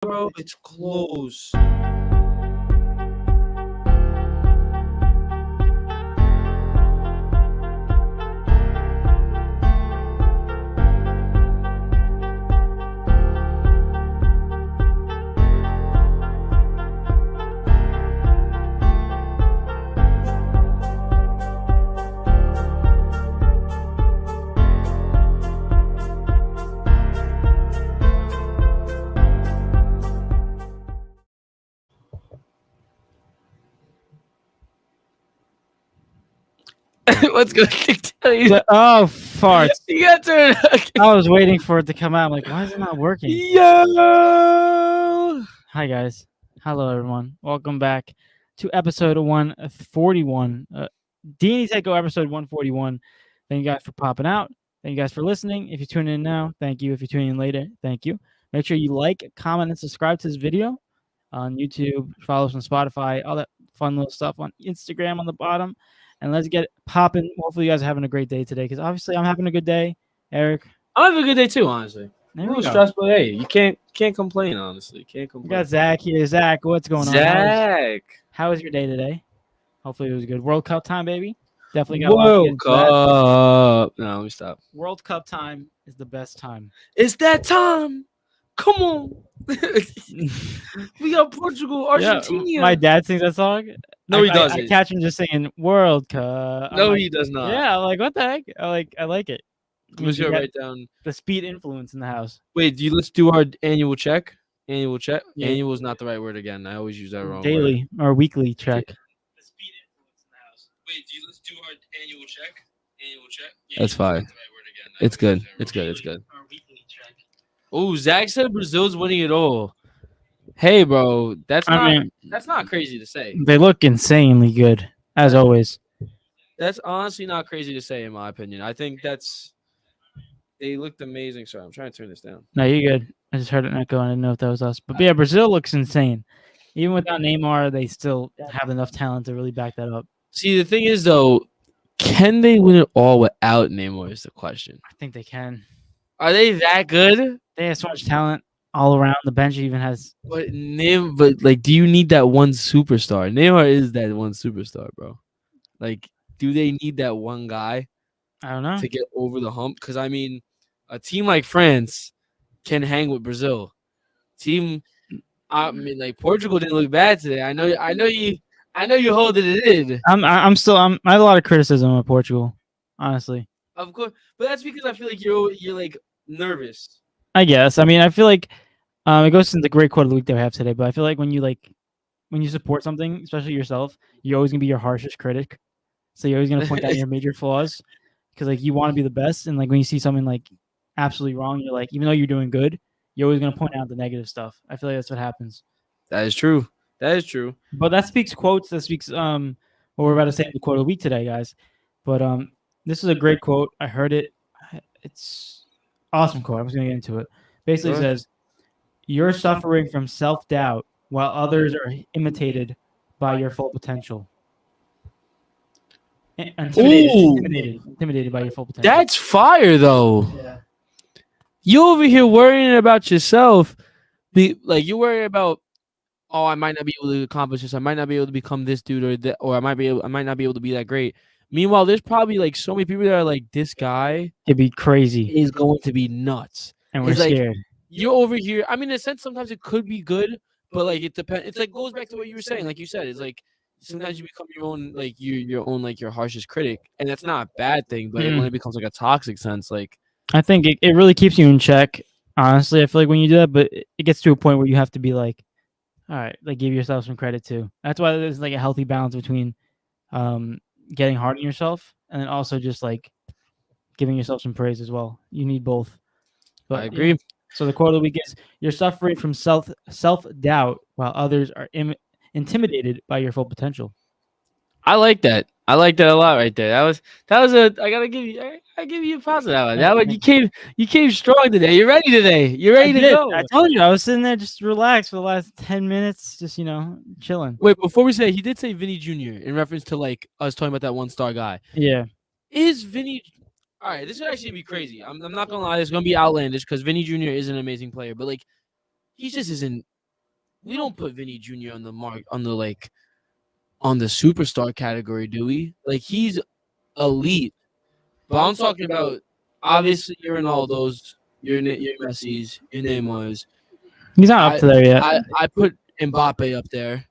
bro. It's close. What's going to tell you? Oh, farts. You got to turn it. I was waiting for it to come out. I'm like, why is it not working? Yo! Hi, guys. Hello, everyone. Welcome back to episode 141. D&E TAKEOVER episode 141. Thank you guys for popping out. Thank you guys for listening. If you're tuning in now, thank you. If you're tuning in later, thank you. Make sure you like, comment, and subscribe to this video on YouTube. Follow us on Spotify, all that fun little stuff on Instagram on the bottom. And let's get popping. Hopefully, you guys are having a great day today because obviously I'm having a good day. Eric, I'm having a good day too, honestly. there A we little go. stressed, but hey, you can't complain, honestly. Can't We complain. got Zach here. Zach, what's going on? Zach. How was your day today? Hopefully it was good. World Cup time, baby. Definitely got a lot to get World into that. Cup. No, let me stop. World Cup time is the best time. It's that time. Come on. We got Portugal, Argentina. Yeah, my dad sings that song. No, he I doesn't. catch him just singing World Cup. I'm No, like, he does not. yeah, I'm like, what the heck? I like it. I'm just gonna write down. The speed influence in the house. Wait, let's do our annual check. Annual check. Yeah. Annual is not the right word again. I always use that wrong. Daily or weekly check. The speed influence in the house. Wait, let's do our annual check. Annual check. That's fine. It's good. It's good. It's good. Or weekly check. Oh, Zach said Brazil's winning it all. Hey, bro, that's not crazy to say. They look insanely good as always. That's honestly not crazy to say, in my opinion. I think they looked amazing. Sorry, I'm trying to turn this down. No, you're good. I just heard it echo. I didn't know if that was us. But yeah, Brazil looks insane. Even without Neymar, they still have enough talent to really back that up. See, the thing is, though, can they win it all without Neymar is the question. I think they can. Are they that good? They have so much talent all around. The bench even has. But do you need that one superstar? Neymar is that one superstar, bro. Like, do they need that one guy I don't know. to get over the hump? Because I mean, a team like France can hang with Brazil. Like Portugal didn't look bad today. I know you holding it in. I have a lot of criticism of Portugal, honestly. Of course, but that's because I feel like you're like nervous. I guess. I mean, I feel like it goes into the great quote of the week that we have today. But I feel like when you support something, especially yourself, you're always gonna be your harshest critic. So you're always gonna point out your major flaws because like you want to be the best, and like when you see something like absolutely wrong, you're like, even though you're doing good, you're always gonna point out the negative stuff. I feel like that's what happens. That is true. That is true. But that speaks quotes. That speaks what we're about to say in the quote of the week today, guys. But this is a great quote. I heard it. It's awesome quote. I'm just gonna get into it. Basically says, "You're suffering from self-doubt while others are imitated by your full potential." Intimidated by your full potential. That's fire, though. Yeah. You over here worrying about yourself. You're worried about, oh, I might not be able to accomplish this. I might not be able to become this dude or that, or I might not be able to be that great. Meanwhile, there's probably like so many people that are like, this guy It'd be crazy, is going to be nuts, and we're it's like, scared. You're over here. I mean, in a sense, sometimes it could be good, but like it depends. It's like goes back to what you were saying. Like you said, it's like sometimes you become your own your harshest critic, and that's not a bad thing. But when it becomes like a toxic sense, like I think it really keeps you in check. Honestly, I feel like when you do that, but it gets to a point where you have to be like, all right, like give yourself some credit too. That's why there's like a healthy balance between getting hard on yourself and then also just like giving yourself some praise as well. You need both. But I agree. Yeah. So the quote of the week is, "You're suffering from self-doubt while others are intimidated by your full potential." I like that. I like that a lot right there. That was a. I give you a positive. That one you came strong today. You're ready today. You're ready to go. I told you I was sitting there just relaxed for the last 10 minutes, just chilling. Wait, before we say, he did say Vinny Jr. in reference to like us talking about that 1-star guy. Yeah. Is Vinny? All right, this would actually be crazy. I'm not gonna lie. It's gonna be outlandish because Vinny Jr. is an amazing player, but like he just isn't. We don't put Vinny Jr. on the mark on the on the superstar category, do we? Like he's elite, but I'm talking about obviously you're in all those, your Messi's, your Neymar's. He's not up I to there yet. I put Mbappe up there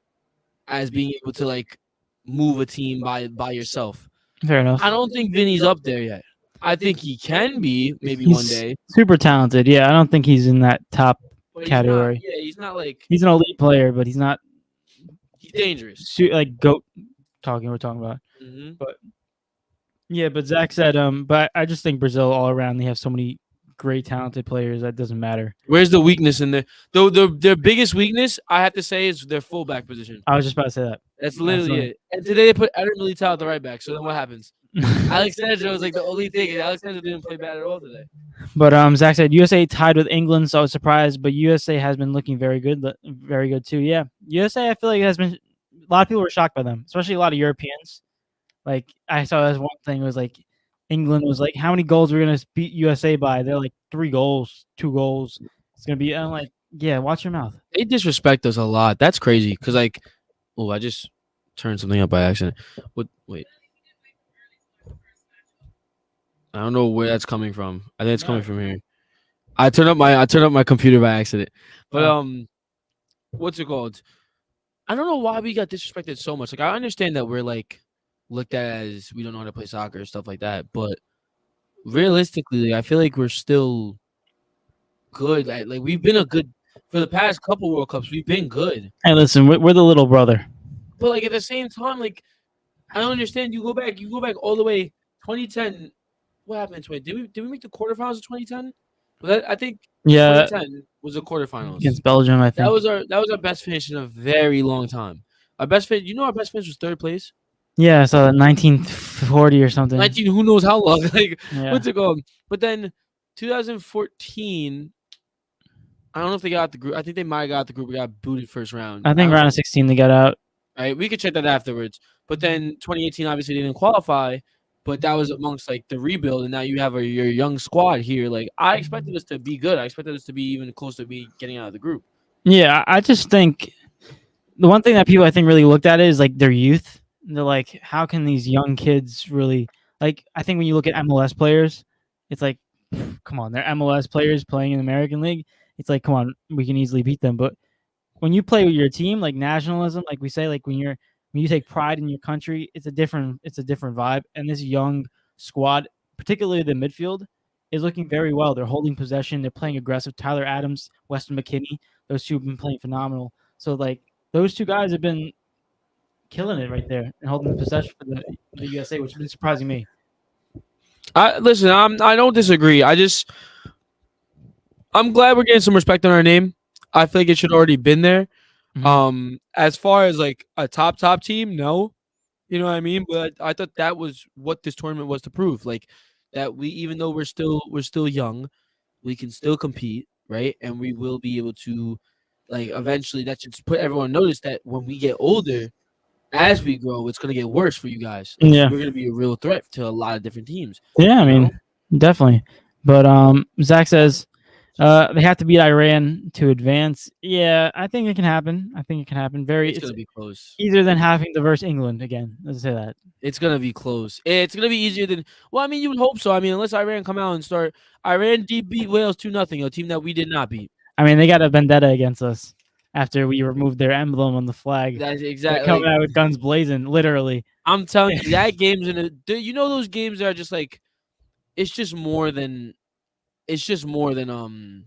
as being able to move a team by yourself. Fair enough. I don't think Vinny's up there yet. I think he can be maybe one He's day, super talented. Yeah, I don't think he's in that top but category. he's not like He's an elite player, but he's not he's dangerous. like goat talking. We're talking about. Hmm. But yeah, but Zach said, but I just think Brazil all around they have so many great talented players that doesn't matter. Where's the weakness in there? Though their biggest weakness, I have to say, is their fullback position. I was just about to say that. That's literally it. And today they put Eder Militao at the right back. So then what happens? Alexandra was like the only thing. And Alexandra didn't play bad at all today. But Zach said USA tied with England, so I was surprised. But USA has been looking very good too. Yeah, USA I feel like has been. A lot of people were shocked by them, especially a lot of Europeans. Like I saw this one thing was like England was like, how many goals we're gonna beat USA by? They're like 3 goals, 2 goals. It's gonna be. I'm like, yeah, watch your mouth. They disrespect us a lot. That's crazy. Cause I just turned something up by accident. Wait. I don't know where that's coming from. I think it's coming from here. I turned up my computer by accident. But what's it called? I don't know why we got disrespected so much. Like I understand that we're looked at as we don't know how to play soccer and stuff like that, but realistically, I feel like we're still good. We've been for the past couple World Cups. We've been good. Hey, listen, we're the little brother. But at the same time, I don't understand. You go back all the way 2010. What happened to it? Did we make the quarterfinals of 2010? I think 2010 was the quarterfinals against Belgium. I think that was our best finish in a very long time. Our best finish, our best finish was 3rd place. Yeah, so 1940 or something. 19, who knows how long? Yeah. What's it called? But then 2014, I don't know if they got out the group. I think they might have got out the group. We got booted first round. I think round of 16 they got out. All right, we could check that afterwards. But then 2018, obviously they didn't qualify. But that was amongst the rebuild, and now you have your young squad here. I expected us to be good. I expected us to be even close to be getting out of the group. Yeah, I just think the one thing that people I think really looked at is their youth. They're like, how can these young kids really I think when you look at MLS players, it's like, come on, they're MLS players playing in the American League. It's like, come on, we can easily beat them. But when you play with your team, nationalism, like we say, when you take pride in your country, it's a different vibe. And this young squad, particularly the midfield, is looking very well. They're holding possession. They're playing aggressive. Tyler Adams, Weston McKennie, those two have been playing phenomenal. So those two guys have been killing it right there and holding the possession for the USA, which has been surprising me. I don't disagree. I'm glad we're getting some respect on our name. I feel like it should already been there. Mm-hmm. As far as a top team, no, you know what I mean. But I thought that was what this tournament was to prove, that we, even though we're still young, we can still compete, right? And we will be able to, eventually. That should put everyone on notice that when we get older, as we grow, it's gonna get worse for you guys. Yeah, we're gonna be a real threat to a lot of different teams. Yeah, I mean, definitely. But Zach says. They have to beat Iran to advance. Yeah, I think it can happen. It's gonna be close. Easier than having to verse England again. Let's say that. It's gonna be close. It's gonna be easier than. Well, I mean, you would hope so. I mean, unless Iran come out and start. Iran beat Wales 2-0, a team that we did not beat. I mean, they got a vendetta against us after we removed their emblem on the flag. That's exactly. They come out with guns blazing, literally. I'm telling you, that game's those games are just it's just more than. It's just more than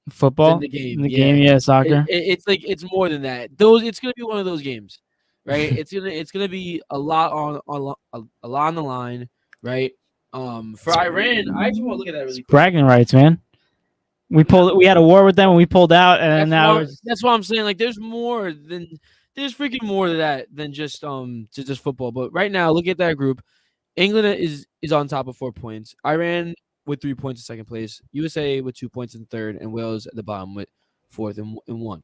football. Than the game, yeah, soccer. It's more than that. It's gonna be one of those games, right? it's gonna be a lot on the line, right? For Iran, I just want to look at that really quick. Bragging rights, man. We had a war with them and we pulled out, and that's why I'm saying there's freaking more to that than just football. But right now, look at that group. England is on top of 4 points. Iran with 3 points in second place, USA with 2 points in third, and Wales at the bottom with fourth and one,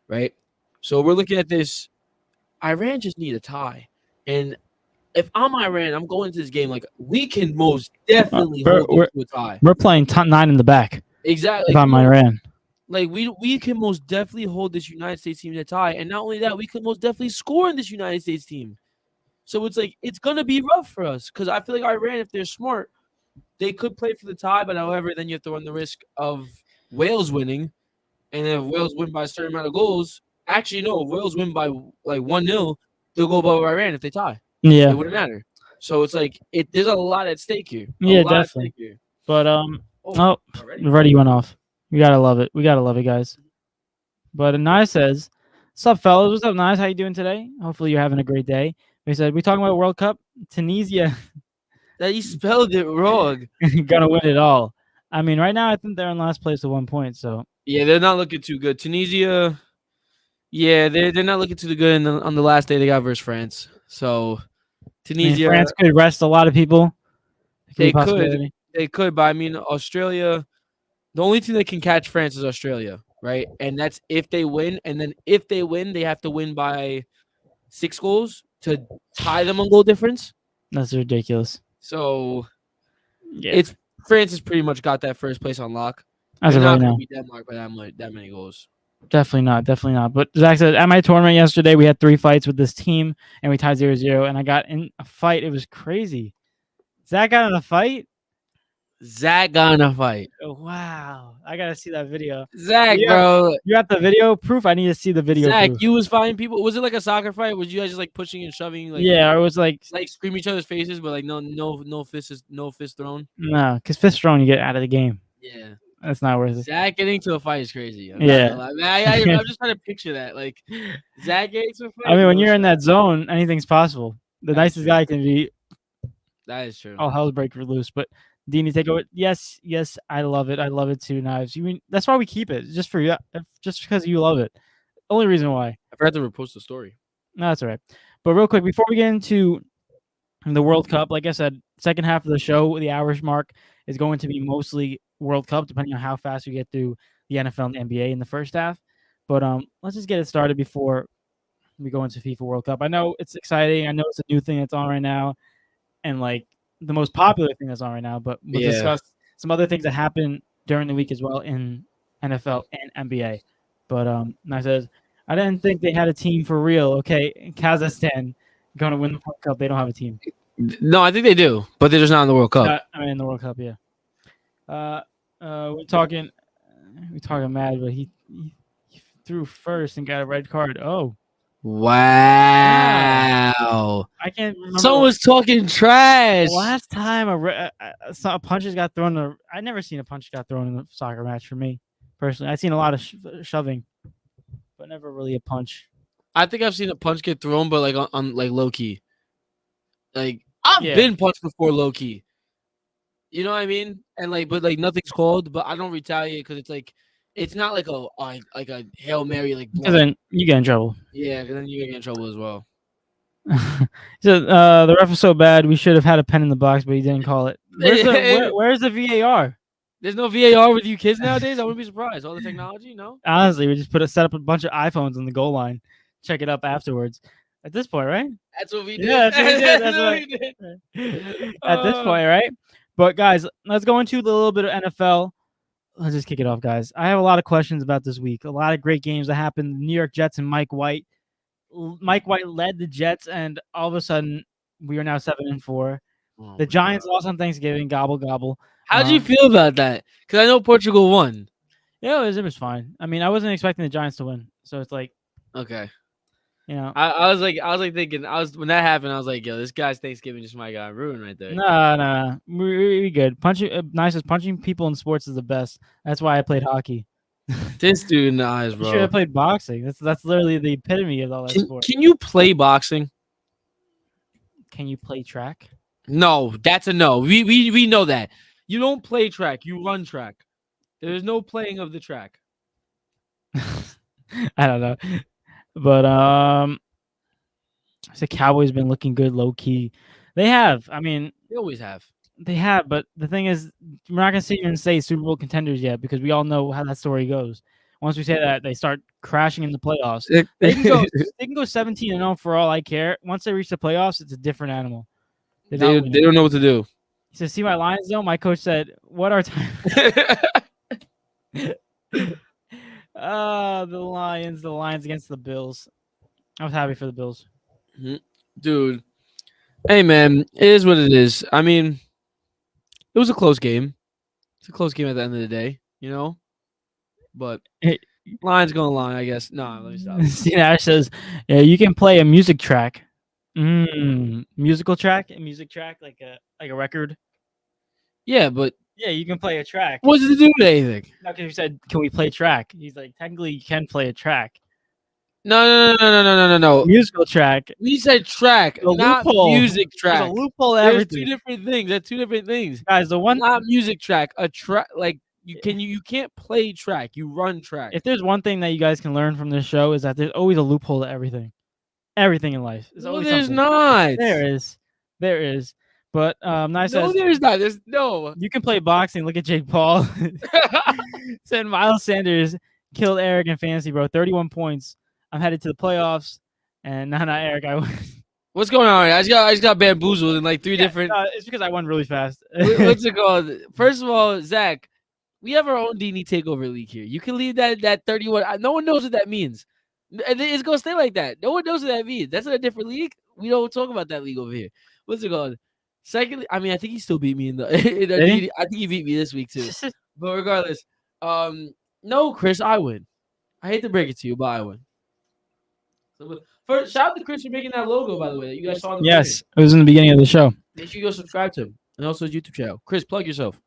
right? So we're looking at this. Iran just need a tie, and if I'm Iran, I'm going into this game we can most definitely hold them to a tie. We're playing top 9 in the back. Exactly. If I'm Iran, Like we can most definitely hold this United States team to tie, and not only that, we can most definitely score in this United States team. So it's like it's gonna be rough for us because I feel like Iran, if they're smart, they could play for the tie, but however, then you have to run the risk of Wales winning, and if Wales win by a certain amount of goals, actually no, if Wales win by like 1-0, they'll go above Iran if they tie. It Yeah. wouldn't matter. So it's like there's a lot at stake here. A Yeah, lot at definitely. stake here. But Oh, oh, already? already went off. We gotta love it. We gotta love it, guys. But Anai says, "What's up, fellas? What's up, Nice? How you doing today? Hopefully you're having a great day." We said we talking about World Cup. Tunisia That you spelled it wrong. gonna win it all. I mean, right now I think they're in last place at 1 point. So Yeah, they're not looking too good. Tunisia, yeah, they're not looking too good. On the last day, they got versus France. So I mean, Tunisia, France could rest a lot of people. It could be a they could, possibility. they could, but I mean, Australia. The only team that can catch France is Australia, right? And that's if they win. And then if they win, they have to win by 6 goals to tie them on goal difference. That's ridiculous. So Yeah, it's France has pretty much got that first place on lock. as They're of right not going to now, beat Denmark by that many goals. definitely not. Definitely not. But Zach said at my tournament yesterday, we had 3 fights with this team, and we tied 0-0. And I got in a fight. It was crazy. Zach got in a fight. Zach got in a fight. Oh, wow, I gotta see that video. Zach, You got, bro. you got the video proof? I need to see the video Zach, proof. you was fighting people. Was it like a soccer fight? Was you guys just like pushing and shoving, Yeah, I was like, scream each other's faces, but like no fist thrown? no, because fist thrown, you get out of the game. Yeah. That's not worth it. Zach getting to a fight is crazy. I'm not Yeah. gonna lie. Man, I'm just trying to picture that. Like Zach getting to a fight. I mean, when no you're in shot. that zone, anything's possible. The That's nicest true. guy can be That is true. all hell's break loose. But D&E takeover, yes, I love it. I love it too. Knives. You mean that's why we keep it, just for you, just because you love it. Only reason why. I forgot to repost the story. No, that's all right. But real quick, before we get into the World Cup, like I said, second half of the show, the hours mark is going to be mostly World Cup, depending on how fast we get through the NFL and the NBA in the first half. But let's just get it started before we go into FIFA World Cup. I know it's exciting. I know it's a new thing that's on right now, and like the most popular thing that's on right now. But we'll discuss some other things that happen during the week as well in NFL and NBA. But Nice says, I didn't think they had a team for real. Okay, Kazakhstan going to win the World Cup. They don't have a team. No, I think they do, but they're just not in the World Cup. I mean, in the World Cup, yeah. We're talking mad, but he threw first and got a red card. Oh, wow! I can't remember. Someone was talking trash. The last time a punches got thrown. I never seen a punch got thrown in a soccer match for me personally. I've seen a lot of shoving, but never really a punch. I think I've seen a punch get thrown, but like on like low key. Like I've been punched before low key. You know what I mean? And like, but like nothing's called. But I don't retaliate because it's like it's not like a Hail Mary like. Because then you get in trouble. Yeah, because then you get in trouble as well. So the ref was so bad we should have had a pen in the box, but he didn't call it. Where's the VAR? There's no VAR with you kids nowadays. I wouldn't be surprised. All the technology, no. Honestly, we just set up a bunch of iPhones on the goal line, check it up afterwards. At this point, right? That's what we did. Yeah, that's what we did. At this point, right? But guys, let's go into a little bit of NFL. Let's just kick it off, guys. I have a lot of questions about this week. A lot of great games that happened. The New York Jets and Mike White. Mike White led the Jets, and all of a sudden, we are now 7-4. The Giants lost on Thanksgiving. Gobble gobble. How did you feel about that? Because I know Portugal won. Yeah, it was fine. I mean, I wasn't expecting the Giants to win, so it's like, okay. You know, I was thinking, when that happened, I was like, yo, this guy's Thanksgiving just might got ruined right there. No, we good. Punching people in sports is the best. That's why I played hockey. This dude in the eyes, bro. You should have played boxing. That's literally the epitome of all that sport. Can you play boxing? Can you play track? No, that's a no. We know that. You don't play track. You run track. There's no playing of the track. I don't know. But I said Cowboys been looking good low key. They have. I mean, they always have. They have, but the thing is, we're not gonna sit here and say Super Bowl contenders yet because we all know how that story goes. Once we say that, they start crashing in the playoffs. They can go 17-0 for all I care. Once they reach the playoffs, it's a different animal. They don't know what to do. He said, "See my Lions though." My coach said, "What are time?" The Lions against the Bills. I was happy for the Bills. Mhm. Dude. Hey man, it is what it is. I mean, it was a close game. It's a close game at the end of the day, you know? But Hey, Lions gonna lie, I guess. Nah, let me stop. Ash says, "Yeah, you can play a music track. Musical track, a music track, like a record. Yeah, but Yeah, you can play a track. what does it do to anything? No, because you said, can we play track? He's like, technically, you can play a track, No, no, no, no, no, no, no, a no. musical track. We said track, The not loophole. music There's a track. loophole to There's two everything, different things. That's two different things. guys. The one, Not music track. A track like you can't play track. You run track. if there's one thing that you guys can learn from this show is that there's always a loophole to everything. Everything in life. There's No, always there's something. not. There is. There is. But Nice No, says there's not. There's no. you can play boxing. Look at Jake Paul. Said Miles Sanders killed Eric in fantasy, bro. 31 points. I'm headed to the playoffs. And not Eric. What's going on? I just got bamboozled in like three different. It's because I won really fast. What's it called? First of all, Zach, we have our own D&E takeover league here. You can leave that 31. No one knows what that means. It's gonna stay like that. No one knows what that means. That's a different league. We don't talk about that league over here. What's it called? Secondly, I mean, I think he still beat me in the in our Did he? D&E. I think he beat me this week too. But regardless, no, Chris, I win. I hate to break it to you, but I win. So, first, shout out to Chris for making that logo, by the way, that you guys saw in the beginning. Yes, it was in the beginning of the show. Make sure you go subscribe to him and also his YouTube channel. Chris, plug yourself.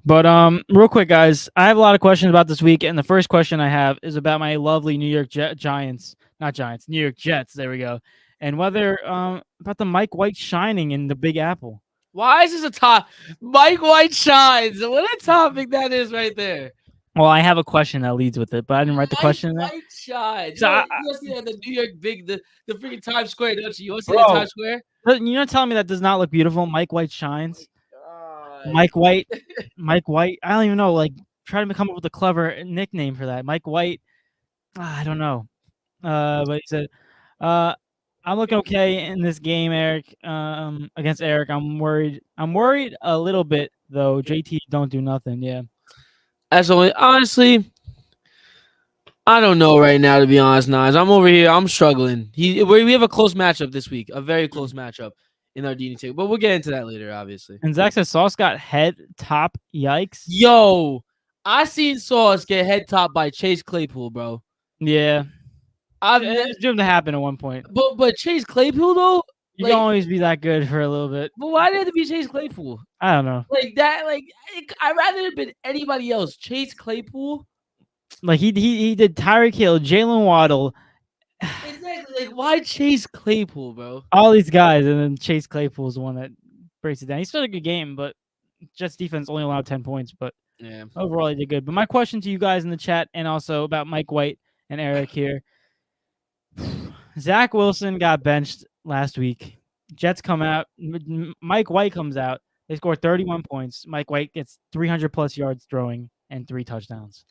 But real quick, guys, I have a lot of questions about this week, and the first question I have is about my lovely New York Giants, not Giants, New York Jets. There we go, and whether about the Mike White shining in the Big Apple. Why is this a top? Mike White shines. What a topic that is right there. Well, I have a question that leads with it, but I didn't write the question. White shines. So you want to see that in the New York the freaking Times Square, don't you? You want to see Bro. that Times Square? You're not telling me that does not look beautiful. Mike White shines. God. Mike White. Mike White. I don't even know. Like, try to come up with a clever nickname for that. Mike White. I don't know. But he said, I'm looking okay in this game, Eric. Against Eric, I'm worried. I'm worried a little bit though. JT don't do nothing. Yeah. That's only honestly. I don't know right now, to be honest, Nas. I'm over here. I'm struggling. We have a close matchup this week, a very close matchup in our D&E take, but we'll get into that later, obviously. And Zach says Sauce got head top. Yikes. Yo, I seen Sauce get head top by Chase Claypool, bro. Yeah. It's doomed to happen at one point. But Chase Claypool though, you can always be that good for a little bit. But why did it have to be Chase Claypool? I don't know. Like that, I'd rather have been anybody else. Chase Claypool. Like he did Tyreek Hill, Jalen Waddle. Exactly. Like why Chase Claypool, bro? All these guys, and then Chase Claypool is the one that breaks it down. He still had a good game, but Jets defense only allowed 10 points. But yeah, overall he did good. But my question to you guys in the chat, and also about Mike White and Eric here. Zach Wilson got benched last week. Jets come out. Mike White comes out. They score 31 points. Mike White gets 300 plus yards throwing and 3 touchdowns.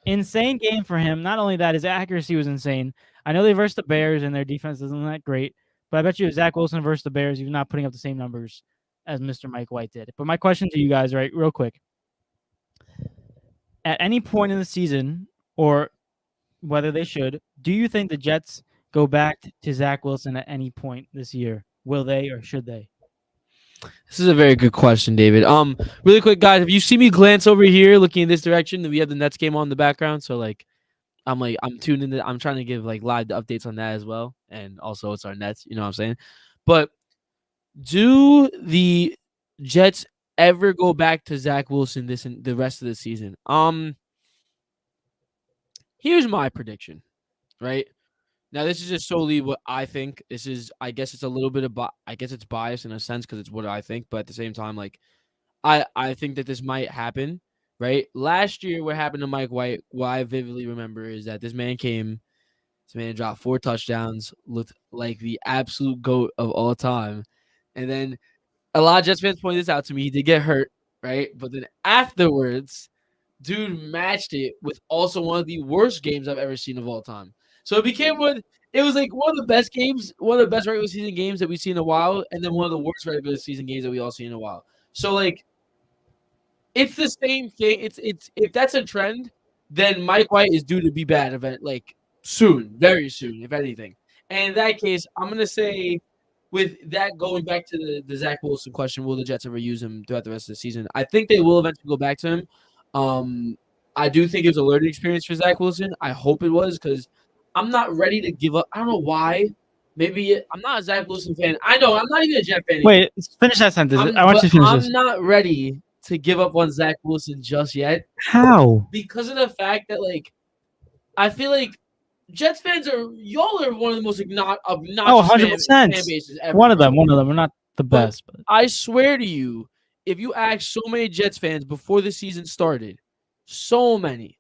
Insane game for him. Not only that, his accuracy was insane. I know they versed the Bears and their defense isn't that great, but I bet you if Zach Wilson versus the Bears, he's not putting up the same numbers as Mr. Mike White did. But my question to you guys, right, real quick. At any point in the season, or whether they should, do you think the Jets go back to Zach Wilson at any point this year? Will they or should they? This is a very good question, David. Really quick, guys, if you see me glance over here, looking in this direction, we have the Nets game on in the background. So I'm tuned in. I'm trying to give like live updates on that as well, and also it's our Nets. You know what I'm saying? But do the Jets ever go back to Zach Wilson the rest of the season? Here's my prediction, right? Now, this is just solely what I think. I guess it's a little bit of, I guess it's biased in a sense because it's what I think. But at the same time, like, I think that this might happen, right? Last year, what happened to Mike White, what I vividly remember is that this man dropped 4 touchdowns, looked like the absolute GOAT of all time. And then a lot of Jets fans pointed this out to me. He did get hurt, right? But then afterwards, dude matched it with also one of the worst games I've ever seen of all time. So it became it was like one of the best games, one of the best regular season games that we've seen in a while, and then one of the worst regular season games that we all seen in a while. So like it's the same thing. It's if that's a trend, then Mike White is due to be bad soon, very soon, if anything. And in that case, I'm gonna say, with that going back to the Zach Wilson question, will the Jets ever use him throughout the rest of the season? I think they will eventually go back to him. I do think it was a learning experience for Zach Wilson. I hope it was, because I'm not ready to give up. I don't know why. Maybe I'm not a Zach Wilson fan. I know I'm not even a Jet fan anymore. Wait, finish that sentence. I want you to finish I'm this. not ready to give up on Zach Wilson just yet, How? because of the fact that I feel like Jets fans y'all are one of the most Oh, obnoxious fan 100%. bases ever. One of bro. them. One of them. We're not the But best, but I swear to you, if you ask so many Jets fans before the season started, so many,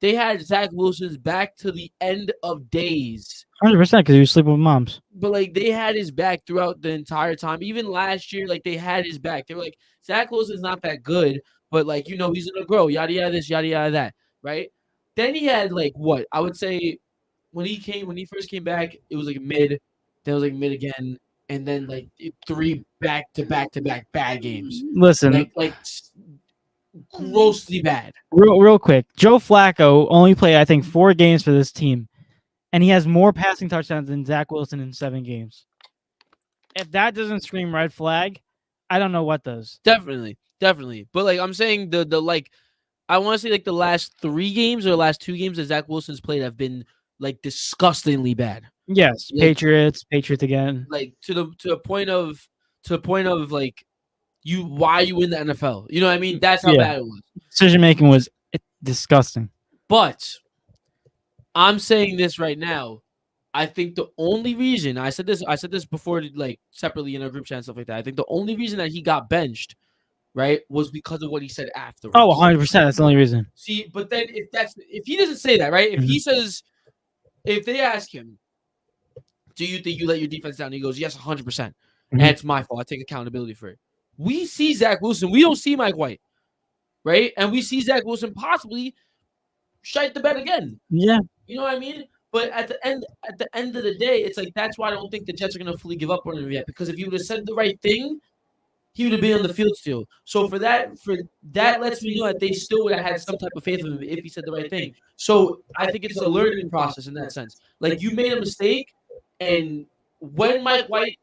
they had Zach Wilson's back to the end of days. 100% because you sleep with moms. But they had his back throughout the entire time. Even last year, they had his back. They were like, Zach Wilson's not that good, but he's gonna grow. Yada yada this, yada yada that. Right? Then he had what I would say when he first came back, it was mid. Then it was mid again, and then 3 back to back bad games. Listen, Grossly bad. real quick. Joe Flacco only played, I think, 4 games for this team, and he has more passing touchdowns than Zach Wilson in 7 games. If that doesn't scream red flag, I don't know what does. Definitely. But I'm saying I want to say the last 3 games or the last 2 games that Zach Wilson's played have been disgustingly bad. Yes, Patriots again. To the point of why you in the NFL. You know what I mean? That's how bad it was. Decision making was disgusting. But I'm saying this right now. I think the only reason I said this before, separately in a group chat and stuff like that. I think the only reason that he got benched, right, was because of what he said afterwards. Oh, 100%. That's the only reason. See, but then if he doesn't say that, right? If he says, if they ask him, do you think you let your defense down? He goes, yes, 100%. And it's my fault. I take accountability for it. We see Zach Wilson. We don't see Mike White, right? And we see Zach Wilson possibly shite the bed again. Yeah. You know what I mean? But at the end of the day, it's that's why I don't think the Jets are going to fully give up on him yet. Because if he would have said the right thing, he would have been on the field still. So for that lets me know that they still would have had some type of faith in him if he said the right thing. So I think it's a learning process in that sense. You made a mistake, and when Mike White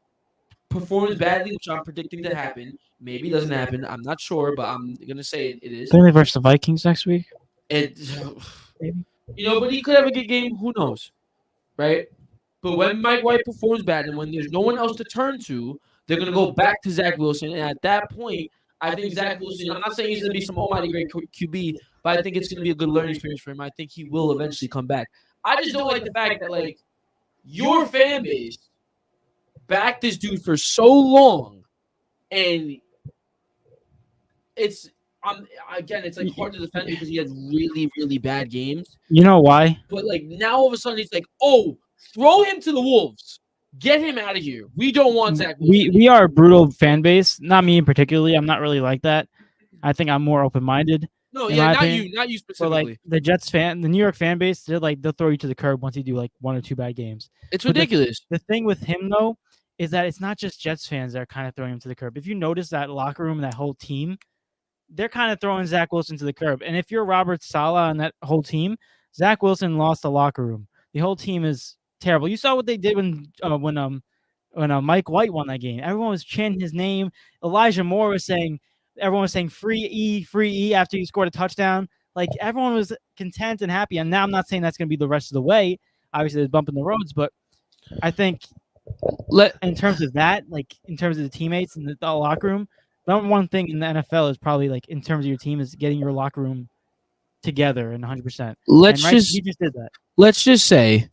performs badly, which I'm predicting to happen, maybe it doesn't happen. I'm not sure, but I'm gonna say it is. Then they versus the Vikings next week. Maybe. But he could have a good game. Who knows, right? But when Mike White performs bad, and when there's no one else to turn to, they're gonna go back to Zach Wilson. And at that point, I think Zach Wilson. I'm not saying he's gonna be some almighty great QB, but I think it's gonna be a good learning experience for him. I think he will eventually come back. I just don't like the fact that your fan base backed this dude for so long, and it's hard to defend because he has really, really bad games. You know why? But now all of a sudden it's oh, throw him to the Wolves. Get him out of here. We don't want Zach Wilson. We are a brutal fan base. Not me particularly. I'm not really like that. I think I'm more open-minded. No, yeah, not you specifically. But the Jets the New York fan base, they'll throw you to the curb once you do 1 or 2 bad games. It's ridiculous. The thing with him though is that it's not just Jets fans that are kind of throwing him to the curb. If you notice that locker room and that whole team, they're kind of throwing Zach Wilson to the curb. And if you're Robert Saleh and that whole team, Zach Wilson lost the locker room. The whole team is terrible. You saw what they did when Mike White won that game. Everyone was chanting his name. Elijah Moore was saying, everyone was saying free E after he scored a touchdown. Everyone was content and happy. And now I'm not saying that's going to be the rest of the way. Obviously, there's bump in the roads, but I think in terms of that, in terms of the teammates and the locker room, the number one thing in the NFL is probably in terms of your team is getting your locker room together and 100%. You just did that. Let's just say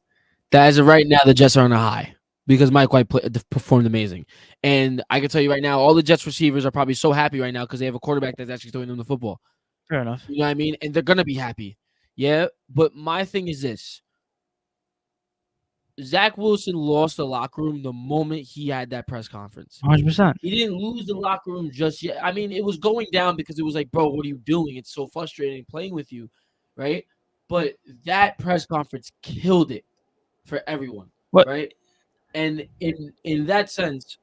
that as of right now, the Jets are on a high because Mike White performed amazing. And I can tell you right now, all the Jets receivers are probably so happy right now because they have a quarterback that's actually throwing them the football. Fair enough. You know what I mean? And they're going to be happy. Yeah. But my thing is this. Zach Wilson lost the locker room the moment he had that press conference. 100%. He didn't lose the locker room just yet. I mean, it was going down because it was bro, what are you doing? It's so frustrating playing with you, right? But that press conference killed it for everyone, right? And in that sense,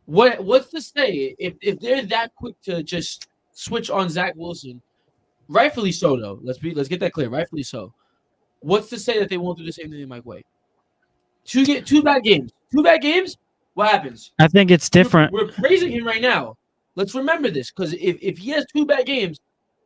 what's to say if they're that quick to just switch on Zach Wilson? Rightfully so, though. Let's get that clear. Rightfully so. What's to say that they won't do the same thing to Mike White? Two bad games. Two bad games. What happens? I think it's different We're praising him right now. Let's remember this, because if he has two bad games,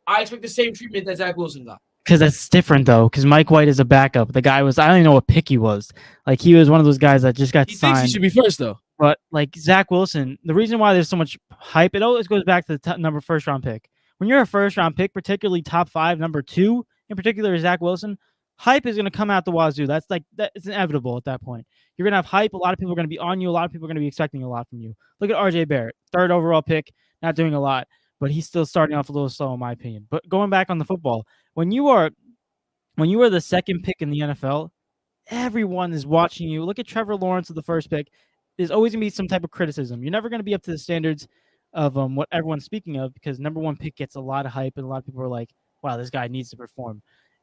I expect the same treatment that Zach Wilson got. because that's different though. Because Mike White is a backup. The guy was I don't even know what pick he was. Like he was one of those guys that just got He thinks he signed. should be first, though. But like Zach Wilson, the reason why there's so much hype, it always goes back to the number first round pick. When you're a first round pick, particularly top 5, number 2, in particular Zach Wilson, hype is going to come out the wazoo. That's it's inevitable at that point. You're going to have hype. A lot of people are going to be on you. A lot of people are going to be expecting a lot from you. Look at RJ Barrett, 3rd overall pick, not doing a lot, but he's still starting off a little slow in my opinion. But going back on the football, when you are the 2nd pick in the NFL, everyone is watching you. Look at Trevor Lawrence with the 1st pick. There's always going to be some type of criticism. You're never going to be up to the standards of what everyone's speaking of because number 1 pick gets a lot of hype and a lot of people are like, wow, this guy needs to perform.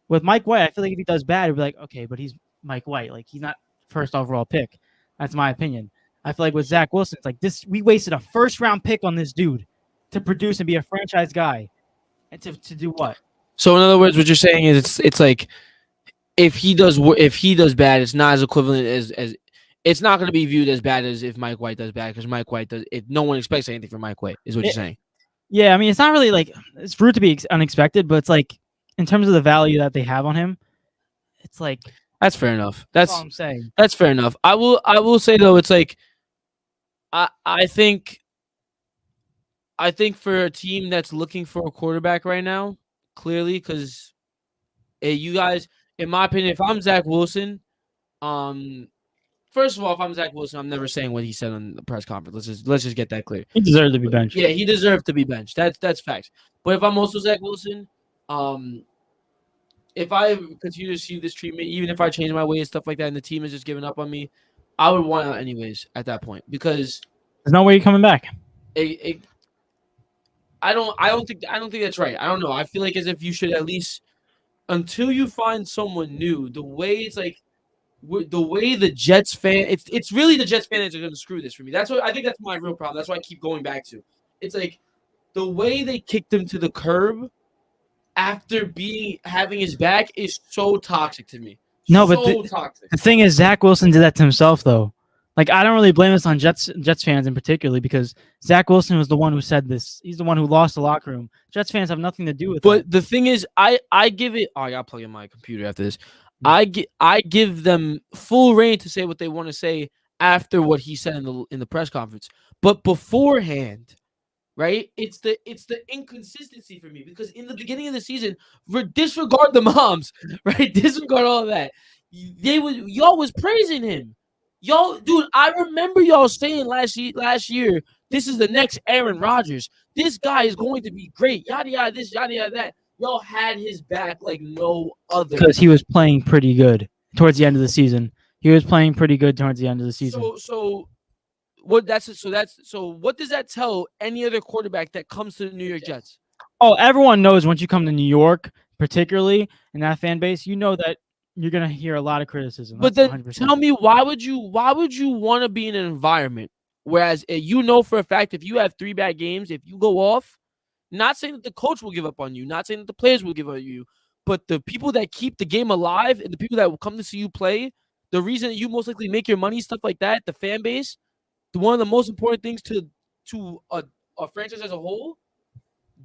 With Mike White, I feel like if he does bad, it'd be like, okay, but he's Mike White. Like, he's not 1st overall pick. That's my opinion. I feel like with Zach Wilson, it's like this, we wasted a 1st round pick on this dude to produce and be a franchise guy. And to do what? So in other words, what you're saying is it's like if he does bad, it's not as equivalent as it's not going to be viewed as bad as if Mike White does bad because Mike White does. No one expects anything from Mike White, is what you're saying. Yeah, I mean, it's not really like it's rude to be unexpected, but it's like in terms of the value that they have on him, it's like that's fair enough. That's all I'm saying. That's fair enough. I will say though, it's like I think for a team that's looking for a quarterback right now, clearly, because you guys, in my opinion, if I'm Zach Wilson, first of all, if I'm Zach Wilson, I'm never saying what he said on the press conference. Let's just get that clear. He deserved to be benched. Yeah, he deserved to be benched. That's facts. But if I'm also Zach Wilson, if I continue to see this treatment, even if I change my way and stuff like that, and the team is just giving up on me, I would want out anyways at that point because there's no way you're coming back. I don't think that's right. I don't know. I feel like as if you should at least until you find someone new. The way it's like. The way the Jets fan, it's really the Jets fans that are going to screw this for me. That's what I think. That's my real problem. That's why I keep going back to. It's like the way they kicked him to the curb after having his back is so toxic to me. No, but the thing is, Zach Wilson did that to himself, though. Like I don't really blame this on Jets fans in particular because Zach Wilson was the one who said this. He's the one who lost the locker room. Jets fans have nothing to do with it. But the thing is, I give it. Oh, I gotta plug in my computer after this. I give them full reign to say what they want to say after what he said in the press conference. But beforehand, right? It's the inconsistency for me because in the beginning of the season, disregard the moms, right? Disregard all of that. Y'all was praising him. Y'all, dude, I remember y'all saying last year, this is the next Aaron Rodgers. This guy is going to be great. Yada yada this, yada yada that. Y'all had his back like no other. Because he was playing pretty good towards the end of the season. He was playing pretty good towards the end of the season. So what does that tell any other quarterback that comes to the New York Jets? Oh, everyone knows once you come to New York, particularly in that fan base, you know that you're gonna hear a lot of criticism. But then 100%. Tell me why would you want to be in an environment whereas you know for a fact if you have 3 bad games, if you go off. Not saying that the coach will give up on you, not saying that the players will give up on you, but the people that keep the game alive and the people that will come to see you play, the reason that you most likely make your money, stuff like that, the fan base, one of the most important things to a franchise as a whole,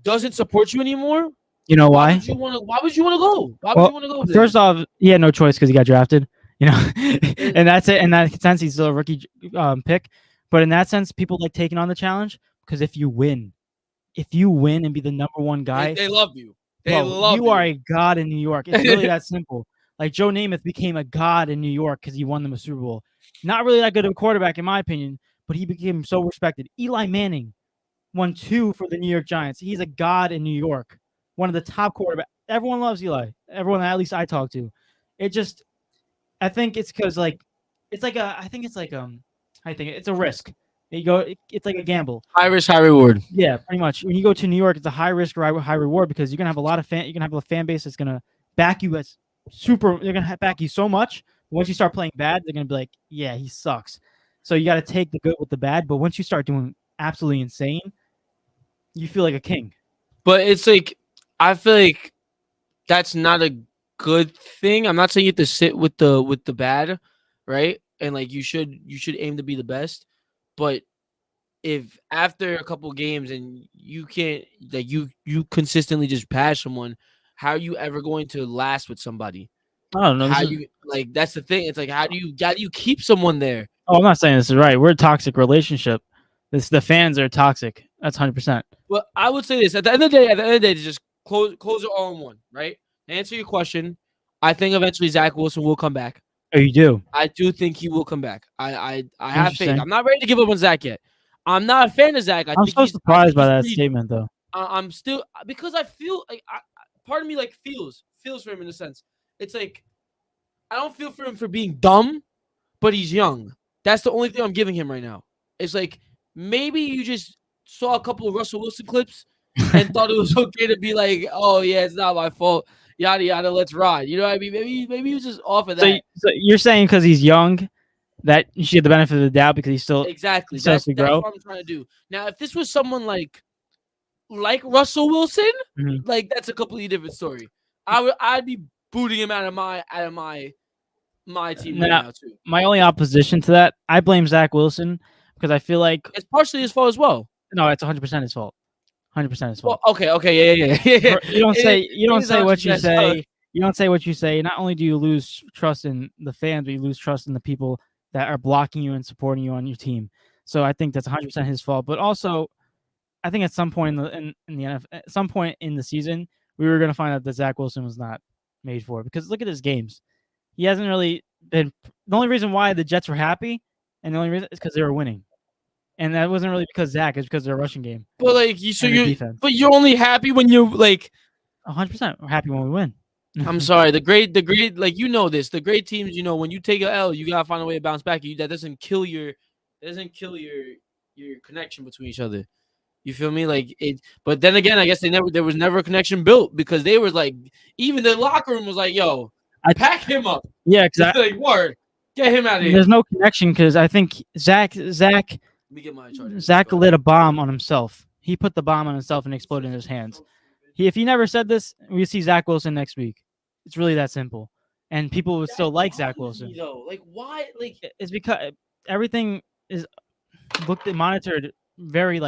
doesn't support you anymore. You know why? Why would you want to go? Why would you want to go? First off, he had no choice because he got drafted. You know, and that's it. In that sense, he's still a rookie pick. But in that sense, people like taking on the challenge because if you win and be the number 1 guy, they love you. You are a god in New York. It's really that simple. Like Joe Namath became a god in New York because he won them a Super Bowl. Not really that good of a quarterback, in my opinion, but he became so respected. Eli Manning won 2 for the New York Giants. He's a god in New York. One of the top quarterbacks. Everyone loves Eli. Everyone, at least I talk to. I think it's because it's a risk. It's like a gamble. High risk, high reward. Yeah, pretty much. When you go to New York, it's a high risk, high reward because you're gonna have you're gonna have a fan base that's gonna back you as super. They're gonna back you so much. Once you start playing bad, they're gonna be like, yeah, he sucks. So you got to take the good with the bad. But once you start doing absolutely insane, you feel like a king. But it's like I feel like that's not a good thing. I'm not saying you have to sit with the bad, right? And like you should aim to be the best. But if after a couple games and you can't like you consistently just pass someone, how are you ever going to last with somebody? I don't know. How This is. you like that's the thing. It's like how do you keep someone there? Oh, I'm not saying this is right. We're a toxic relationship. The fans are toxic. That's 100%. Well, I would say this at the end of the day, to just close it all in one, right? To answer your question, I think eventually Zach Wilson will come back. Oh, you do. I do think he will come back. I have faith. Interesting. I'm not ready to give up on Zach yet. I'm not a fan of Zach. I'm so I surprised think by he's that pretty. statement, though. I'm still because I feel like part of me like feels for him in a sense. It's like I don't feel for him for being dumb, but he's young. That's the only thing I'm giving him right now. It's like maybe you just saw a couple of Russell Wilson clips and thought it was okay to be like, "Oh yeah, it's not my fault." Yada yada. Let's ride. You know what I mean? Maybe he was just off of that. So you're saying because he's young that you should get the benefit of the doubt because he Exactly. still has That's to that's grow. what I'm trying to do. Now, if this was someone like Russell Wilson, Mhm. like that's a completely different story. I'd be booting him out of my team right Now, now too. my only opposition to that, I blame Zach Wilson because I feel like It's partially his fault as well. no, it's 100% his fault. 100% his Well, fault. okay, yeah. You don't say It is what you 100% his fault. say. You don't say what you say. Not only do you lose trust in the fans, but you lose trust in the people that are blocking you and supporting you on your team. So I think that's 100% his fault. But also, I think at some point in the NFL, at some point in the season, we were going to find out that Zach Wilson was not made for it because look at his games. He hasn't really been. The only reason why the Jets were happy, and the only reason is because they were winning, and that wasn't really because Zach. It's because of their rushing game But and their defense. but you're only happy when you're like 100%. We're happy when we win. I'm sorry, the great like you know this, the great teams, when you take a L, you gotta find a way to bounce back. That doesn't kill your connection between each other. You feel me? Like it, but then again, I guess there was never a connection built because they was like, even the locker room was like, "Yo, I pack him up." Yeah, because Like, word, get him out of here. there's no connection because I think Let me get my charger. Zach lit a bomb on himself. He put the bomb on himself and exploded in his hands. If he never said this, we see Zach Wilson next week. It's really that simple, and people would still like Zach Wilson. Like why? Like It's because everything is looked at, monitored very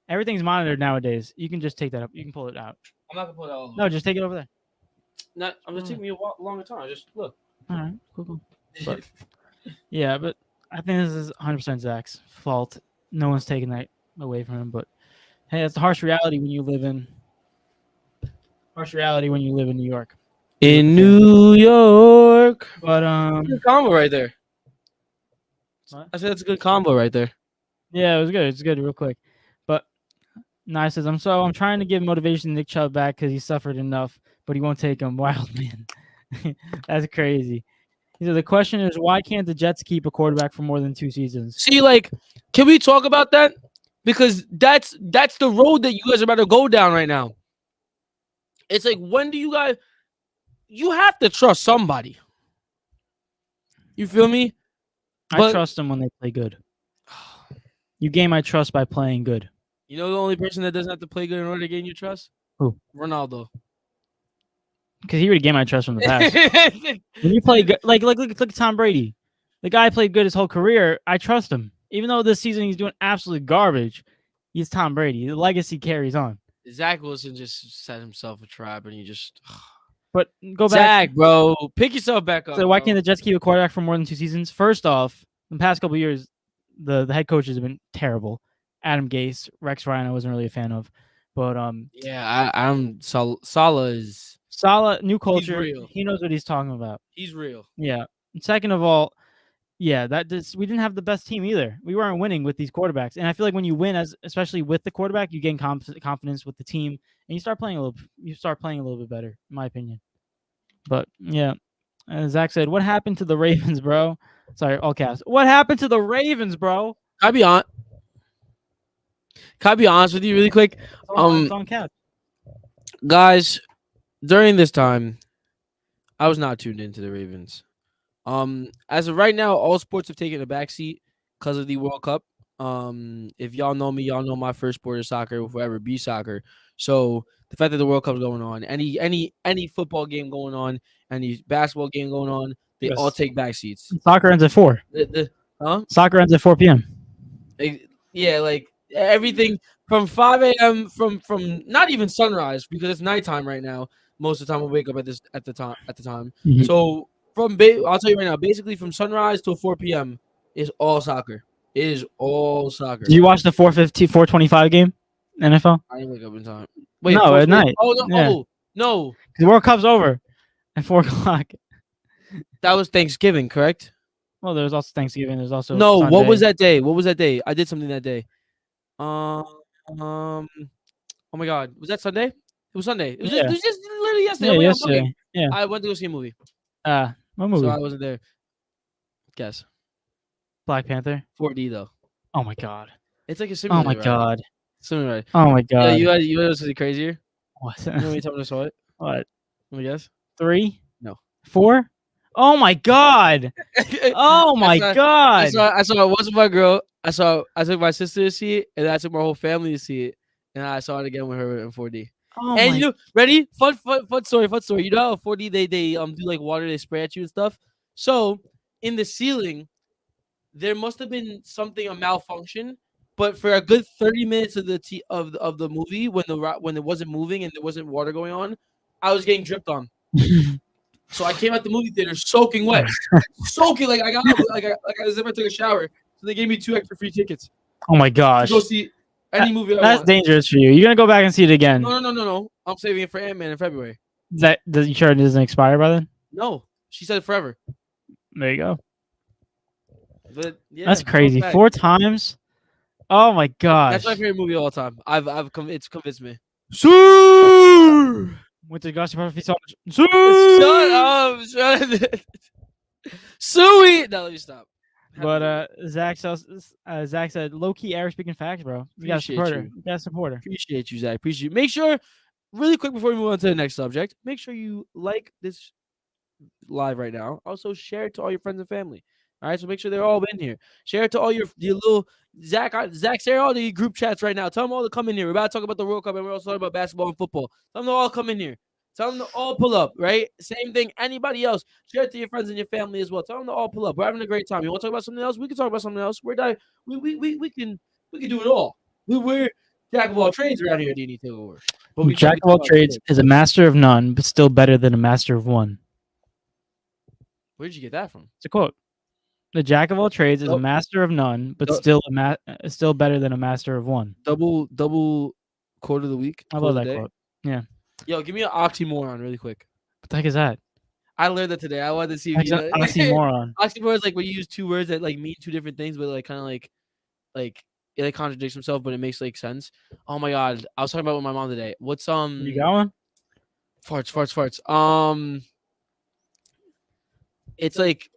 everything's monitored nowadays. You can just take that up. You can pull it out. I'm not gonna put it all. No, just take it over there. Not. I'm just taking me a longer time. Just look. All right, cool. But yeah, but I think this is 100% Zach's fault. No one's taking that away from him. But hey, it's a harsh reality when you live in New York. In New York. But Good combo right there. What? I said that's a good combo right there. yeah, it was good. It's good, real quick. But Nye says, I'm trying to give motivation to Nick Chubb back because he suffered enough, but he won't take him. Wild man. That's crazy. He said the question is why can't the Jets keep a quarterback for more than 2 seasons? See, can we talk about that? Because that's the road that you guys are about to go down right now. It's like, when do you have to trust somebody. You feel me? I trust them when they play good. You gain my trust by playing good. You know the only person that doesn't have to play good in order to gain your trust? Who? Ronaldo. Because he already gained my trust from the past. When you play good, look at Tom Brady. The guy played good his whole career. I trust him. Even though this season he's doing absolute garbage, he's Tom Brady. The legacy carries on. Zach Wilson just set himself a trap, and he just. But go back. Zach, bro, pick yourself back up. So why can't the Jets keep a quarterback for more than 2 seasons? First off, in the past couple of years, the head coaches have been terrible. Adam Gase, Rex Ryan, I wasn't really a fan of, but yeah, I'm Saleh is Saleh, new culture. real. He knows what he's talking about. He's real. Yeah. And second of all, yeah, we didn't have the best team either. We weren't winning with these quarterbacks, and I feel like when you win, especially with the quarterback, you gain confidence with the team, and you start playing a little bit better, in my opinion. But yeah, Zach said, "What happened to the Ravens, bro?" Sorry, all caps. What happened to the Ravens, bro? Can I be honest with you really quick? It's on caps. Guys, during this time, I was not tuned into the Ravens. As of right now, all sports have taken a backseat because of the World Cup. If y'all know me, y'all know my first sport is soccer. Will forever be soccer. So the fact that the World Cup's going on, any football game going on, any basketball game going on, they all Yes. take back seats. Soccer ends at 4. The huh? Soccer ends at 4 p.m. Yeah, like everything from 5 a.m. from not even sunrise because it's nighttime right now. Most of the time, I wake up at the time. Mhm. So I'll tell you right now, basically from sunrise till 4 p.m. is all soccer. It is all Did soccer. you watch the 4:50, 4:25 game? NFL? I didn't wake up in time. Wait, No, four at twenty. night. Oh no! Yeah. Oh no! The World Cup's over at 4 o'clock. That was Thanksgiving, correct? Well, there's also Thanksgiving. There's also No. What was Sunday. that day? What was that day? I did something that day. Um. um Oh my God, was that Sunday? It was Sunday. It was just, it Yeah. was just literally yesterday. Yeah, Oh my God, I'm bugging. yesterday. Yeah. I went to go see a movie, What so movie? I wasn't there. Guess Black Panther. 4D though. Oh my god. It's like a Oh my simulator ride. god. Simulator ride. Oh my Yeah, god. you know what's crazier? What? You know when you told me I saw it? What? Let me guess. 3? No. 4? Oh my god. Oh I my saw. I god. saw. I saw it once with my girl. I took my sister to see it, and then I took my whole family to see it, and I saw it again with her in 4D. Oh And my. you know, ready? Fun story. Fun story. You know how 4D they do like water, they spray at you and stuff. So in the ceiling, there must have been a malfunction. But for a good 30 minutes of the movie, when it wasn't moving and there wasn't water going on, I was getting dripped on. So I came out the movie theater soaking wet, soaking like I got like as if I took a shower. So they gave me 2 extra free tickets Oh my to gosh. go see any movie I That's want. dangerous for you. You're gonna go back and see it again. No. I'm saving it for Ant-Man in February. That does you sure it doesn't expire by then? No, she said forever. There you go. But yeah, That's fun crazy. fact. 4 times. Oh my gosh. That's my favorite movie of all time. It's convinced me. Went to Gossip Party so much. Shut up, Suey. No, let me stop. But Zach said low key Irish speaking facts, bro. You gotta Appreciate support her. you. You gotta support her. Appreciate you, Zach. Appreciate you. Make sure, really quick before we move on to the next subject, make sure you like this live right now. Also, share it to all your friends and family. All right, so make sure they're all in here. Share it to all your little Zach. Share all the group chats right now. Tell them all to come in here. We're about to talk about the World Cup, and we're also talking about basketball and football. Tell them to all come in here. Tell them to all pull up. Right, same thing. Anybody else, share it to your friends and your family as well. Tell them to all pull up. We're having a great time. You want to talk about something else? We can talk about something else. We can do it all. We're jack of all trades around here at D&E TAKEOVER. But we Jack of all trades is a master of none, but still better than a master of one. Where did you get that from? It's a quote. The jack of all trades is a master of none, but still better than a master of one. Double quote of the week. I love that quote. Yeah. Yo, give me an oxymoron really quick. What the heck is that? I learned that today. I wanted to see if you know. Oxymoron. Oxymoron is like when you use 2 words that like mean 2 different things, but like kind of like it like contradicts themselves, but it makes like sense. Oh my god, I was talking about it with my mom today. What's You got one? Farts. It's like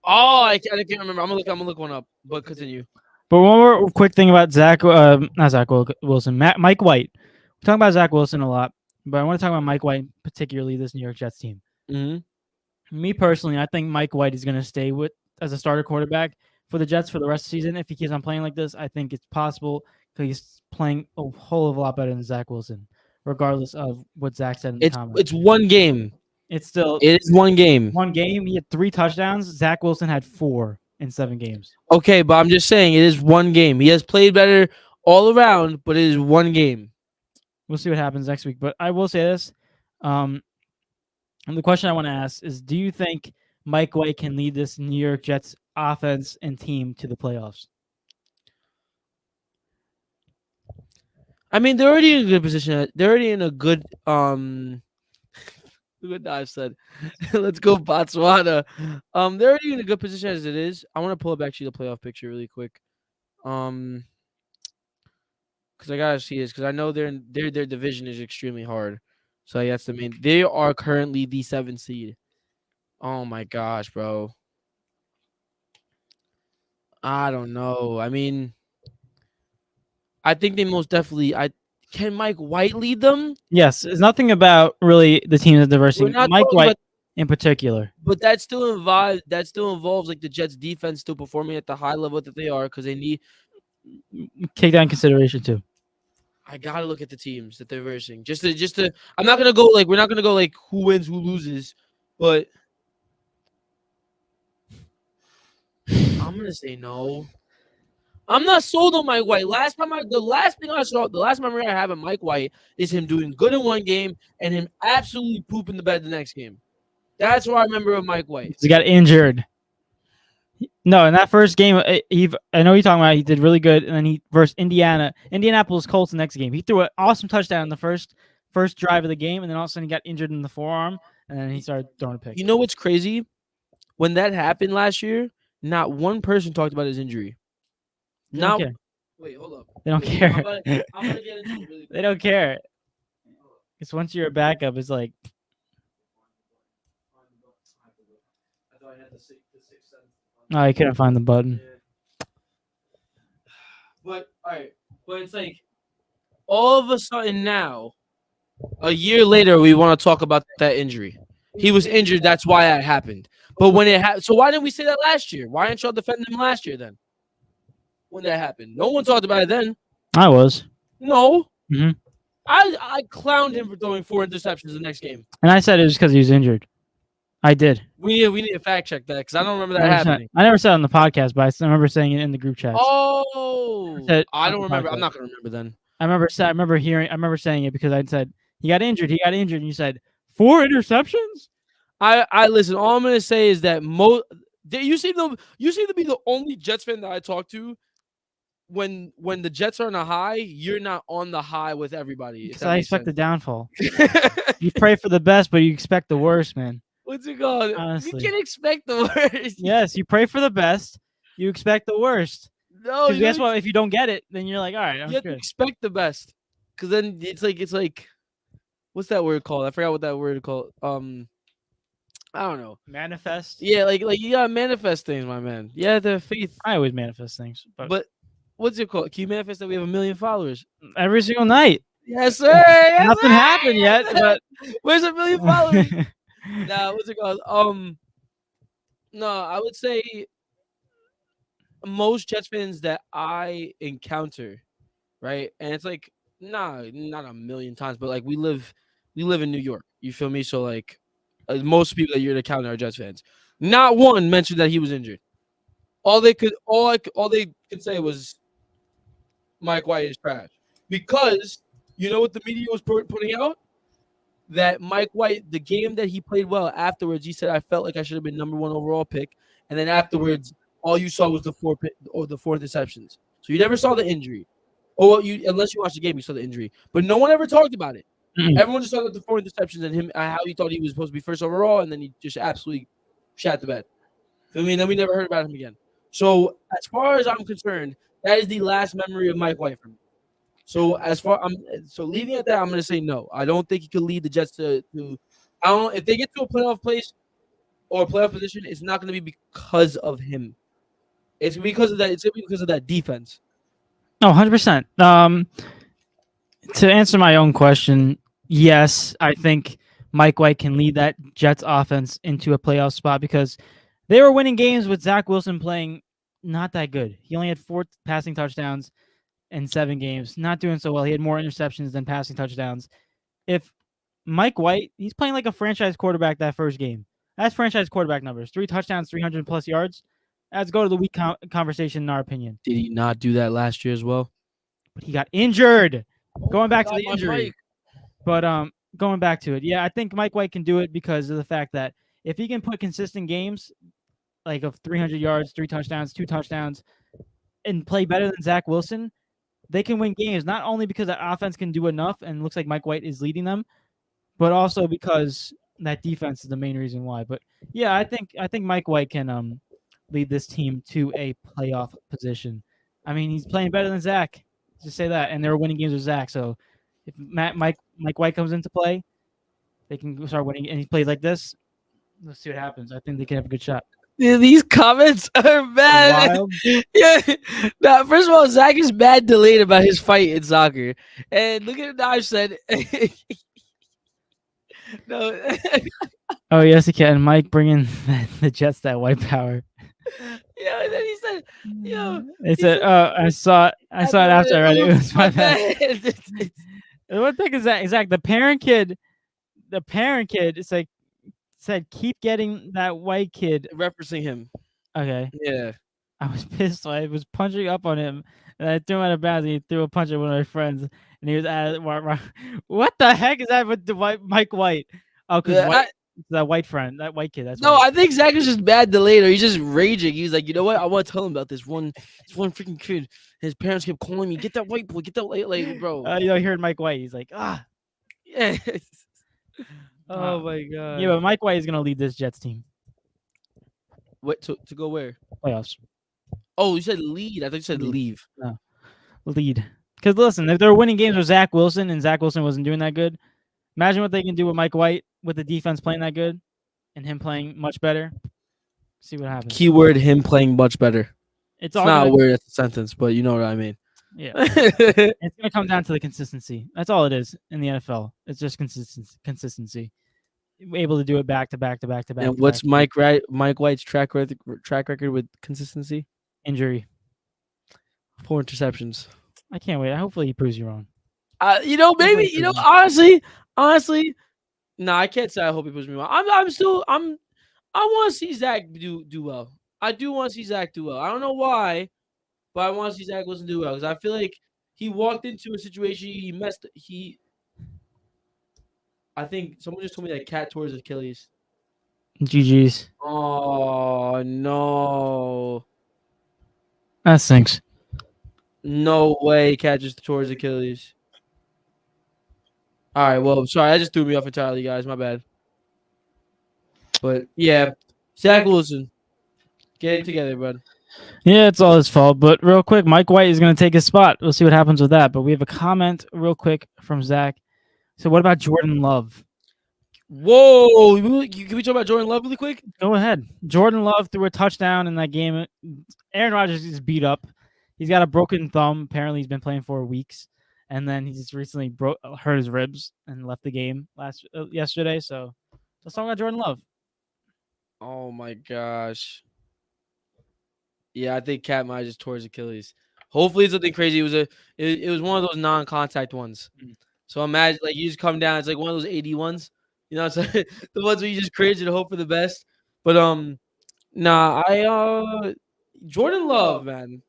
I can't remember. I'm gonna look one up. But continue. But one more quick thing about not Zach Wilson, Mike White. We're talking about Zach Wilson a lot, but I want to talk about Mike White, particularly this New York Jets team. Mm-hmm. Me personally, I think Mike White is going to stay as a starter quarterback for the Jets for the rest of the season. If he keeps on playing like this, I think it's possible because he's playing a whole lot better than Zach Wilson, regardless of what Zach said in the comments. It's one game. It is one game. One game. He had 3 touchdowns. Zach Wilson had 4 in 7 games. Okay, but I'm just saying it is one game. He has played better all around, but it is one game. We'll see what happens next week. But I will say this. And the question I want to ask is, do you think Mike White can lead this New York Jets offense and team to the playoffs? I mean, they're already in a good position. They're already in a good Look what Dive said. Let's go Botswana. They're already in a good position as it is. I want to pull up actually the playoff picture really quick. Because I gotta see this because I know their division is extremely hard. So that's the main. They are currently the 7th seed. Oh my gosh, bro. I don't know. I mean, I think they most definitely. Can Mike White lead them? Yes, it's nothing about really the team's diversity. Mike White in particular. But that still involves like the Jets defense still performing at the high level that they are because they need take that in consideration too. I gotta look at the teams that they're versing. Just to. I'm not gonna go like we're not gonna go like who wins, who loses, but I'm gonna say no. I'm not sold on Mike White. The last thing I saw, the last memory I have of Mike White is him doing good in one game and him absolutely pooping the bed the next game. That's what I remember of Mike White. He got injured. No, in that first game, I know you're talking about. He did really good, and then he versus Indianapolis Colts the next game. He threw an awesome touchdown in the first drive of the game, and then all of a sudden he got injured in the forearm, and then he started throwing a pick. You know what's crazy? When that happened last year, not one person talked about his injury. They don't care. Wait, hold up. They don't care. I'm gonna get into it really quick. They don't care. Because once you're a backup, it's like. I thought I had the sixth sense. No, I couldn't find the button. But all right, but it's like all of a sudden now, a year later, we want to talk about that injury. He was injured. That's why it happened. But when it happened, so why didn't we say that last year? Why didn't y'all defend him last year then? When that happened, no one talked about it then. I was. No. Mm-hmm. I clowned him for throwing 4 interceptions the next game. And I said it was because he was injured. I did. We need to fact check that because I don't remember that happening. I never said it on the podcast, but I remember saying it in the group chat. Oh, I don't remember. I'm not gonna remember then. I remember saying it because I said he got injured, and you said 4 interceptions. I listen. All I'm gonna say is that you seem to be the only Jets fan that I talk to. When the Jets are on a high, you're not on the high with everybody. Because I expect the downfall. You pray for the best, but you expect the worst, man. What's it called? Honestly. You can expect the worst. Yes, you pray for the best, you expect the worst. No, guess what? If you don't get it, then you're like, all right, I'm you have good. to expect the best. Because then it's like, what's that word called? I forgot what that word called. I don't know. Manifest. Yeah, like you gotta manifest things, my man. Yeah, the faith. I always manifest things, but what's it called? Can you manifest that we have 1 million followers every single night? Yes, sir. Yes, Nothing happened yet, but where's 1 million followers? Nah, what's it called? No, I would say most Jets fans that I encounter, right? And it's like, not 1 million times, but like we live in New York. You feel me? So like, most people that you're to encounter are Jets fans. Not one mentioned that he was injured. All they could say was Mike White is trash because you know what the media was putting out. That Mike White, the game that he played well, afterwards he said, I felt like I should have been number 1 overall pick. And then afterwards, all you saw was the 4 interceptions. So you never saw the injury. Unless you watched the game, you saw the injury. But no one ever talked about it. Mm-hmm. Everyone just saw the 4 interceptions and him how he thought he was supposed to be first overall, and then he just absolutely shat the bed. I mean, then we never heard about him again. So as far as I'm concerned, that is the last memory of Mike White for me. So leaving at that, I'm going to say no. I don't think he could lead the Jets to I don't know if they get to a playoff place or a playoff position. It's not going to be because of him. It's because of that. It's because of that defense. No, 100%. To answer my own question, yes, I think Mike White can lead that Jets offense into a playoff spot because they were winning games with Zach Wilson playing not that good. He only had 4 passing touchdowns in 7 games, not doing so well. He had more interceptions than passing touchdowns. If Mike White, he's playing like a franchise quarterback that first game. That's franchise quarterback numbers. 3 touchdowns, 300+ yards. Let's go to the week conversation in our opinion. Did he not do that last year as well? But he got injured. Going back to the injury. But going back to it, yeah, I think Mike White can do it because of the fact that if he can put consistent games like of 300 yards, 3 touchdowns, 2 touchdowns, and play better than Zach Wilson, they can win games, not only because that offense can do enough and it looks like Mike White is leading them, but also because that defense is the main reason why. But yeah, I think Mike White can lead this team to a playoff position. I mean, he's playing better than Zach. Just say that, and they were winning games with Zach. So if Mike White comes into play, they can start winning, and he plays like this. Let's see what happens. I think they can have a good shot. These comments are mad. Yeah. Now, first of all, Zach is mad delayed about his fight in soccer. And look at what I said. No. Oh, yes, he can. Mike bringing the Jets that white power. Yeah, and then he said, yo, He he said, said "Oh, I saw it after I it read it. It looks was my my bad." bad. What thing is that? Zach, the parent kid, it's like said, keep getting that white kid. Referencing him. Okay, Yeah. I was pissed. So I was punching up on him, and I threw him out of bounds. And he threw a punch at one of my friends, and he was at what the heck is that with the Mike White? Oh, because I, that white friend, that white kid. That's no, why. I think Zach was just mad delayed, or he's just raging. He's like, you know what? I want to tell him about this one freaking kid. His parents kept calling me, get that white boy, get that white, like, bro. He heard Mike White. He's like, ah. Yeah. Uh, Oh my yeah, god. but Mike White is gonna lead this Jets team What to go where? playoffs. Oh, you said lead. I thought you said Lead. leave. No, lead. Because listen, if they're winning games with Zach Wilson and Zach Wilson wasn't doing that good, imagine what they can do with Mike White with the defense playing that good and him playing much better. See what happens. Keyword him playing much better. It's It's all not gonna a word, it's a sentence, but you know what I mean. yeah. It's gonna come down to the consistency. That's all it is in the NFL. It's just consistency. Able to do it back to back to back to back And to what's back. Mike White's track record with consistency? Injury. 4 interceptions. I can't wait. Hopefully he proves you wrong. Maybe honestly, no, I can't say I hope he puts me wrong. I want to see Zach do well. I do want to see Zach do well. I don't know why, but I want to see Zach Wilson do well because I feel like he walked into a situation he messed. I think someone just told me that Cat tore his Achilles. GG's. Oh no! That stinks. No way, Cat just tore his Achilles. All right, well, sorry, that just threw me off entirely, guys. My bad. But yeah, Zach Wilson, get it together, bud. Yeah, it's all his fault. But real quick, Mike White is going to take his spot. We'll see what happens with that. But we have a comment real quick from Zach. So, what about Jordan Love? Whoa! Can we talk about Jordan Love really quick? Go ahead. Jordan Love threw a touchdown in that game. Aaron Rodgers is beat up. He's got a broken thumb. Apparently, he's been playing for weeks. And then he just recently hurt his ribs and left the game yesterday. So, let's talk about Jordan Love. Oh my gosh. Yeah, I think Cat might just tore his Achilles. Hopefully, it's something crazy. It was one of those non-contact ones. So imagine like you just come down. It's like one of those 80 ones. You know what I'm saying? The ones where you just cringe and hope for the best. But Jordan Love, man.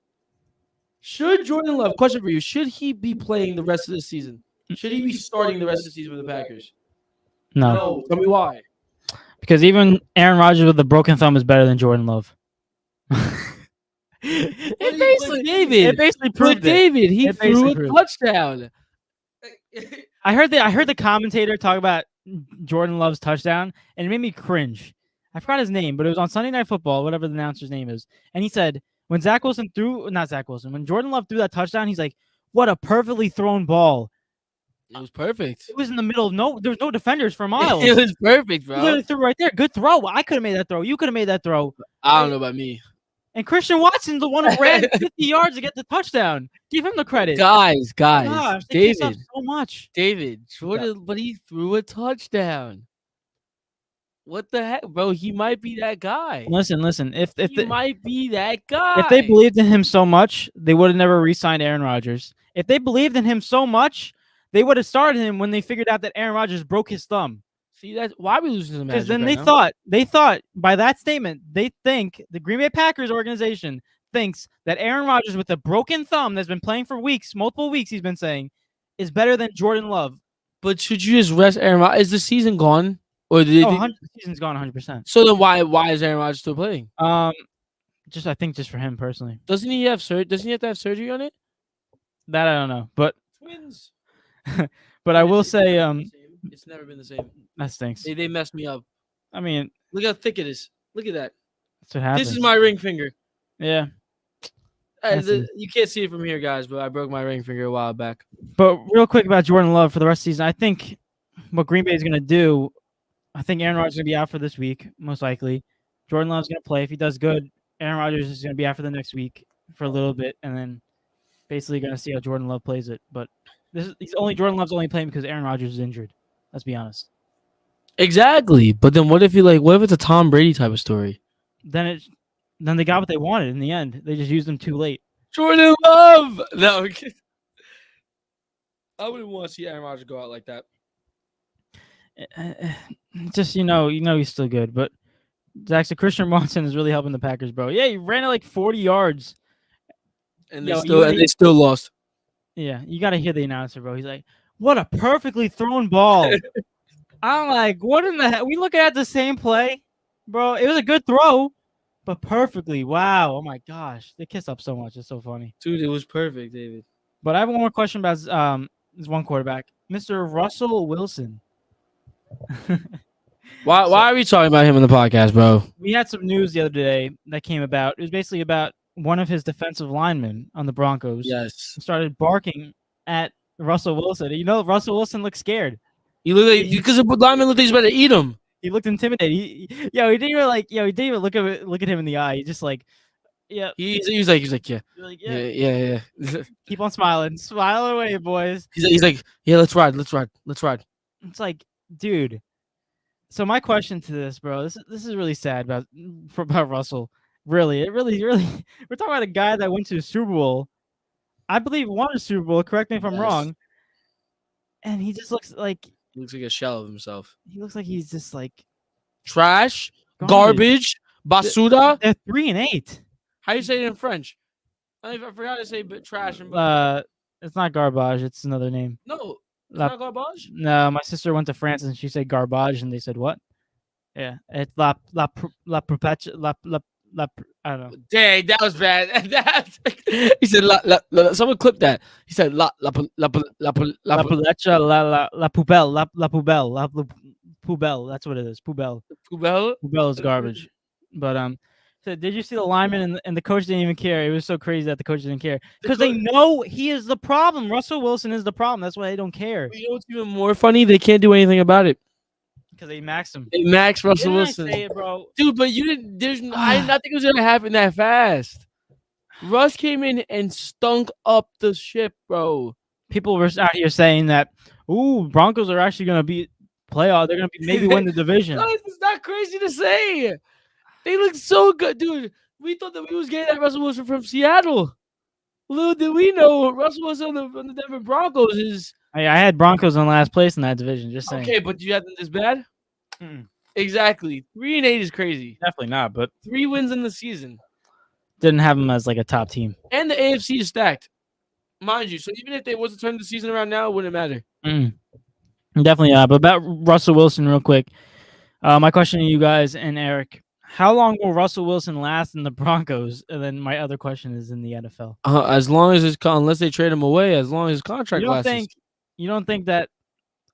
Should Jordan Love, question for you, should he be playing the rest of the season? Should he be starting the rest of the season for the Packers? No. Tell me why. Because even Aaron Rodgers with a broken thumb is better than Jordan Love. It basically proved David, he threw a touchdown. I heard the commentator talk about Jordan Love's touchdown, and it made me cringe. I forgot his name, but it was on Sunday Night Football, whatever the announcer's name is. And he said, when Jordan Love threw that touchdown, he's like, what a perfectly thrown ball. It was perfect. It was in the middle of there was no defenders for miles. It was perfect, bro. You literally threw right there. Good throw. I could have made that throw. You could have made that throw. I don't know about me. And Christian Watson's the one who ran 50 yards to get the touchdown. Give him the credit. Guys. Gosh, David. So much. David, but he threw a touchdown. What the heck, bro? He might be that guy. Listen. He might be that guy. If they believed in him so much, they would have never re-signed Aaron Rodgers. If they believed in him so much, they would have started him when they figured out that Aaron Rodgers broke his thumb. See, that's why we losing to the Magic. Because then they thought by that statement, they think the Green Bay Packers organization thinks that Aaron Rodgers with a broken thumb that's been playing for weeks, multiple weeks, he's been saying, is better than Jordan Love. But should you just rest Aaron Rodgers? Is the season gone? Or did the season's gone 100%. So then why is Aaron Rodgers still playing? I think just for him personally. Doesn't he have to have surgery on it? That I don't know, but twins. But I will say, it's never been the same. That stinks. They messed me up. I mean, look how thick it is. Look at that. That's what happens. This is my ring finger. Yeah. You can't see it from here, guys, but I broke my ring finger a while back. But real quick about Jordan Love for the rest of the season, I think what Green Bay is going to do, I think Aaron Rodgers is going to be out for this week, most likely. Jordan Love's going to play. If he does good, Aaron Rodgers is going to be out for the next week for a little bit, and then basically going to see how Jordan Love plays it. But Jordan Love's only playing because Aaron Rodgers is injured. Let's be honest. Exactly. But then what if it's a Tom Brady type of story? Then Then they got what they wanted in the end. They just used him too late. Jordan Love. No, I wouldn't want to see Aaron Rodgers go out like that. Just he's still good, but actually Christian Watson is really helping the Packers, bro. Yeah, he ran it like 40 yards. And Yo, they still lost. Yeah, you got to hear the announcer, bro. He's like, "What a perfectly thrown ball." I'm like, "What in the heck?" We looking at the same play, bro. It was a good throw, but perfectly. Wow. Oh my gosh, they kiss up so much. It's so funny. Dude, it was perfect, David. But I have one more question about this one quarterback, Mr. Russell Wilson. Why are we talking about him in the podcast, bro? We had some news the other day that came about. It was basically about one of his defensive linemen on the Broncos. Yes. Started barking at Russell Wilson. You know, Russell Wilson looked scared. He looked like because the lineman looked like he's about to eat him. He looked intimidated. He didn't even look at him in the eye. He just like, yeah. He was like, yeah. Like, yeah. Keep on smiling. Smile away, boys. He's like, yeah, let's ride. It's like, dude. So my question to this, bro, this is really sad about Russell. Really, we're talking about a guy that went to a Super Bowl. I believe won a Super Bowl. Correct me if I'm wrong. And he just looks like a shell of himself. He looks like he's just like trash, garbage, basura. They're 3-8. How do you say it in French? I forgot to say trash. It's not garbage. It's another name. No. It's not garbage? No, my sister went to France and she said garbage, and they said what? Yeah, it's la I don't know. Dang, that was bad. He said someone clip that. He said la poubelle. That's what it is. Poubelle. Poubelle? Poubelle is garbage. But so did you see the lineman and the coach didn't even care? It was so crazy that the coach didn't care because they know he is the problem. Russell Wilson is the problem. That's why they don't care. You know what's even more funny? They can't do anything about it because they maxed him. They maxed Russell Wilson. I say it, bro. Dude, but you didn't. I did not think it was gonna happen that fast. Russ came in and stunk up the ship, bro. People were out here saying that, ooh, Broncos are actually gonna be playoff. They're gonna maybe win the division. It's not crazy to say. They look so good, dude. We thought that we was getting that Russell Wilson from Seattle. Little did we know Russell Wilson from the Denver Broncos is. I had Broncos in last place in that division. Just saying. Okay, but you had them this bad? Exactly. 3-8 is crazy. Definitely not. But 3 wins in the season. Didn't have them as like a top team. And the AFC is stacked, mind you. So even if they was to turn the season around now, it wouldn't matter. Definitely not. But about Russell Wilson, real quick. My question to you guys and Eric. How long will Russell Wilson last in the Broncos? And then my other question is in the NFL. As long as unless they trade him away, as long as his contract lasts. You don't think that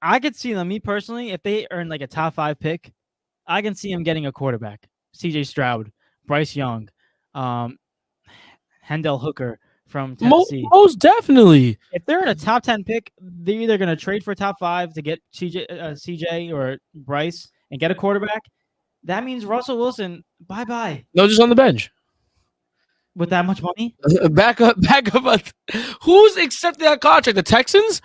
I could see them, me personally, if they earn like a top 5 pick, I can see him getting a quarterback. CJ Stroud, Bryce Young, Hendell Hooker from Tennessee. Most definitely. If they're in a top 10 pick, they're either going to trade for top 5 to get CJ or Bryce and get a quarterback. That means Russell Wilson, bye-bye. No, just on the bench. With that much money? Back up. Who's accepting that contract? The Texans?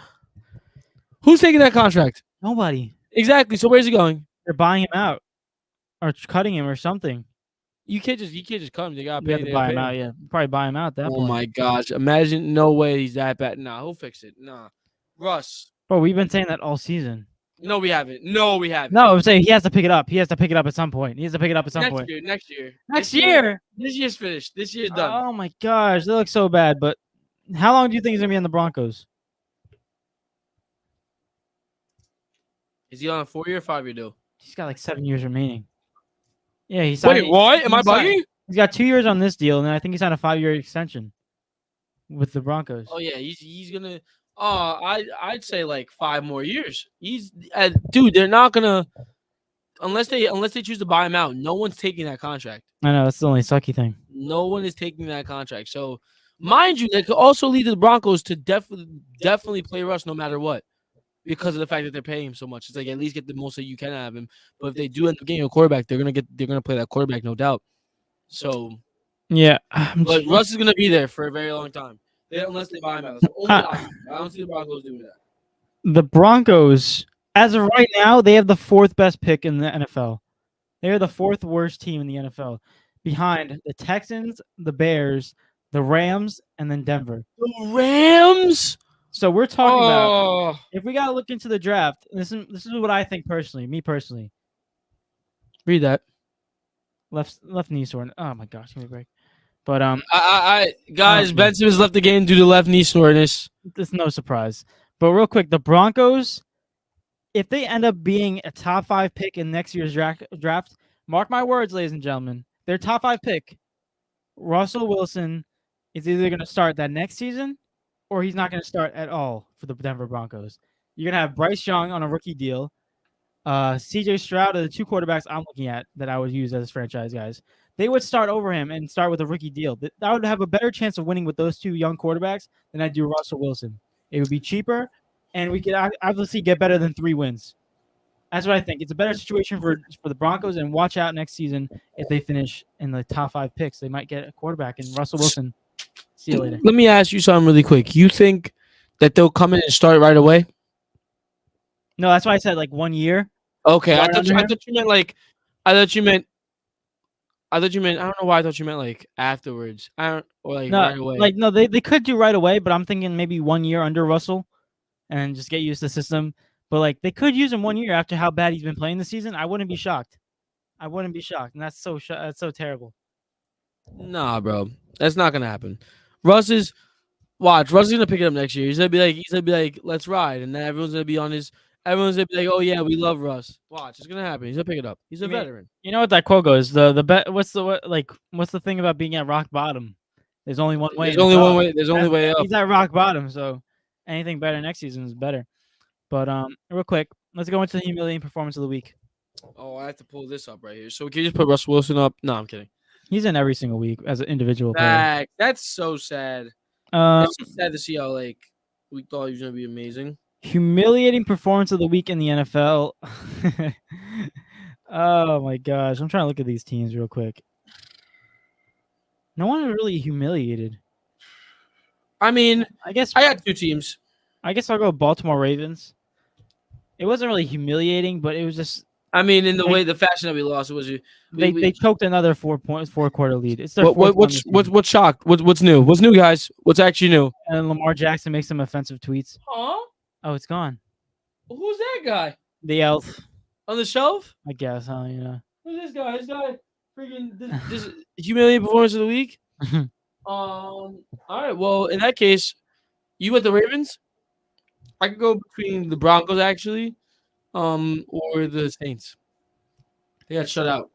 Who's taking that contract? Nobody. Exactly. So where's he going? They're buying him out or cutting him or something. You can't just cut him. They got to buy him out. Yeah, probably buy him out at that point. Oh my gosh! Imagine, no way he's that bad. Nah, he'll fix it. Nah, Russ. Bro, we've been saying that all season. No, we haven't. No, I'm saying he has to pick it up. He has to pick it up at some point. Next year. This year's finished. This year's done. Oh my gosh, they look so bad. But how long do you think he's gonna be in the Broncos? Is he on a 4-year or 5-year deal? He's got like 7 years remaining. Yeah, he's. Wait, what? Am I bugging? He's got 2 years on this deal, and then I think he's on a 5-year extension with the Broncos. Oh yeah, he's gonna. I'd say like 5 more years. Dude, they're not gonna unless they choose to buy him out. No one's taking that contract. I know, that's the only sucky thing. No one is taking that contract. So, mind you, that could also lead the Broncos to definitely play Russ no matter what, because of the fact that they're paying him so much. It's like at least get the most that you can out of him. But if they do end up getting a quarterback, they're gonna play that quarterback, no doubt. So yeah, but Russ is gonna be there for a very long time. Unless they buy him out. That's the only option. I don't see the Broncos doing that. The Broncos, as of right now, they have the 4th best pick in the NFL. They are the 4th worst team in the NFL. behind the Texans, the Bears, the Rams, and then Denver. The Rams. So we're talking about Oh, if we gotta look into the draft. This is what I think personally. Me personally, read that. left knee sore. Oh my gosh, give me a break. But Guys, Ben Simmons left the game due to left knee soreness. it's no surprise. But real quick, the Broncos, if they end up being a top 5 pick in next year's draft, mark my words, ladies and gentlemen, their top 5 pick, Russell Wilson, is either going to start that next season or he's not going to start at all for the Denver Broncos. You're going to have Bryce Young on a rookie deal. CJ Stroud are the 2 quarterbacks I'm looking at that I would use as franchise guys. They would start over him and start with a rookie deal. I would have a better chance of winning with those 2 young quarterbacks than I do Russell Wilson. It would be cheaper, and we could obviously get better than 3 wins. That's what I think. It's a better situation for the Broncos, and watch out next season if they finish in the top 5 picks. They might get a quarterback in Russell Wilson. See you later. Let me ask you something really quick. You think that they'll come in and start right away? No, that's why I said like 1 year. Okay, I Start thought under him? you meant like I thought you meant I don't know why I thought you meant like afterwards. I don't or like No, right away. like no, they could do right away, but I'm thinking maybe 1 year under Russell and just get used to the system. But like they could use him 1 year after how bad he's been playing this season. I wouldn't be shocked. I wouldn't be shocked, and that's so terrible. Nah, bro. That's not gonna happen. Russ is watch, Russ is gonna pick it up next year. He's gonna be like, let's ride, and then everyone's gonna be like, oh yeah, we love Russ. Watch, it's gonna happen. He's gonna pick it up. He's a veteran. You know what that quote goes? The bet. What's the thing about being at rock bottom? There's only one way. There's only one way. There's only way up. He's at rock bottom, so anything better next season is better. But real quick, let's go into the humiliating performance of the week. Oh, I have to pull this up right here. So can you just put Russell Wilson up? No, I'm kidding. He's in every single week as an individual player. That's so sad. It's so sad to see how like we thought he was gonna be amazing. Humiliating performance of the week in the NFL. Oh my gosh, I'm trying to look at these teams real quick. No one really humiliated. I mean, I guess I got 2 teams. I guess I'll go Baltimore Ravens. It wasn't really humiliating, but it was just. I mean, in the fashion that we lost, it was they choked another 4-quarter lead. It's their what's shocked? What's new? What's new, guys? What's actually new? And Lamar Jackson makes some offensive tweets. Huh? Oh, it's gone. Who's that guy? The elf on the shelf? I guess. Huh? Yeah. Who's this guy? This guy, freaking this humiliating performance of the week. All right. Well, in that case, you went the Ravens. I could go between the Broncos actually. Or the Saints. They got shut out.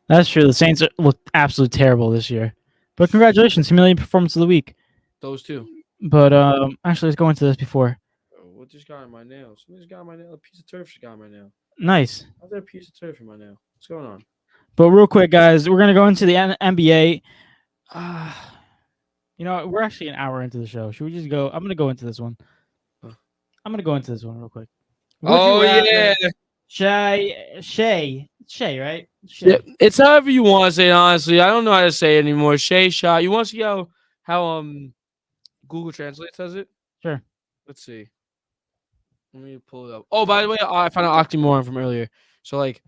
That's true. The Saints look absolutely terrible this year. But congratulations, humiliating performance of the week. Those 2. But actually, let's go into this before. What just got on my nail? Something just got on my nail. A piece of turf just got on my nail. Nice. How's there a piece of turf in my nail? What's going on? But real quick, guys, we're gonna go into the NBA. You know, we're actually an hour into the show. Should we just go? I'm gonna go into this one. I'm gonna go into this one real quick. Yeah, Shai, right? Shai. Yeah, it's however you want to say it. Honestly, I don't know how to say it anymore. Shai. You want to see how Google Translate says it? Sure. Let's see. Let me pull it up. Oh, by the way, I found an oxymoron from earlier. So like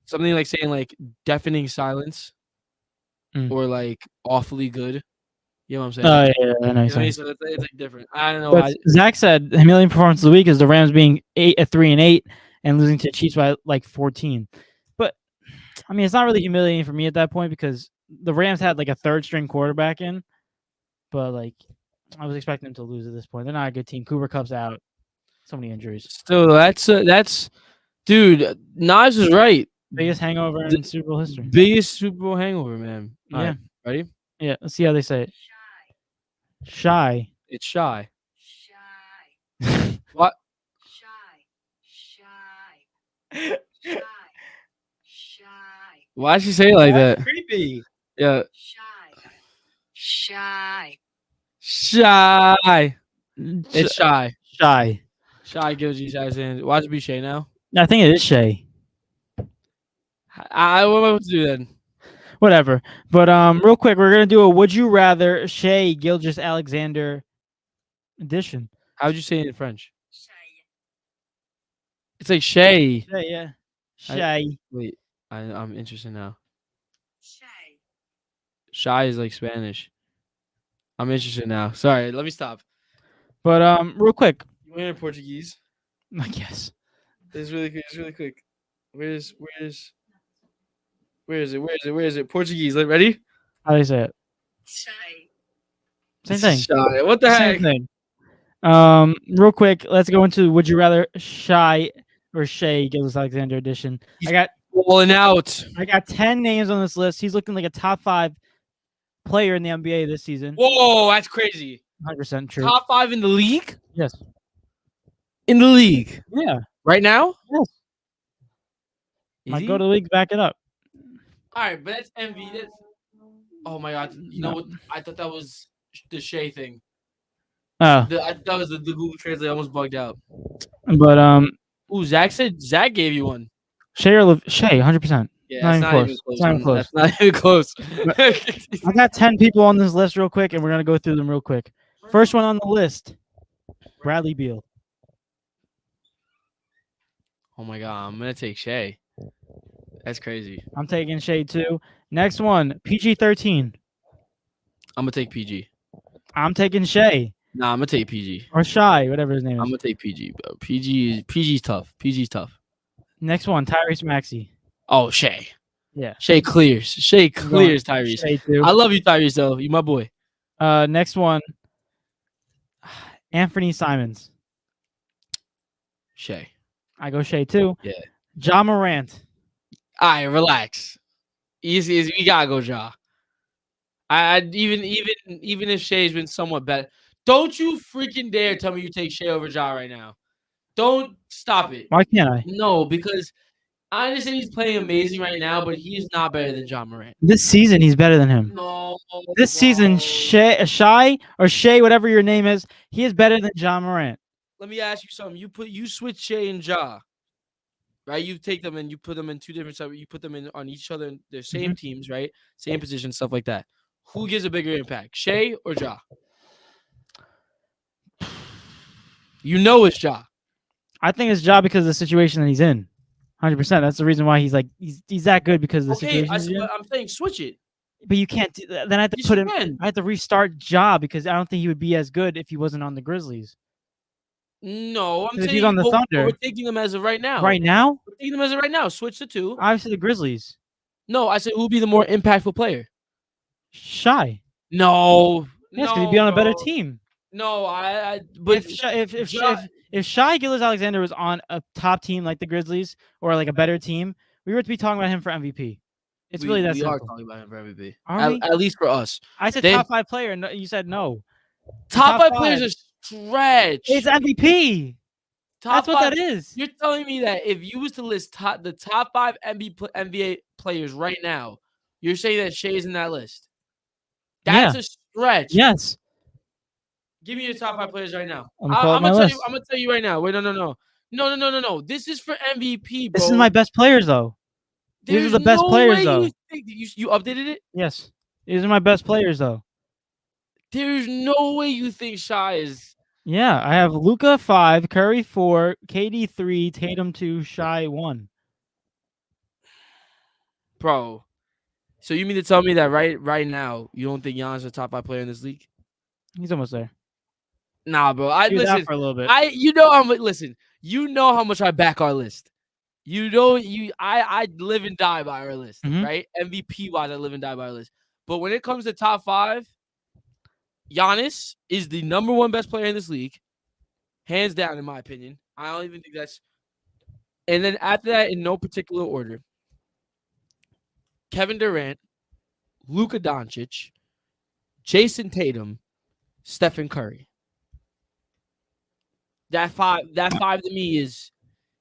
something like saying like deafening silence or like awfully good. You know what I'm saying? Oh yeah, I know. So it's like different. I don't know. But Zach said the humiliating performance of the week is the Rams being 3-8 and losing to the Chiefs by like 14. But I mean, it's not really humiliating for me at that point because the Rams had like a 3rd-string quarterback in. But like, I was expecting them to lose at this point. They're not a good team. Cooper Kupp's out. So many injuries. So that's dude. Nas is right. Biggest hangover in Super Bowl history. Biggest Super Bowl hangover, man. Yeah. Right, ready? Yeah. Let's see how they say it. Shy. It's Shy. Shy. What? Shy. Why'd she say it like that? Creepy. Yeah. Shy. Shy. It's Shy. Shy. Shy gives you Shy's hands. Watch it be Shay now. I think it is Shay. What am I supposed to do then? Whatever. But real quick, we're gonna do a Would You Rather Shai Gilgeous-Alexander edition. How would you say it in French? It's like Shay. Yeah. Shay. Wait, I'm interested now. Shai. Shai is like Spanish. I'm interested now. Sorry, let me stop. But real quick, You want in Portuguese? I guess. It's really quick. It's really quick. Where is it? Portuguese. Like, ready? How do you say it? Shai. Same thing. Shai. What the Same heck? thing. Real quick, let's go into Would You Rather Shy or Shai Gillis Alexander edition. He's I balling out. got 10 names on this list. He's looking like a top 5 player in the NBA this season. Whoa, that's crazy. 100% true. Top 5 in the league? Yes. In the league. Yeah. Right now? Yes. Is Might he? go to the league, back it up. All right, but that's MV. That's... Oh my God. You know what? I thought that was the Shea thing. Oh, I thought that was the Google Translate. I almost bugged out. but Ooh, Zach gave you one. Shai or Shai, 100%. Yeah, Not that's even not close. even close. It's not even man. close. That's not even close. I got 10 people on this list real quick, and we're gonna go through them real quick. First one on the list, Bradley Beal. Oh my God, I'm gonna take Shea. That's crazy. I'm taking Shai too. Next one, PG-13. I'm gonna take PG. I'm taking Shai Nah, I'm gonna take PG. or Shai, whatever his name I'm is. gonna take PG, bro. PG's tough. PG's tough. Next one, Tyrese Maxey. Oh, Shea. Yeah. Shea clears. Shea I'm going clears Tyrese. Shai too. I love you, Tyrese, though. You my boy. Next one, Anthony Simons. Shea. I go Shai too. Yeah. Ja Morant. All right, relax. Easy. We gotta go, Ja. I even if Shea's been somewhat better, don't you freaking dare tell me you take Shea over Ja right now. Don't stop it. Why can't I? No, because I understand he's playing amazing right now, but he's not better than Ja Morant. This season, he's better than him. No. This season, Shai or Shai, whatever your name is, he is better than Ja Morant. Let me ask you something. You switch Shea and Ja, right? You take them and you put them in two different stuff. You put them in on each other. They're same teams, right? Same position, stuff like that. Who gives a bigger impact, Shea or Ja? You know it's Ja. I think it's Ja because of the situation that he's in. 100%. That's the reason why he's that good because of the Okay, situation. He's in. I'm saying switch it. But you can't. Then I have to Yes, put you him. can. I have to restart Ja because I don't think he would be as good if he wasn't on the Grizzlies. No, I'm If saying he's on the but Thunder. we're taking them as of right now. Right now, We're taking them as of right now. Switch the two. obviously the Grizzlies. No, I said who would be the more impactful player? Shai. No. Yes, because no, he'd be on a better bro. team. No, but If Shai Gilgeous Alexander was on a top team like the Grizzlies or like a better team, we would be talking about him for MVP. It's really that we are simple. talking about him for MVP. Are we? At least for us. I said They- top 5 player, and you said no. Top top 5 players five. are stretch. It's MVP. Top That's what 5 that is. You're telling me that if you was to list the top 5 NBA players right now, you're saying that Shea's in that list. That's a stretch. Yes. Give me your top 5 players right now. Let me pull up I'm my gonna tell list. you. I'm gonna tell you right now. Wait, no. This is for MVP, bro. This is my best players, though. These are the best players, though. You updated it. Yes. These are my best players, though. There's no way you think Shai is. Yeah, I have Luka 5, Curry 4, KD 3, Tatum 2, Shai 1. Bro. So you mean to tell me that right now you don't think Giannis is a top 5 player in this league? He's almost there. Nah, bro. He was out Listen. for a little bit. Listen. You know how much I back our list. I live and die by our list, right? MVP wise, I live and die by our list. But when it comes to top 5, Giannis is the number 1 best player in this league, hands down, in my opinion. I don't even think that's. And then after that, in no particular order, Kevin Durant, Luka Doncic, Jason Tatum, Stephen Curry. That five to me is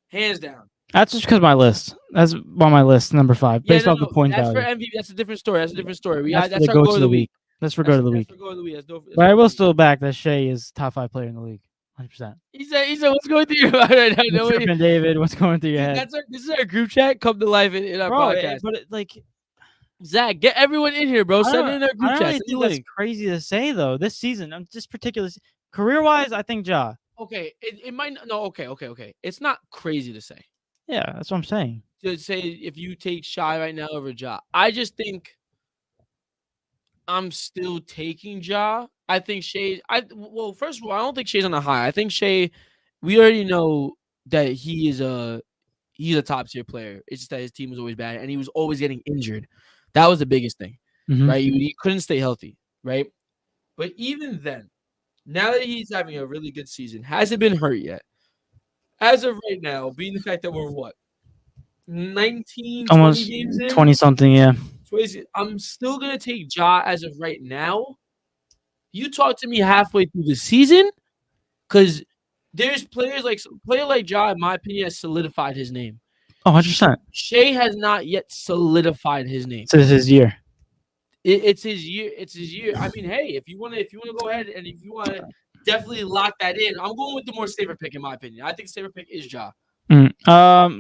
hands down. That's just because of my list. That's on my list, number 5, based off the point that's value. for MVP. That's a different story. That's That's our go of the week. That's for go to the week. That's for go of the week. But I will still back that Shai is top 5 player in the league. 100%. He said, what's going through your mind right now? What's tripping, David? What's going through your head? This is our group chat come to life in our podcast. But Zach, get everyone in here, bro. Send it in our group I chat. don't really think that's link. crazy to say, though. This season, I'm just particular career-wise, I think Ja. Okay, it might no. Okay. It's not crazy to say. Yeah, that's what I'm saying. to say if you take Shai right now over Ja. I just think I'm still taking Ja. I think Shea. Well, first of all, I don't think Shea's on a high. I think Shea. We already know that he's a top tier player. It's just that his team was always bad and he was always getting injured. That was the biggest thing, Mhm. right? He couldn't stay healthy, right? But even then, now that he's having a really good season, hasn't been hurt yet. As of right now, being the fact that we're what 19, 20 Almost games in, 20 something. Yeah. I'm still gonna take Ja as of right now. You talk to me halfway through the season, because there's players like player like Ja, in my opinion, has solidified his name. Oh, 100%. Shea has not yet solidified his name. So this is his year. It's his year. It's his year. I mean, hey, if you wanna go ahead and if you wanna definitely lock that in, I'm going with the more safer pick in my opinion. I think safer pick is Ja.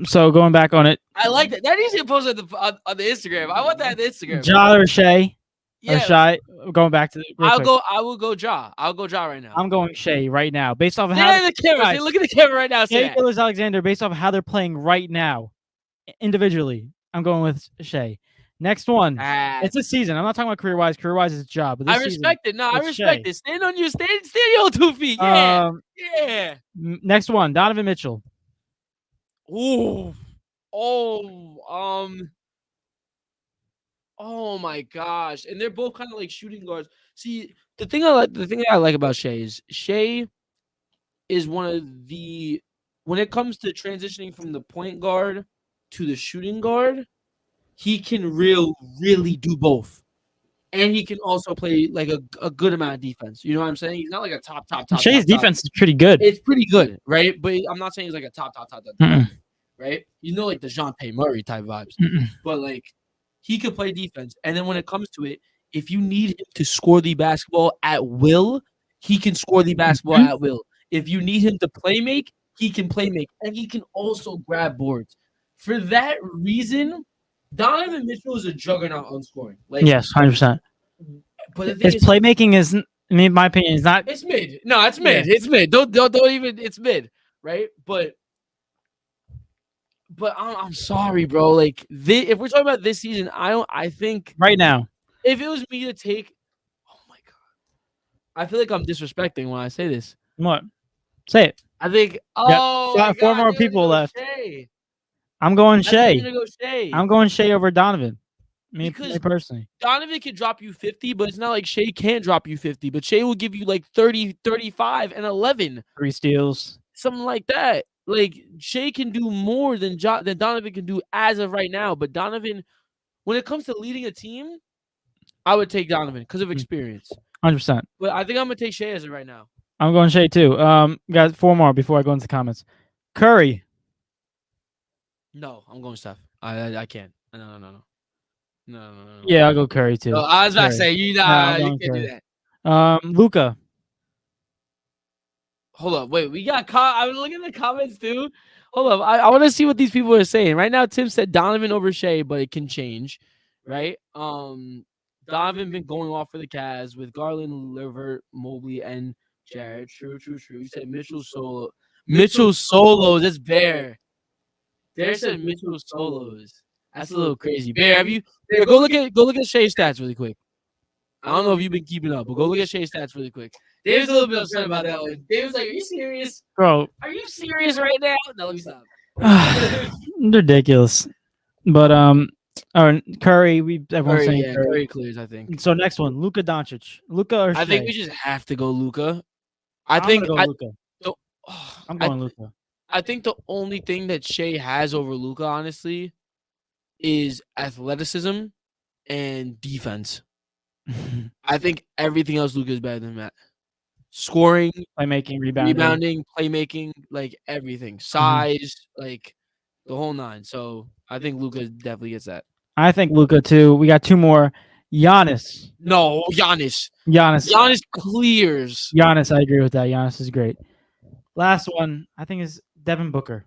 So going back on it, I like that. That needs to post on the Instagram. I want that on the Instagram. Ja or Shea? Or Yeah, Shai? Going back to the real quick. I will go Ja. I'll go Ja right now. I'm going Shea right now, based off of Say how that in the camera. Say, guys, look at the camera right now. Say Shea that. Gilgeous-Alexander, based off of how they're playing right now, individually. I'm going with Shea. Next one. It's a season. I'm not talking about career wise. Career wise is a job. But this I respect it. No, I it's respect Shea. it. Stand on your 2 feet. Yeah. Yeah. Next one, Donovan Mitchell. Ooh. Oh my gosh. And they're both kind of like shooting guards. See, the thing I like about Shea is one of the when it comes to transitioning from the point guard to the shooting guard, he can really do both. And he can also play like a good amount of defense. You know what I'm saying? He's not like a top. Shea's defense is pretty good. It's pretty good, right? But I'm not saying he's like a top, right? You know, like the Jean-Pierre Murray type vibes. But like he could play defense. And then when it comes to it, if you need him to score the basketball at will, he can score the basketball at will. If you need him to play make, he can play make. And he can also grab boards. For that reason, Donovan Mitchell is a juggernaut on scoring. Like yes, 100%. But the thing his playmaking is, in my opinion, is not. It's mid. No, it's mid. Yeah. It's mid. Don't even. It's mid, right? But I'm sorry, bro. Like if we're talking about this season, I think right now, if it was me to take, oh my god, I feel like I'm disrespecting when I say this. What? Say it. I think. Oh, got four more people left. I'm going Shea. I'm going Shea over Donovan. Me personally. Donovan can drop you 50, but it's not like Shea can't drop you 50. But Shea will give you like 30, 35, and 11. 3 steals. Something like that. Like Shea can do more than Donovan can do as of right now. But Donovan, when it comes to leading a team, I would take Donovan because of experience. 100%. But I think I'm gonna take Shea as of right now. I'm going Shea too. Guys, 4 more before I go into the comments. Curry. No, I'm going Steph. I can't. No. Yeah, I'll go Curry too. No, I was about to say you can't do that. Luka. Hold up, wait. We got. I was looking at the comments too. Hold up, I want to see what these people are saying right now. Tim said Donovan over Shea, but it can change, right? Donovan been going off for the Cavs with Garland, Levert, Mobley, and Jared. True. You said Mitchell solo. Mitchell solos. That's Bear. Bear said Mitchell solos. That's a little crazy. Bear, have you? Bear, go look at Shea's stats really quick. I don't know if you've been keeping up, but go look at Shea's stats really quick. Dave's a little bit upset about that one. Dave was like, "Are you serious, bro? Are you serious right now?" No, let me stop. Ridiculous. But Curry, everyone's saying Curry clears. I think. So next one, Luka Doncic. Luka or Shea? I think we just have to go Luka. I'm going Luka. I think the only thing that Shea has over Luka, honestly, is athleticism and defense. I think everything else Luka is better than that. Scoring, playmaking, rebounding, playmaking, like everything. Size, like the whole 9. So I think Luka definitely gets that. I think Luka too. We got 2 more. Giannis. No, Giannis. Giannis clears. Giannis, I agree with that. Giannis is great. Last one, I think, is Devin Booker.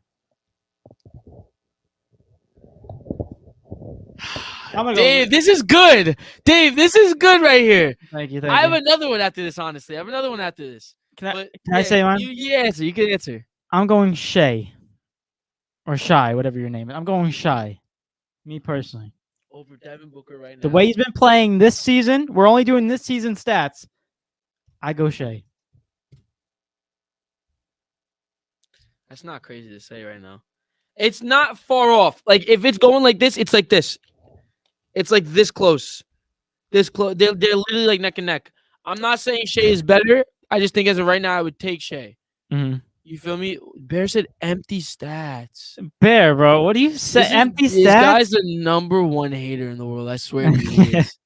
Dave, this is good. Dave, this is good right here. Thank you. I have another one after this, honestly. I have another one after this. Can I say mine? You answer. You can answer. I'm going Shea. or Shai, whatever your name is. I'm going Shai. Me personally. Over Devin Booker right now. The way he's been playing this season, we're only doing this season stats. I go Shai. That's not crazy to say right now. It's not far off. Like if it's going like this, it's like this. It's like this close. This close. They're literally like neck and neck. I'm not saying Shai is better. I just think as of right now, I would take Shai. Mm-hmm. You feel me? Bear said empty stats. Bear, bro. What do you say? Empty This stats? guy's the #1 hater in the world. I swear to you, he is.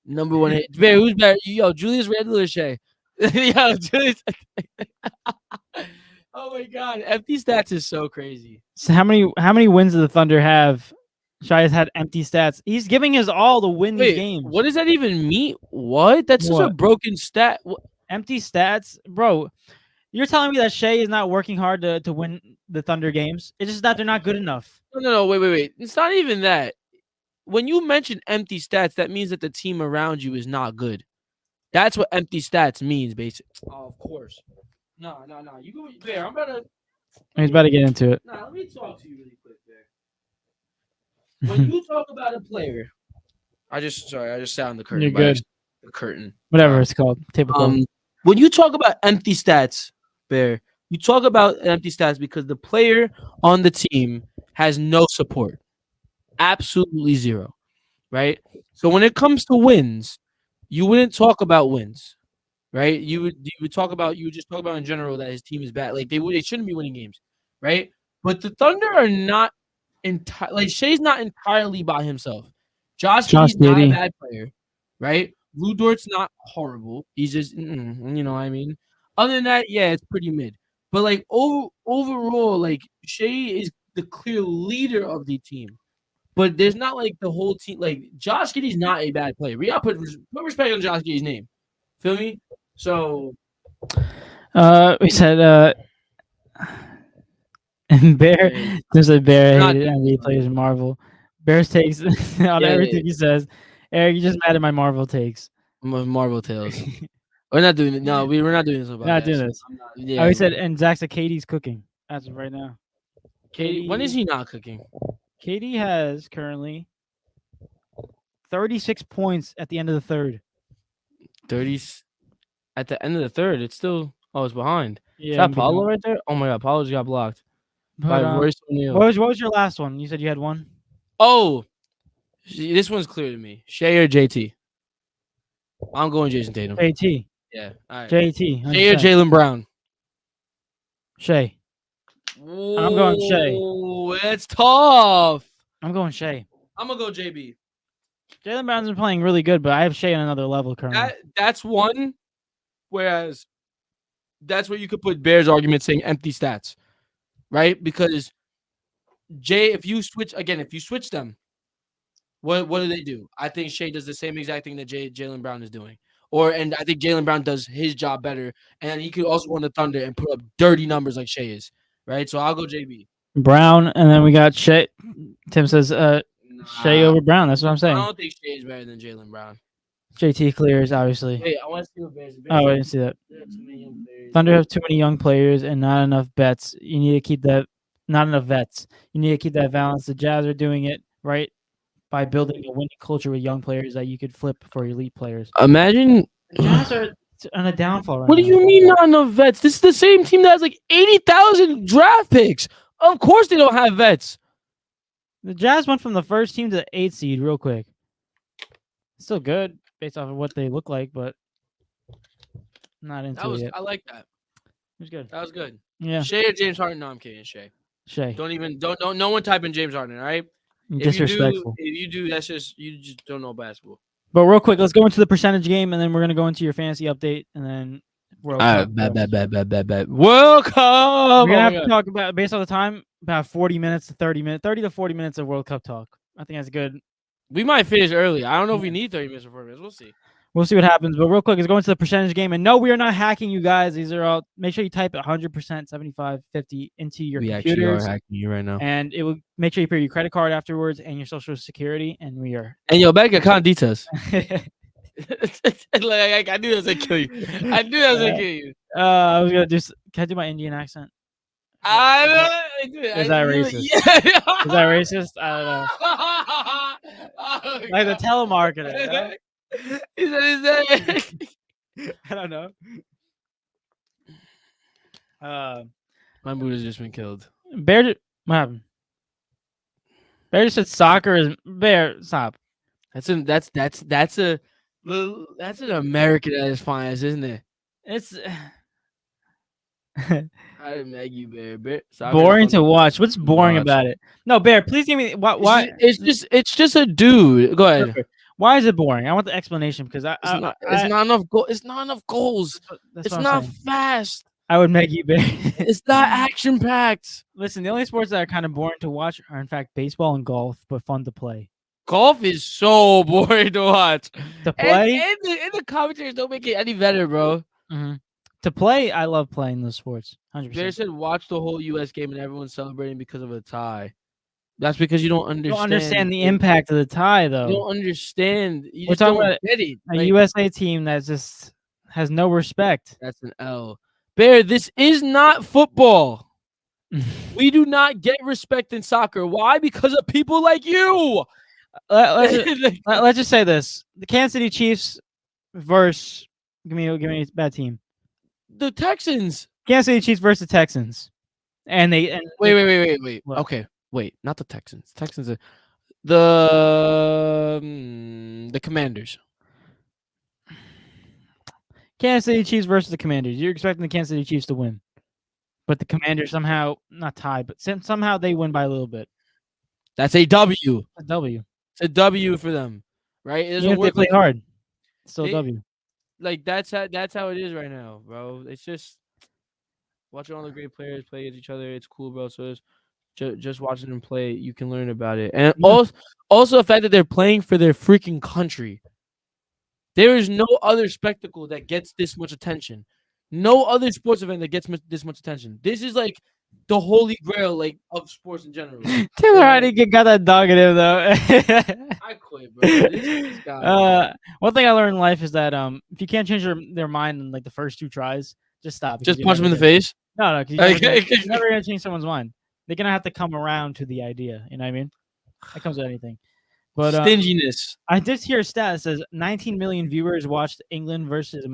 #1 hater. Bear, who's better? Yo, Julius Randle or Shai? Yo, Julius. Oh my God, empty stats is so crazy. So how many wins do the Thunder have? Shai has had empty stats. He's giving his all to win these Wait, games. what does that even mean? What? That's such a What? broken stat. Empty stats, bro. You're telling me that Shai is not working hard to win the Thunder games? It's just that they're not good enough. No. Wait. It's not even that. When you mention empty stats, that means that the team around you is not good. That's what empty stats means, basically. Oh, of course. No. You go there. I'm about to. He's about to get into it. Nah, let me talk to you really quick there. When you talk about a player, I just sat on the curtain. You're by good. accident. The curtain. Whatever it's called. Typical. When you talk about empty stats, Bear, you talk about empty stats because the player on the team has no support. Absolutely zero. Right? So when it comes to wins, you wouldn't talk about wins. Right? You would just talk about in general that his team is bad. Like they shouldn't be winning games. Right? But the Thunder are not like Shai's not entirely by himself. Josh Giddey's not a Giddey. bad player, right? Lou Dort's not horrible. He's just, you know what I mean? Other than that, yeah, it's pretty mid. But like overall, like Shai is the clear leader of the team. But there's not like the whole team. Like Josh Giddey's not a bad player. We gotta put respect on Josh Giddey's name. Feel me? So We said and Bear. There's a Bear Not hated doing NBA this one. players Marvel. Bears takes on Yeah, everything he says. Eric, you're just mad at my Marvel takes. Marvel Tales. We're not doing it. No, we're not doing this. We're not doing this. Yeah. Oh, he said, and Zach said Katie's cooking. As of right now. Katie, when is he not cooking? Katie has currently 36 points at the end of the third. 30 at the end of the third. It's still it's behind. Yeah, Is that Paulo right there? Oh my God, Paulo just got blocked by Royce O'Neal. What was your last one? You said you had one. Oh, this one's clear to me. Shai or JT? I'm going Jason Tatum. JT. Yeah, all right. JT. Shai or Jaylen Brown? Shai. I'm going Shai. That's tough. I'm going Shai. I'm gonna go JB. Jaylen Brown's been playing really good, but I have Shai on another level currently. That's one. Whereas that's where you could put Bears' argument saying empty stats, right? Because if you switch them, what do they do? I think Shai does the same exact thing that Jaylen Brown is doing. And I think Jaylen Brown does his job better. And he could also go on the Thunder and put up dirty numbers like Shai is. Right? So I'll go JB. Brown, and then we got Shai. Tim says Shai over Brown. That's what I'm saying. I don't think Shai is better than Jaylen Brown. JT clears, obviously. Wait, I want to see what Bears. Oh, I didn't see that. Thunder have too many young players and not enough bets. You need to keep that. Not enough vets. You need to keep that balance. The Jazz are doing it right by building a winning culture with young players that you could flip for elite players. Imagine the Jazz are on a downfall right What now. do you mean not enough vets? This is the same team that has like 80,000 draft picks. Of course they don't have vets. The Jazz went from the first team to the 8th seed real quick. Still good based off of what they look like, but not into it yet. I like that. It was good. That was good. Yeah. Shai or James Harden? No, I'm kidding. Shai. Don't no one type in James Harden, all right? Disrespectful. If you do, that's just you just don't know basketball. But real quick, let's go into the percentage game, and then we're gonna go into your fantasy update, and then World Cup. Bet. World Cup. We're gonna have to talk about, based on the time, about 40 minutes to 30 minutes, 30 to 40 minutes of World Cup talk. I think that's good. We might finish early. I don't know if we need 30 minutes or 40 minutes. We'll see. We'll see what happens. But real quick, let's go into the percentage game. And no, we are not hacking you guys. These are all. Make sure you type 100%, 75, 50 into your computers. We actually are hacking you right now. And it will make sure you put your credit card afterwards and your social security. And we are. And your bank account details. Like, I knew that was gonna kill you. I was gonna kill you. I was gonna do. Can I do my Indian accent? Is that racist? Yeah. Is that racist? I don't know. Like the telemarketer. Is that? I don't know. My mood has just been killed. Bear. What happened? Bear just said soccer is Bear. Stop. That's an American at its finest, isn't it? It's I Maggie Bear. Soccer's boring fun to watch. What's boring watch. about it? No, Bear. Please give me why. It's just a dude. Go ahead. Why is it boring? I want the explanation because It's not enough It's not enough goals. That's It's what I'm not saying. fast. I would make you Bear. It's not action packed. Listen, the only sports that are kind of boring to watch are in fact baseball and golf, but fun to play. Golf is so boring to watch. To play, And the commentators don't make it any better, bro. mm-hmm. To play, I love playing those sports. 100%. Bear said watch the whole U.S. game and everyone's celebrating because of a tie. That's because you don't understand. You don't understand the impact of the tie, though. You don't understand. You We're just talking don't about get it. a USA team that just has no respect. That's an L. Bear, this is not football. We do not get respect in soccer. Why? Because of people like you. Let's just say this: the Kansas City Chiefs versus give me a bad team. The Texans. Kansas City Chiefs versus the Texans, and Wait. What? Okay, wait, not the Texans. Texans are the Commanders. Kansas City Chiefs versus the Commanders. You're expecting the Kansas City Chiefs to win, but the Commanders somehow not tied, but somehow they win by a little bit. That's a W. A W. It's a W for them, right? It Even if they play hard, it's still a W. Like that's how it is right now, bro. It's just watching all the great players play against each other. It's cool, bro. So it's just watching them play, you can learn about it, and also the fact that they're playing for their freaking country. There is no other spectacle that gets this much attention. No other sports event that gets this much attention. This is like the holy grail, like of sports in general. Taylor Heineke got that dog in him though. I quit, bro. This guy. One thing I learned in life is that if you can't change their mind in like the first 2 tries, just stop. Just punch them in the face. No, because you're never gonna change someone's mind. They're gonna have to come around to the idea. You know what I mean? That comes with anything. But stinginess. I did hear a stat that says 19 million viewers watched England versus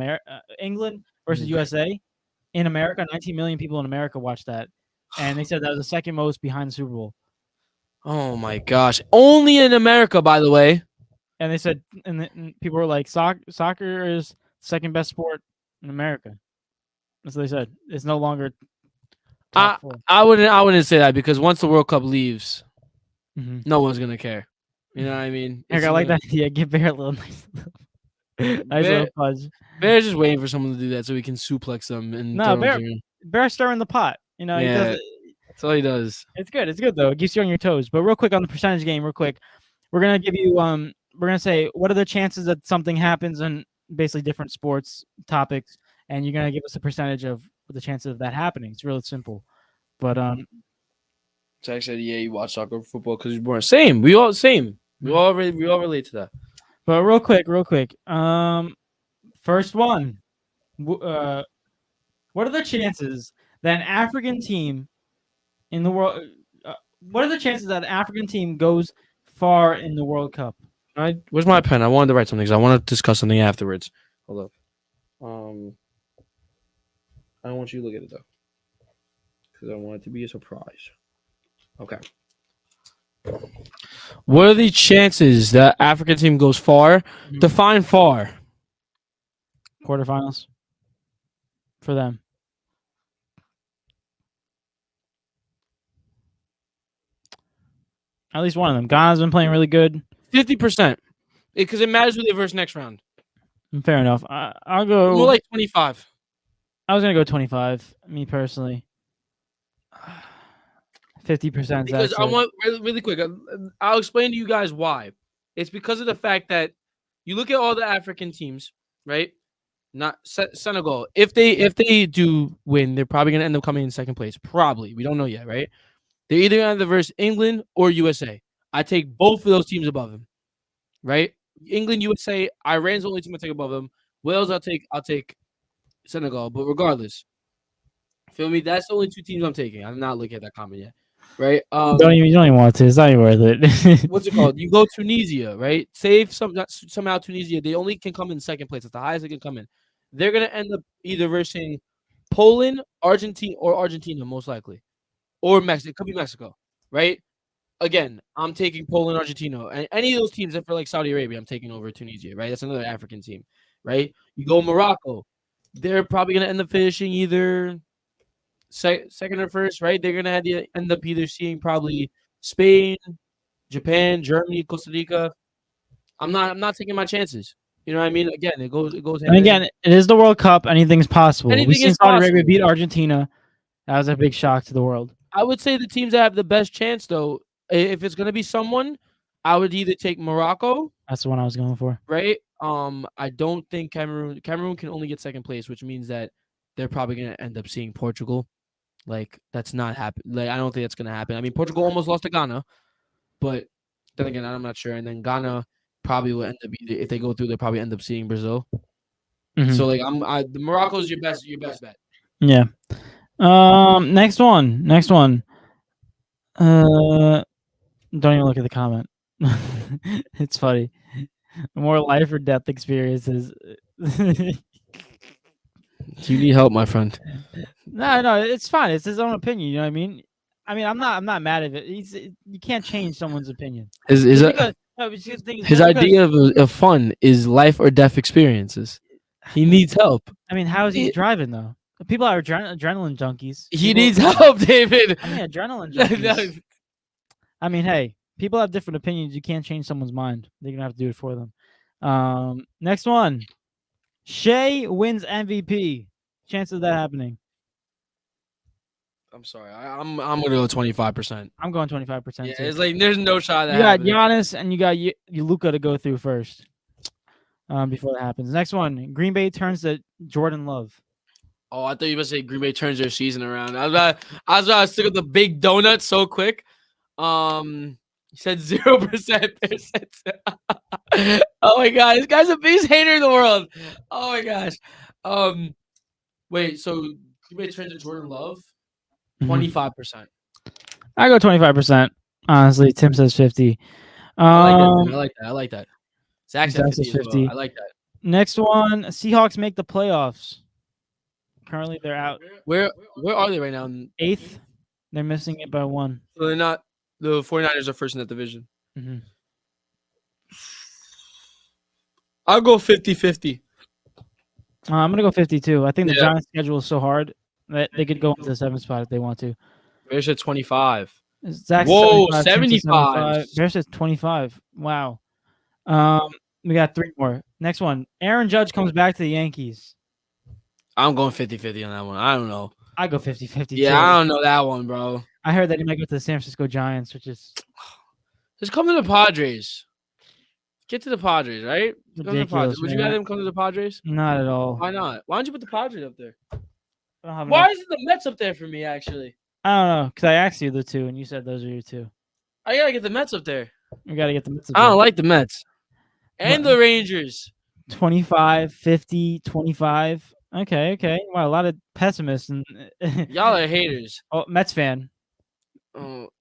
USA in America. 19 million people in America watched that, and they said that was the second most behind the Super Bowl. Oh my gosh! Only in America, by the way. And they said, and people were like, soccer is second best sport in America. That's what they said. It's no longer top 4. I wouldn't say that because once the World Cup leaves, no one's gonna care. You know what I mean? I like that idea. Give Bear a little nice little fudge. Bear's just waiting for someone to do that so we can suplex them and Bear's stirring the pot. You know, yeah, that's all he does. It's good. It's good though. It keeps you on your toes. But real quick on the percentage game, we're gonna give you we're gonna say what are the chances that something happens in basically different sports topics, and you're gonna give us a percentage of the chances of that happening. It's really simple. But Zach said, "Yeah, you watch soccer, football because you're born." Same. We all relate to that. But real quick. First one. What are the chances that an African team in the world? What are the chances that an African team goes far in the World Cup? Where's my pen? I wanted to write something because I want to discuss something afterwards. Hold up. I don't want you to look at it though, because I want it to be a surprise. Okay. What are the chances that African team goes far? Define far. Quarterfinals for them. At least one of them. Ghana's been playing really good. 50%. Because it matters who they verse next round. Fair enough. I'll go more like 25. I was gonna go 25. Me personally. 50%. Because I want really quick. I'll explain to you guys why. It's because of the fact that you look at all the African teams, right? Not Senegal. If they do win, they're probably gonna end up coming in second place. Probably. We don't know yet, right? They're either gonna have to verse England or USA. I take both of those teams above them, right? England, USA, Iran's the only team I take above them. Wales, I'll take Senegal. But regardless, Feel me? That's the only 2 teams I'm taking. I'm not looking at that comment yet. Right? You don't even want to. It's not even worth it. What's it called? You go Tunisia, right? Say if somehow Tunisia, they only can come in second place. It's the highest they can come in. They're gonna end up either versing Poland, Argentina, most likely, or Mexico. It could be Mexico, right? Again, I'm taking Poland, Argentina, and any of those teams that for like Saudi Arabia, I'm taking over Tunisia, right? That's another African team, right? You go Morocco, they're probably gonna end up finishing either second or first, right? They're gonna end up either seeing probably Spain, Japan, Germany, Costa Rica. I'm not taking my chances. You know what I mean? Again, it goes and hand in again, hand. it is the World Cup. Anything's possible. We've Anything seen is Saudi Arabia possible. beat Argentina. That was a big shock to the world. I would say the teams that have the best chance, though, if it's gonna be someone, I would either take Morocco, That's the one I was going for. right? I don't think Cameroon can only get second place, which means that they're probably gonna end up seeing Portugal. Like that's not happen. Like I don't think that's gonna happen. I mean, Portugal almost lost to Ghana, but then again, I'm not sure. And then Ghana probably will end up if they go through, they'll probably end up seeing Brazil. Mhm. So like the Morocco's your best bet. Yeah. Next one. Don't even look at the comment. It's funny. More life or death experiences. You need help, my friend. No, it's fine. It's his own opinion. You know what I mean? I'm not mad at it. You can't change someone's opinion. His idea of fun is life or death experiences. He needs help. I mean, how is he driving though? People are adrenaline junkies. He needs help, David. I mean, adrenaline junkies. I mean, hey, people have different opinions. You can't change someone's mind. They're gonna have to do it for them. Next one. Shai wins MVP. Chance of that happening. I'm sorry. I'm gonna go 25%. I'm going 25%. Yeah, too. it's like there's no shot that You got happening. Giannis and you got Luka to go through first. Before that happens. Next one. Green Bay turns to Jordan Love. Oh, I thought you were going to say Green Bay turns their season around. I was about to stick with the big donut so quick. You said 0%. Oh my god, this guy's the biggest hater in the world. Oh my gosh. Wait, so Green Bay turns to Jordan Love? 25%. I go 25%. Honestly, Tim says 50. I like that. Zach said 50. 50. I like that. Next one. Seahawks make the playoffs. Currently, they're out. Where are they right now? 8th. They're missing it by 1. So they're not. The 49ers are first in that division. Mm-hmm. I'll go 50-50. I'm gonna go 52. I think the Giants' schedule is so hard that they could go into the 7th spot if they want to. Bears at 25. Zach's Whoa, 75. Bears at 25. Wow. We got 3 more. Next one. Aaron Judge comes back to the Yankees. I'm going 50-50 on that one. I don't know. I go 50-50. Yeah, too. I don't know that one, bro. I heard that he might go to the San Francisco Giants, which is just come to the Padres. Get to the Padres, right? ridiculous. Would you rather them come to the Padres? Not at all. Why not? Why don't you put the Padres up there? Why Why isn't the Mets up there for me, actually? I don't know, because I asked you the 2, and you said those are your 2. I gotta get the Mets up there. We got to get the Mets up I there. don't like the Mets. And the Rangers. 25, 50, 25. Okay. Wow, a lot of pessimists. And Y'all are haters. Oh, Mets fan.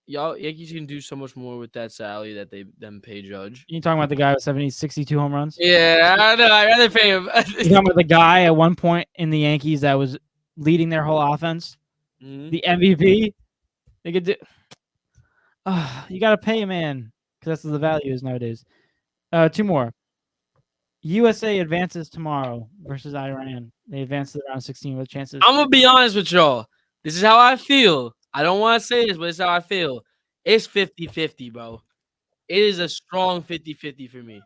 Y'all Yankees can do so much more with that salary that them pay Judge. You talking about the guy with 62 home runs? Yeah, I know. I'd rather pay him. You talking about the guy at one point in the Yankees that was leading their whole offense? Mm-hmm. The MVP? They could do. You got to pay a man because that's what the value is nowadays. 2 more. USA advances tomorrow versus Iran. They advance to the round 16 with chances. I'm gonna be honest with y'all. This is how I feel. I don't want to say this, but it's how I feel. It's 50-50, bro. It is a strong 50-50 for me.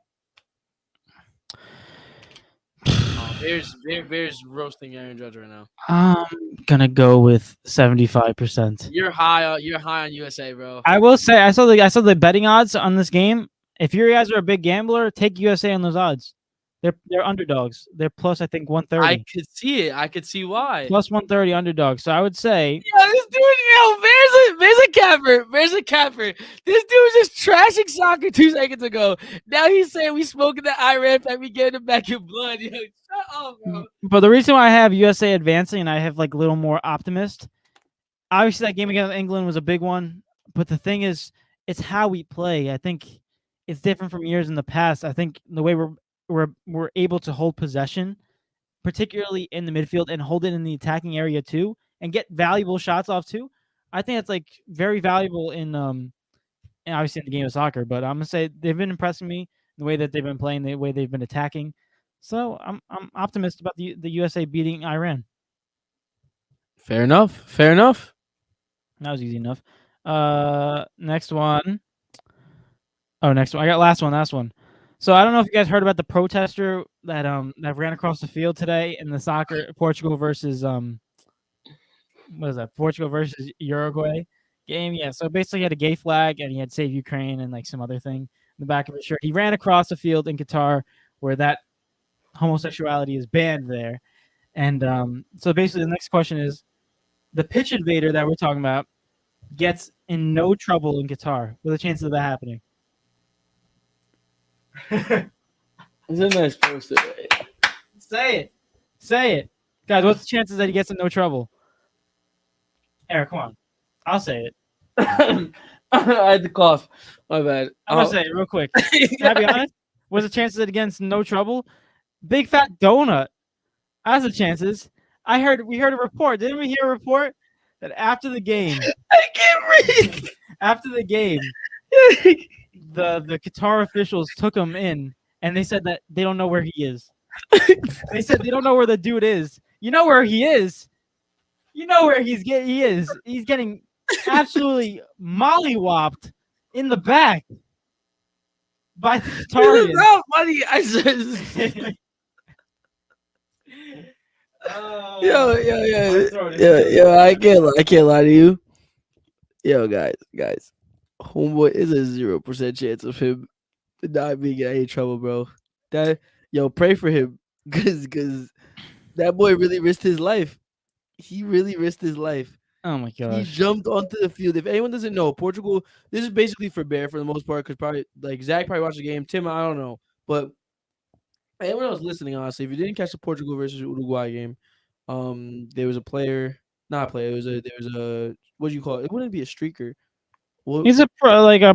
Bears roasting Aaron Judge right now. I'm gonna go with 75%. You're high on USA, bro. I will say I saw the betting odds on this game. If you guys are a big gambler, take USA on those odds. They're underdogs. They're plus I think I 130. could see it. I could see why. Plus 130 underdogs. So I would say Yo, this dude, there's a capper. There's a capper. This dude was just trashing soccer 2 seconds ago. Now he's saying we smoking the Iran and we getting it back in blood. Yo, shut up, bro. but the reason why I have USA advancing and I have like a little more optimist, obviously that game against England was a big one. But the thing is, it's how we play. I think it's different from years in the past. I think the way we're able to hold possession, particularly in the midfield, and hold it in the attacking area too, and get valuable shots off too. I think that's like very valuable in and obviously in the game of soccer. But I'm gonna say they've been impressing me the way that they've been playing, the way they've been attacking. So I'm optimistic about the USA beating Iran. Fair enough. Fair enough. That was easy enough. Next one. Oh, next one. I got last one. So I don't know if you guys heard about the protester that ran across the field today in the soccer Portugal versus what is that? Portugal versus Uruguay game. Yeah. So basically, he had a gay flag and he had "Save Ukraine" and like some other thing in the back of his shirt. He ran across the field in Qatar where that homosexuality is banned there. And so basically, the next question is the pitch invader that we're talking about gets in no trouble in Qatar. What are the chances of that happening? Isn't that supposed to be? Say it. Guys, what's the chances that he gets in no trouble? Eric, come on. I'll say it. I had to cough. My bad. I'm going to say it real quick. Can I be honest? What's the chances that he gets in no trouble? Big fat donut. That's the chances. We heard a report. Didn't we hear a report that after the game, I can't breathe. after the game, the Qatar officials took him in and they said that they don't know where he is. They said they don't know where the dude is. You know where he is. You know where he is. He's getting absolutely mollywopped in the back by the Qatarians. Not funny. I said. Yo, I can't lie to you. Yo, guys, homeboy is a 0% chance of him not being in any trouble, bro. Pray for him, cause that boy really risked his life. He really risked his life. Oh my He gosh. jumped onto the field. If anyone doesn't know, Portugal. This is basically for Bear for the most part, because probably like Zach probably watched the game. Tim, I don't know, but anyone else listening, honestly, if you didn't catch the Portugal versus Uruguay game, there was a player, not a player. There was a what do you call it? It wouldn't be a streaker. Well, He's a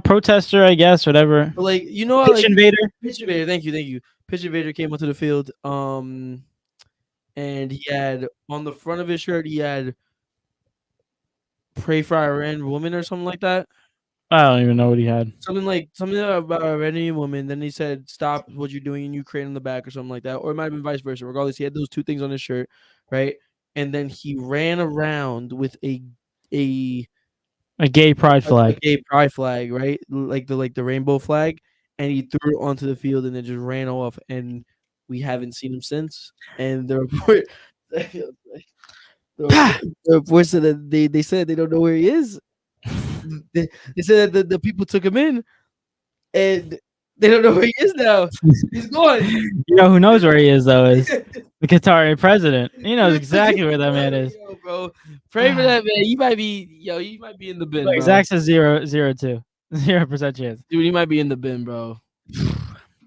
protester, I guess, whatever. but like you know, Pitch invader. Pitch invader. Thank you. Pitch invader came onto the field. And he had on the front of his shirt he had "Pray for Iran woman" or something like that. I don't even know what he had. Something about Iranian woman. Then he said, "Stop what you're doing in Ukraine" on the back or something like that, or it might have been vice versa. Regardless, he had those two things on his shirt, right? And then he ran around with a gay pride flag. A gay pride flag, right? Like the rainbow flag, and he threw it onto the field and then just ran off. And we haven't seen him since. And the report, the report said that they said they don't know where he is. They said that the people took him in, and they don't know where he is now. He's gone. You know who knows where he is though is the Qatari president. He knows exactly where that man is. Yo, bro, pray for that man. You might be in the bin. Look, Zach says 0.02. 0% chance. Dude, he might be in the bin, bro.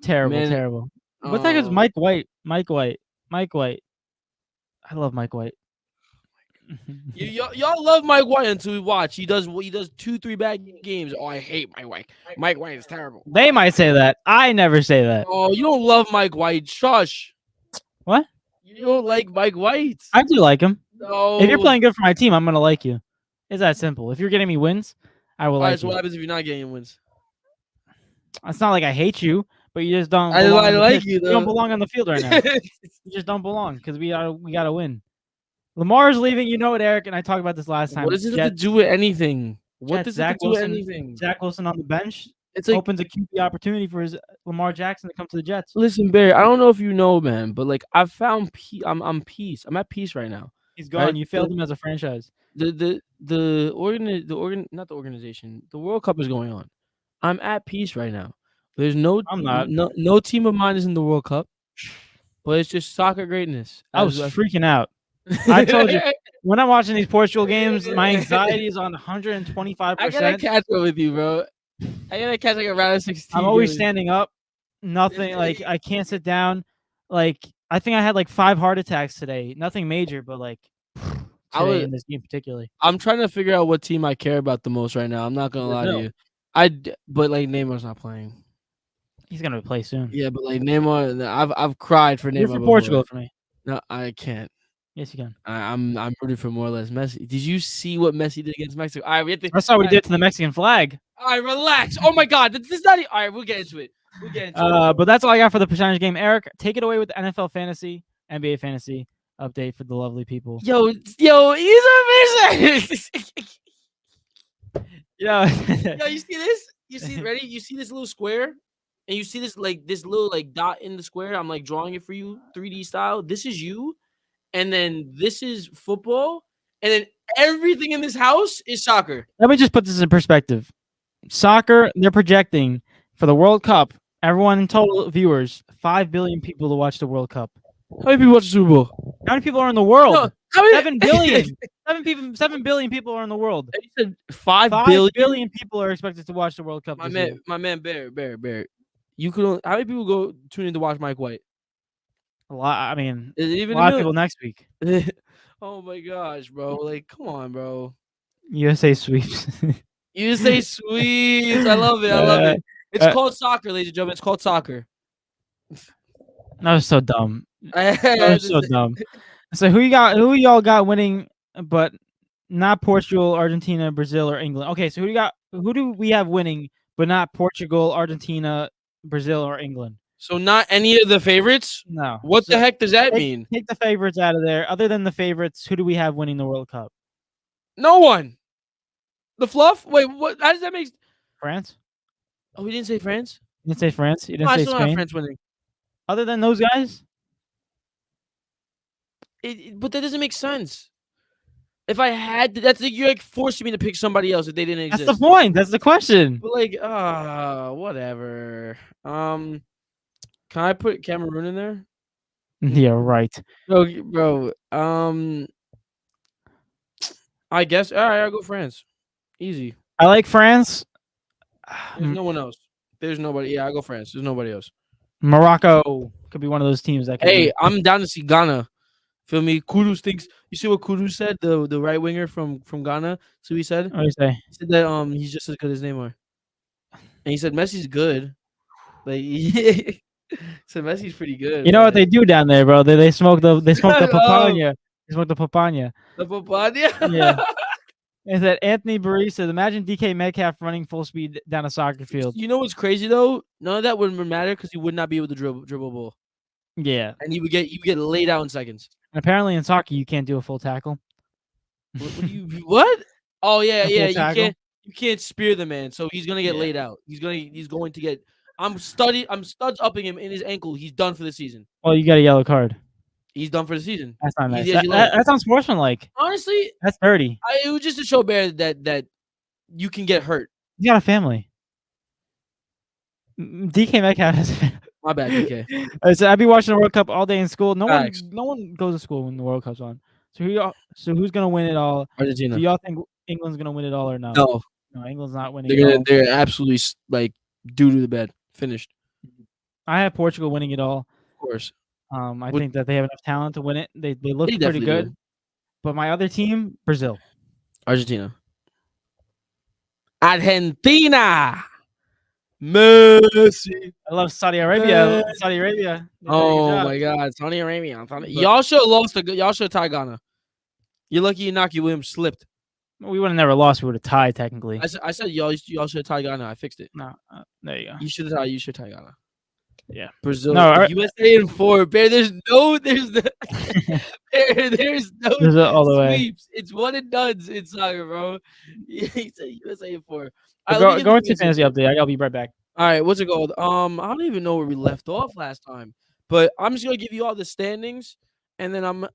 Terrible. What the heck is Mike White? Mike White. I love Mike White. Y'all love Mike White until we watch. He does 2-3 bad games. Oh, I hate Mike White. Mike White is terrible. They might say that. I never say that. Oh, you don't love Mike White. Shush. What? You don't like Mike White? I do like him. No. If you're playing good for my team, I'm gonna like you. It's that simple. If you're getting me wins, I will like so you. what happens if you're not getting wins? It's not like I hate you, but you just don't. I like you though. You don't belong on the field right now. You just don't belong because we gotta win. Lamar's leaving. You know it, Eric, and I talked about this last time. What does it have to do with anything? What does Zach it do with Wilson, anything? Zach Wilson on the bench. It's like, opens a QB opportunity for Lamar Jackson to come to the Jets. Listen, Barry, I don't know if you know, man, but like I've found peace. I'm peace. I'm at peace right now. He's gone. Right? You failed him as a franchise. The organization. The World Cup is going on. I'm at peace right now. There's no. I'm not. No team of mine is in the World Cup. but it's just soccer greatness. I was freaking out. I told you, when I'm watching these Portugal games, my anxiety is on 125%. I gotta catch up with you, bro. I gotta catch like a round of 16. I'm always standing up. Nothing like I can't sit down. Like I think I had like 5 heart attacks today. Nothing major, but like today in this game particularly. I'm trying to figure out what team I care about the most right now. I'm not gonna lie to you. But like Neymar's not playing. He's gonna play soon. Yeah, but like Neymar, I've cried for Neymar. You're for Portugal for me. No, I can't. Yes, you can. I'm rooting for more or less Messi. Did you see what Messi did against Mexico? All right, we have to. I saw what he did to the Mexican flag. All right, relax. Oh my God, this is not. All right, we'll get into it. But that's all I got for the percentage game. Eric, take it away with the NFL fantasy, NBA fantasy update for the lovely people. Yo, he's amazing. Yo, you see this? You see, ready? You see this little square? And you see this little dot in the square? I'm like drawing it for you 3D style. This is you. And then this is football. And then everything in this house is soccer. Let me just put this in perspective. Soccer, they're projecting for the World Cup, everyone in total viewers, 5 billion people to watch the World Cup. How many people watch the Super Bowl? How many people are in the world? No, how many? 7 billion. 7 billion people are in the world. You said 5 billion people are expected to watch the World Cup. My man, Bear. You could. How many people go tune in to watch Mike White? A lot. I mean, even a lot of people next week. Oh my gosh, bro! Like, come on, bro. USA sweeps. USA sweeps. I love it. I love it. It's called soccer, ladies and gentlemen. It's called soccer. That was so dumb. That was so dumb. So who y'all got winning, but not Portugal, Argentina, Brazil, or England? Okay, so who do we have winning, but not Portugal, Argentina, Brazil, or England? So not any of the favorites? No. What the heck does that mean? Take the favorites out of there. Other than the favorites, who do we have winning the World Cup? No one. The fluff? Wait, what? How does that make France? Oh, we didn't say France? You didn't say France? You didn't I say still have Spain? France winning. Other than those guys? But that doesn't make sense. If I had to, you're like forcing me to pick somebody else if they didn't exist. That's the point. That's the question. But like, whatever. Can I put Cameroon in there? Yeah, right. Bro. I guess. All right, I'll go France. Easy. I like France. There's no one else. There's nobody. Yeah, I'll go France. There's nobody else. Morocco could be one of those teams that. Hey, I'm down to see Ghana. Feel me? Kudus thinks. You see what Kudus said? The right winger from Ghana. So he said. What do you say? He said that he's just as good as Neymar. And he said Messi's good. Like so Messi's pretty good. You know what they do down there, bro? They smoke the papaya. They smoke the papaya. The papaya? Yeah. Is that Anthony Barry says, imagine DK Metcalf running full speed down a soccer field. You know what's crazy though? None of that would matter because he would not be able to dribble ball. Yeah. And you get laid out in seconds. And apparently in soccer you can't do a full tackle. What? Oh yeah. You can't spear the man, so he's gonna get laid out. He's going to get. I'm studs upping him in his ankle. He's done for the season. Well, you got a yellow card. He's done for the season. That's not nice. That sounds sportsmanlike. Honestly, that's dirty. It was just to show Bear that you can get hurt. You got a family. DK Metcalf has. My bad, DK. So I'd be watching the World Cup all day in school. No one goes to school when the World Cup's on. So who's gonna win it all? Argentina. Do y'all think England's gonna win it all or no? No, England's not winning. They're absolutely like due to the bed. Finished. I have Portugal winning it all. Of course. I think that they have enough talent to win it. They look pretty good. Do. But my other team, Brazil. Argentina. Argentina. Messi. I love Saudi Arabia. Saudi Arabia. Oh my God, Saudi Arabia. Y'all should have lost. Y'all should have tied Ghana. You're lucky Inaki Williams slipped. We would have never lost. We would have tied technically. I said y'all should have tied Ghana. I fixed it. No, there you go. You should have tie Ghana. Yeah, Brazil. No, USA in 4. Bear, there's no Brazil all the sweeps. Way. It's one and done in soccer, bro. He said USA in 4. Go into fantasy update. I'll be right back. All right, what's it called? I don't even know where we left off last time, but I'm just gonna give you all the standings, and then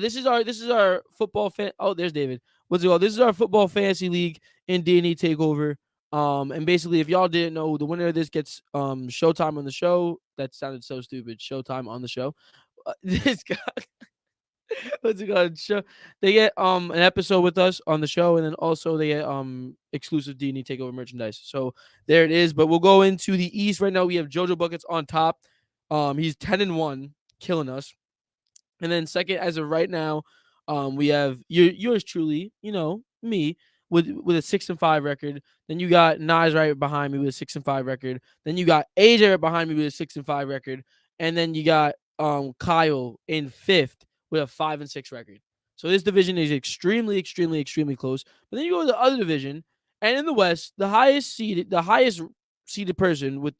this is our football fan. Oh, there's David. What's it called? This is our football fantasy league in D&E Takeover. And basically, if y'all didn't know, the winner of this gets Showtime on the show. That sounded so stupid. Showtime on the show. This guy, what's it called? Show. They get an episode with us on the show, and then also they get exclusive D&E Takeover merchandise. So there it is. But we'll go into the East right now. We have JoJo Buckets on top. He's 10-1, killing us. And then second, as of right now, we have yours truly, me, with a 6-5 record. Then you got Nas right behind me with a 6-5 record. Then you got AJ right behind me with a 6-5 record. And then you got Kyle in fifth with a 5-6 record. So this division is extremely, extremely, extremely close. But then you go to the other division, and in the West, the highest seeded person with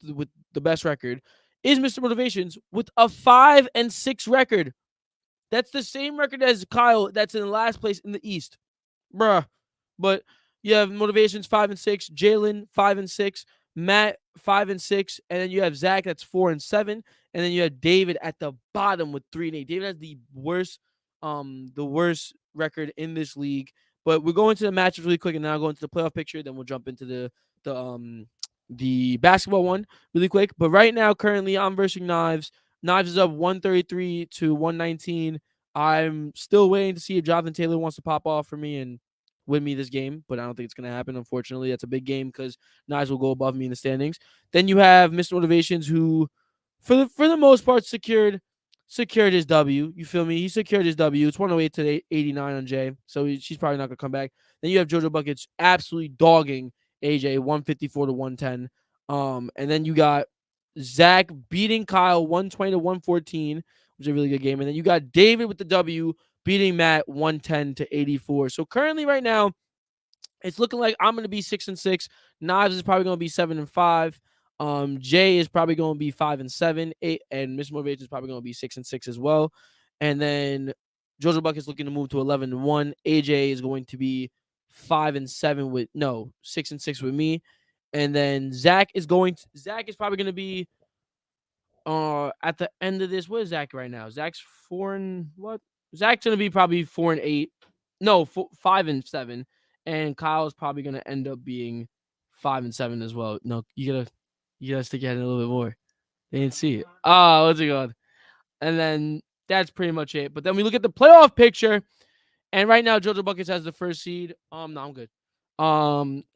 the best record is Mr. Motivations with a 5-6 record. That's the same record as Kyle. That's in last place in the East, bruh. But you have Motivations 5-6, Jalen 5-6, Matt 5-6, and then you have Zach that's 4-7, and then you have David at the bottom with 3-8. David has the worst record in this league. But we're going to the matches really quick, and then I'll go into the playoff picture. Then we'll jump into the basketball one really quick. But right now, currently, I'm versing Knives. Knives is up 133 to 119. I'm still waiting to see if Jonathan Taylor wants to pop off for me and win me this game, but I don't think it's going to happen. Unfortunately, that's a big game because Knives will go above me in the standings. Then you have Mr. Motivations, who, for the most part, secured his W. You feel me? He secured his W. It's 108 to 89 on Jay, so she's probably not going to come back. Then you have JoJo Buckets absolutely dogging AJ 154 to 110. And then you got Zach beating Kyle 120 to 114, which is a really good game. And then you got David with the W beating Matt 110 to 84. So currently right now, it's looking like I'm going to be 6-6. Knives is probably going to be 7-5. Jay is probably going to be 5-7. And Miss Motivation is probably going to be 6-6 as well. And then JoJo Buck is looking to move to 11-1. AJ is going to be 5-7 6-6 with me. And then Zach is probably going to be at the end of this. What is Zach right now? Zach's 4-what? Zach's going to be probably 4-8. No, 5-7. And Kyle's probably going to end up being 5-7 as well. No, you gotta stick your head in a little bit more. They didn't see it. Oh, what's it called? And then that's pretty much it. But then we look at the playoff picture, and right now JoJo Buckets has the first seed. No, I'm good.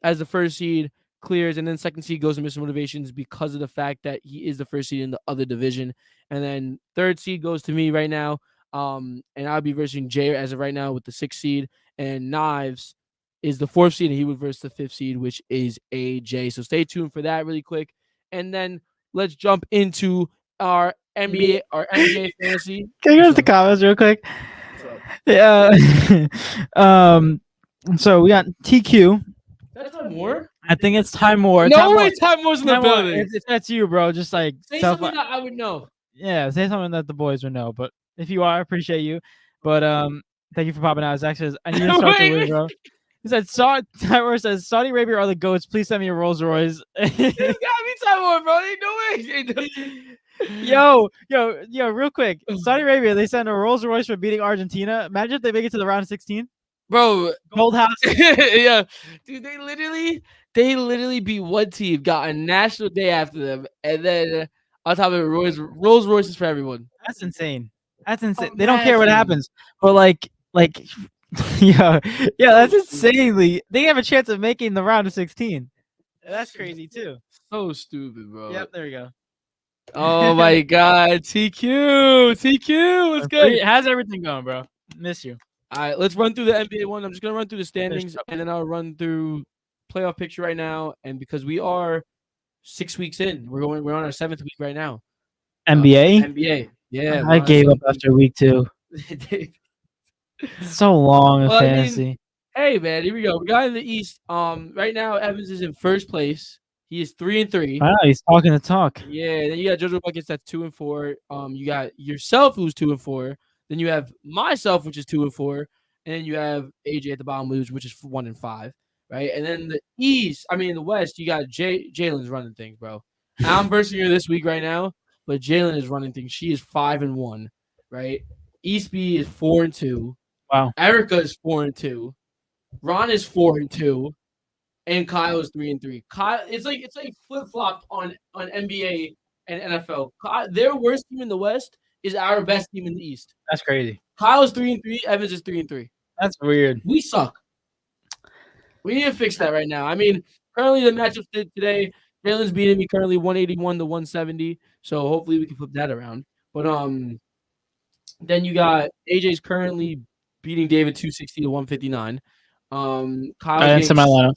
As the first seed clears, and then second seed goes to Mr. Motivations because of the fact that he is the first seed in the other division. And then third seed goes to me right now. And I'll be versing Jay as of right now with the 6th seed. And Knives is the 4th seed, and he would verse the 5th seed, which is AJ. So stay tuned for that really quick. And then let's jump into our NBA fantasy. Can you go to the comments real quick? Yeah. So we got TQ. That's Time More? I think it's Time More. No way, Time More's in the Time More. building. That's you, bro. Just like say something that I would know. Yeah, say something that the boys would know. But if you are, I appreciate you. But thank you for popping out. Zach says, I need to start the win, bro. He said, Time More says, Saudi Arabia are the GOATs. Please send me a Rolls Royce. It's gotta be Time More, bro. Ain't no way. Yo, real quick. Saudi Arabia, they sent a Rolls Royce for beating Argentina. Imagine if they make it to the round of 16. Bro, Gold House. Yeah, dude, they literally beat one team, got a national day after them, and then on top of it, Rolls Royces for everyone. That's insane. That's insane. They don't care what happens, but like, yeah, that's insanely. They have a chance of making the round of 16. That's crazy too. So stupid, bro. Yep, there we go. Oh my God, TQ, what's good? How's everything going, bro? Miss you. All right, let's run through the NBA one. I'm just gonna run through the standings, and then I'll run through playoff picture right now. And because we are 6 weeks in, we're on our 7th week right now. NBA. Yeah, I gave up after week 2. So long in fantasy. Hey man, here we go. We got in the East. Right now Evans is in first place. He is 3-3. Wow, he's talking the talk. Yeah, then you got JoJo Buckets that's 2-4. You got yourself who's 2-4. Then you have myself, which is 2-4, and then you have AJ at the bottom, which is 1-5, right? And then the West, you got Jalen's running things, bro. I'm versing her this week right now, but Jalen is running things. She is 5-1, right? East B is 4-2. Wow. Erica is 4-2. Ron is 4-2. and Kyle is 3-3. Kyle, it's like flip flopped on NBA and NFL. Their worst team in the West is our best team in the East. That's crazy. Kyle is 3-3. Evans is 3-3. That's weird. We suck. We need to fix that right now. I mean, currently the matchup today, Jalen's beating me currently 181 to 170. So hopefully we can flip that around. But then you got AJ's currently beating David 260 to 159. Kyle's I didn't say my lineup.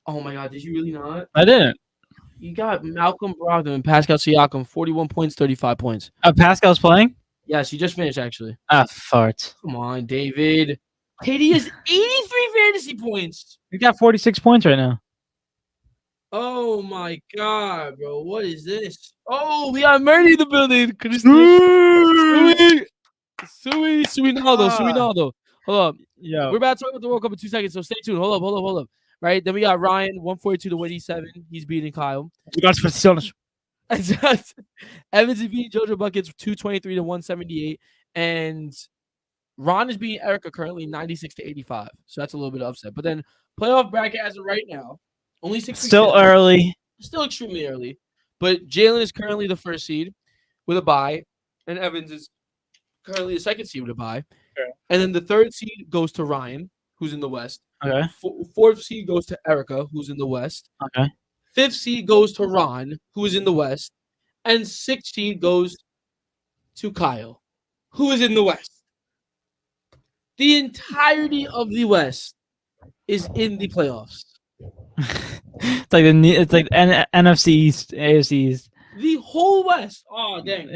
Oh my God, did you really not? I didn't. You got Malcolm Brogdon and Pascal Siakam, 41 points, 35 points. Pascal's playing? Yes, he just finished actually. Farts. Come on, David. KD has 83 fantasy points. He got 46 points right now. Oh my God, bro. What is this? Oh, we got Murray in the building. Suinaldo. Hold up. Yo. We're about to talk about the World Cup in 2 seconds, so stay tuned. Hold up. Right? Then we got Ryan, 142 to 187. He's beating Kyle. Evans is beating JoJo Buckets, 223 to 178. And Ron is beating Erica currently 96 to 85. So that's a little bit of upset. But then playoff bracket as of right now, only 6 weeks Still in. early. Still extremely early. But Jalen is currently the first seed with a bye. And Evans is currently the second seed with a bye. Okay. And then the third seed goes to Ryan, who's in the West. Okay. Fourth seed goes to Erica, who's in the West. Okay. Fifth seed goes to Ron, who is in the West. And sixth seed goes to Kyle, who is in the West. The entirety of the West is in the playoffs. It's like NFC East, AFC East. The whole West. Oh, dang.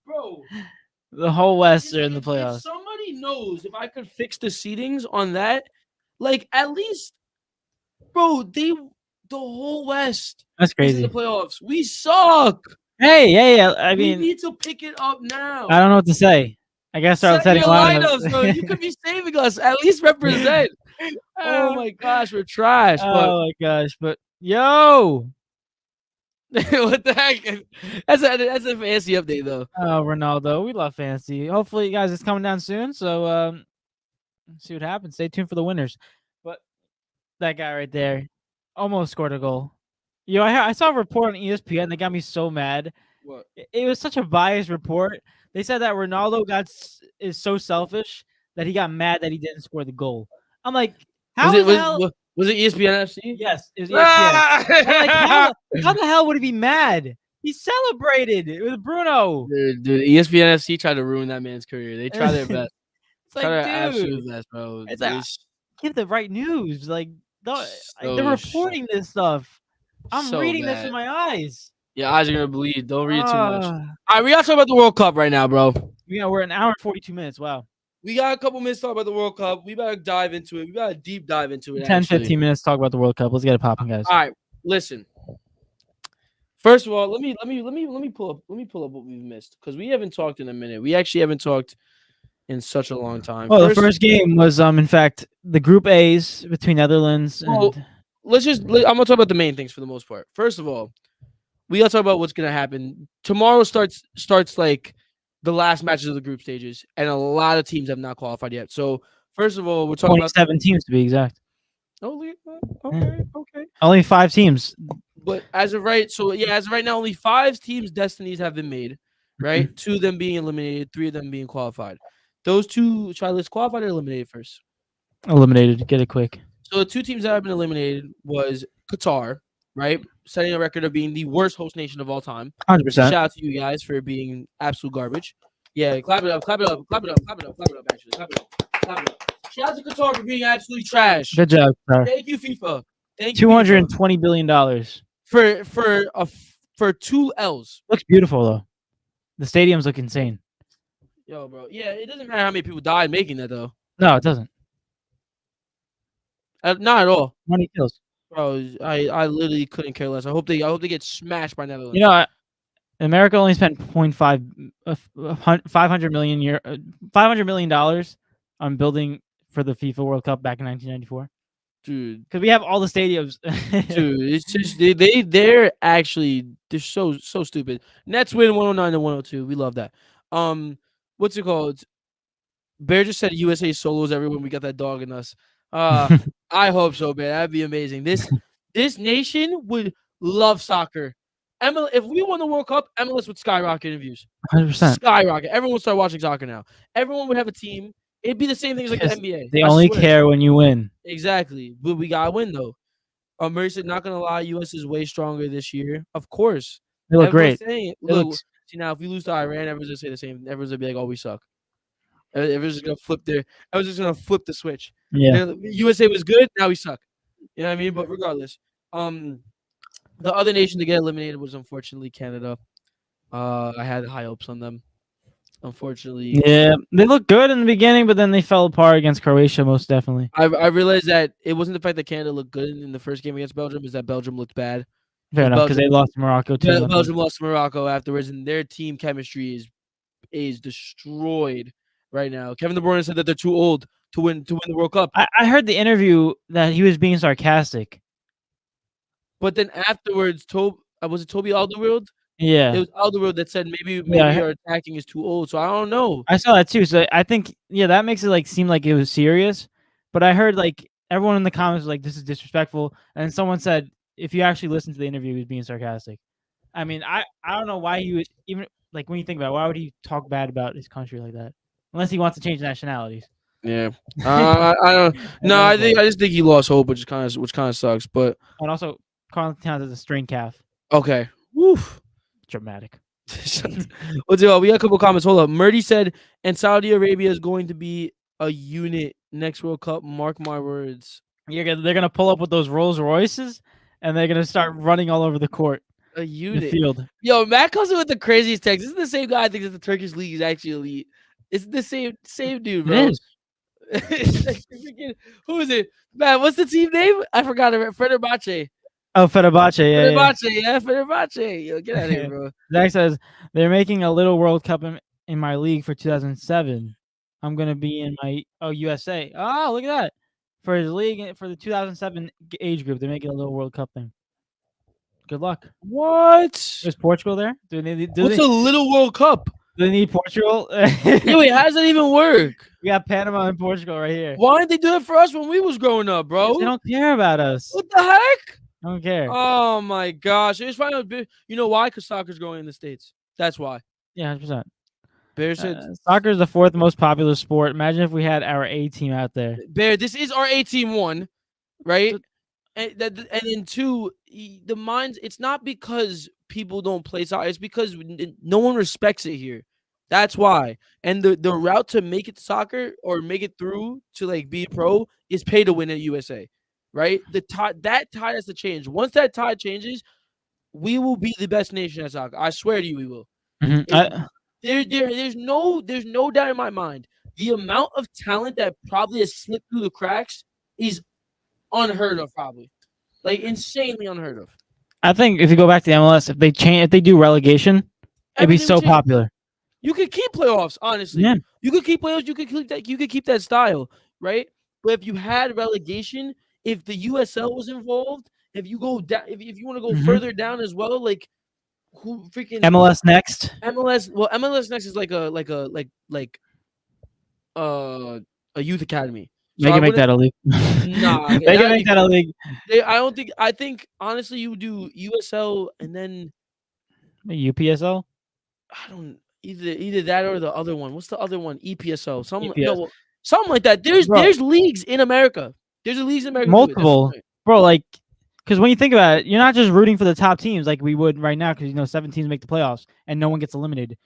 Bro. The whole West are in the If playoffs. somebody knows if I could fix the seedings on that, like at least, bro, the whole West That's is in crazy. the playoffs. We suck. Hey, I mean, we need to pick it up now. I don't know what to say. I guess start Set setting your lineups. lineups, bro. You could be saving us. At least represent. Oh my gosh, we're trash. Oh my gosh, but yo, What the heck? That's a fancy update though. oh Ronaldo, we love fantasy. Hopefully, guys, it's coming down soon. So see what happens. Stay tuned for the winners. But that guy right there almost scored a goal. Yo, I saw a report on ESPN that got me so mad. What? It was such a biased report. They said that Ronaldo is so selfish that he got mad that he didn't score the goal. I'm like, how the hell? Was it ESPN FC? Yes, it was ESPN. I'm like, how the hell would he be mad? He celebrated with Bruno. Dude, ESPN FC tried to ruin that man's career. They try their best. It's Try like, their absolute dude, best, bro. it's like, give the right news. Like, they're So reporting this stuff. I'm so reading this bad. with my eyes. Your eyes are gonna bleed. Don't read it too much. All right, we gotta talk about the World Cup right now, bro. Yeah, we're an hour and 42 minutes. Wow. We got a couple minutes to talk about the World Cup. We better dive into it. We gotta deep dive into it. 10, actually. 15 minutes to talk about the World Cup. Let's get it popping, guys. All right, listen. First of all, let me pull up what we've missed because we haven't talked in a minute. We actually haven't talked in such a long time. Well, the first game was in fact the Group A's between Netherlands and. Well, I'm gonna talk about the main things for the most part. First of all, we gotta talk about what's gonna happen. Tomorrow starts like the last matches of the group stages, and a lot of teams have not qualified yet. So first of all, we're talking about 27 teams to be exact. Oh, okay. Only 5 teams. But as of right now, only 5 teams' destinies have been made. Right, 2 of them being eliminated, 3 of them being qualified. Those 2 try-lists qualified or eliminated first. Eliminated. Get it quick. So the 2 teams that have been eliminated was Qatar, right? Setting a record of being the worst host nation of all time. 100%. Shout out to you guys for being absolute garbage. Yeah, clap it up, actually. Clap it up. Shout out to Qatar for being absolutely trash. Good job, sir. Thank you, FIFA. Thank you, $220 billion. For 2 L's. Looks beautiful though. The stadiums look insane. Yo, bro. Yeah, it doesn't matter how many people died making that though. No, it doesn't. Not at all. Money kills. Bro, I literally couldn't care less. I hope they get smashed by Netherlands. You know, America only spent $500 million on building for the FIFA World Cup back in 1994. Dude, because we have all the stadiums. Dude, it's just they're so stupid. Nets win 109 to 102. We love that. What's it called? Bear just said USA solos everyone. We got that dog in us. I hope so, man. That'd be amazing. This nation would love soccer. If we won the World Cup, MLS would skyrocket in views. 100%. Skyrocket. Everyone would start watching soccer now. Everyone would have a team. It'd be the same thing as like the Because NBA. they I only swear. care when you win. Exactly. But we gotta win though. Mercy, not gonna lie, US is way stronger this year. Of course. They look Everyone's great. saying it. They Look, look see now if we lose to Iran, everyone's gonna say the same. Everyone's gonna be like, "Oh, we suck." Everyone's just gonna flip their. Everyone's just gonna flip the switch. yeah. USA was good, now we suck. You know what I mean? But regardless, the other nation to get eliminated was unfortunately Canada. I had high hopes on them. Unfortunately, Yeah, they looked good in the beginning, but then they fell apart against Croatia, most definitely. I realized that it wasn't the fact that Canada looked good in the first game against Belgium, is that Belgium looked bad. Fair enough, because they lost to Morocco too. Belgium lost to Morocco afterwards, and their team chemistry is destroyed right now. Kevin De Bruyne said that they're too old to win the World Cup. I heard the interview that he was being sarcastic. But then afterwards, was it Toby Alderweireld? Yeah. It was Alderweireld that said maybe Yeah, our attacking is too old. So I don't know. I saw that too. So I think that makes it like seem like it was serious. But I heard like everyone in the comments was like, "This is disrespectful," and someone said, "If you actually listen to the interview, he was being sarcastic." I mean, I don't know why he would even like when you think about it, why would he talk bad about his country like that? Unless he wants to change nationalities. Yeah, I don't. No, I just think he lost hope, which kind of sucks. But and also, Carl Towns has a strained calf. Okay, woof. Dramatic. Let's do. We got a couple comments. Hold up. Murdy said, and Saudi Arabia is going to be a unit next World Cup. Mark my words. They're gonna pull up with those Rolls Royces, and they're gonna start running all over the court. A unit. The field. Yo, Matt comes in with the craziest text. This is the same guy I think that the Turkish league is actually elite. It's the same dude, bro. It is. It's like freaking, who is it? Man, what's the team name? I forgot it. Fenerbahce. Oh, Fenerbahce, yeah. Fenerbahce. Yo, get out of here, bro. Zach says they're making a little World Cup in my league for 2007. I'm gonna be in my USA. Oh, look at that! For his league for the 2007 age group, they're making a little World Cup thing. Good luck. What? Is Portugal there? What's a little World Cup? Do they need Portugal? Yeah, wait, how does that even work? We got Panama and Portugal right here. Why didn't they do it for us when we was growing up, bro? They don't care about us. What the heck? I don't care. Oh my gosh! It's fine. You know why? Because soccer's growing in the States. That's why. Yeah, 100%. Bear said soccer is the fourth most popular sport. Imagine if we had our A team out there. Bear, this is our A team one, right? And then two, the minds. It's not because people don't play soccer. It's because no one respects it here. That's why. And the route to make it soccer or make it through to like be pro is pay to win at USA, right? That tide has to change. Once that tide changes, we will be the best nation at soccer. I swear to you, we will. Mm-hmm. There's no doubt in my mind. The amount of talent that probably has slipped through the cracks is unheard of, probably. Like insanely unheard of. I think if you go back to the MLS, if they do relegation, it'd be so popular. You could keep playoffs, honestly. Yeah. You could keep playoffs. You could keep that style, right? But if you had relegation, if the USL was involved, if you go down, if you want to go further down as well, like who freaking MLS next? MLS next is like a youth academy. So they can make that a league. Nah, okay, they can make that a league. I think honestly, you would do USL and then UPSL. I don't either that or the other one. What's the other one? EPSL. Something like that. There's leagues in America. There's leagues in America. Multiple, bro. Like, because when you think about it, you're not just rooting for the top teams like we would right now, because 7 teams make the playoffs and no one gets eliminated.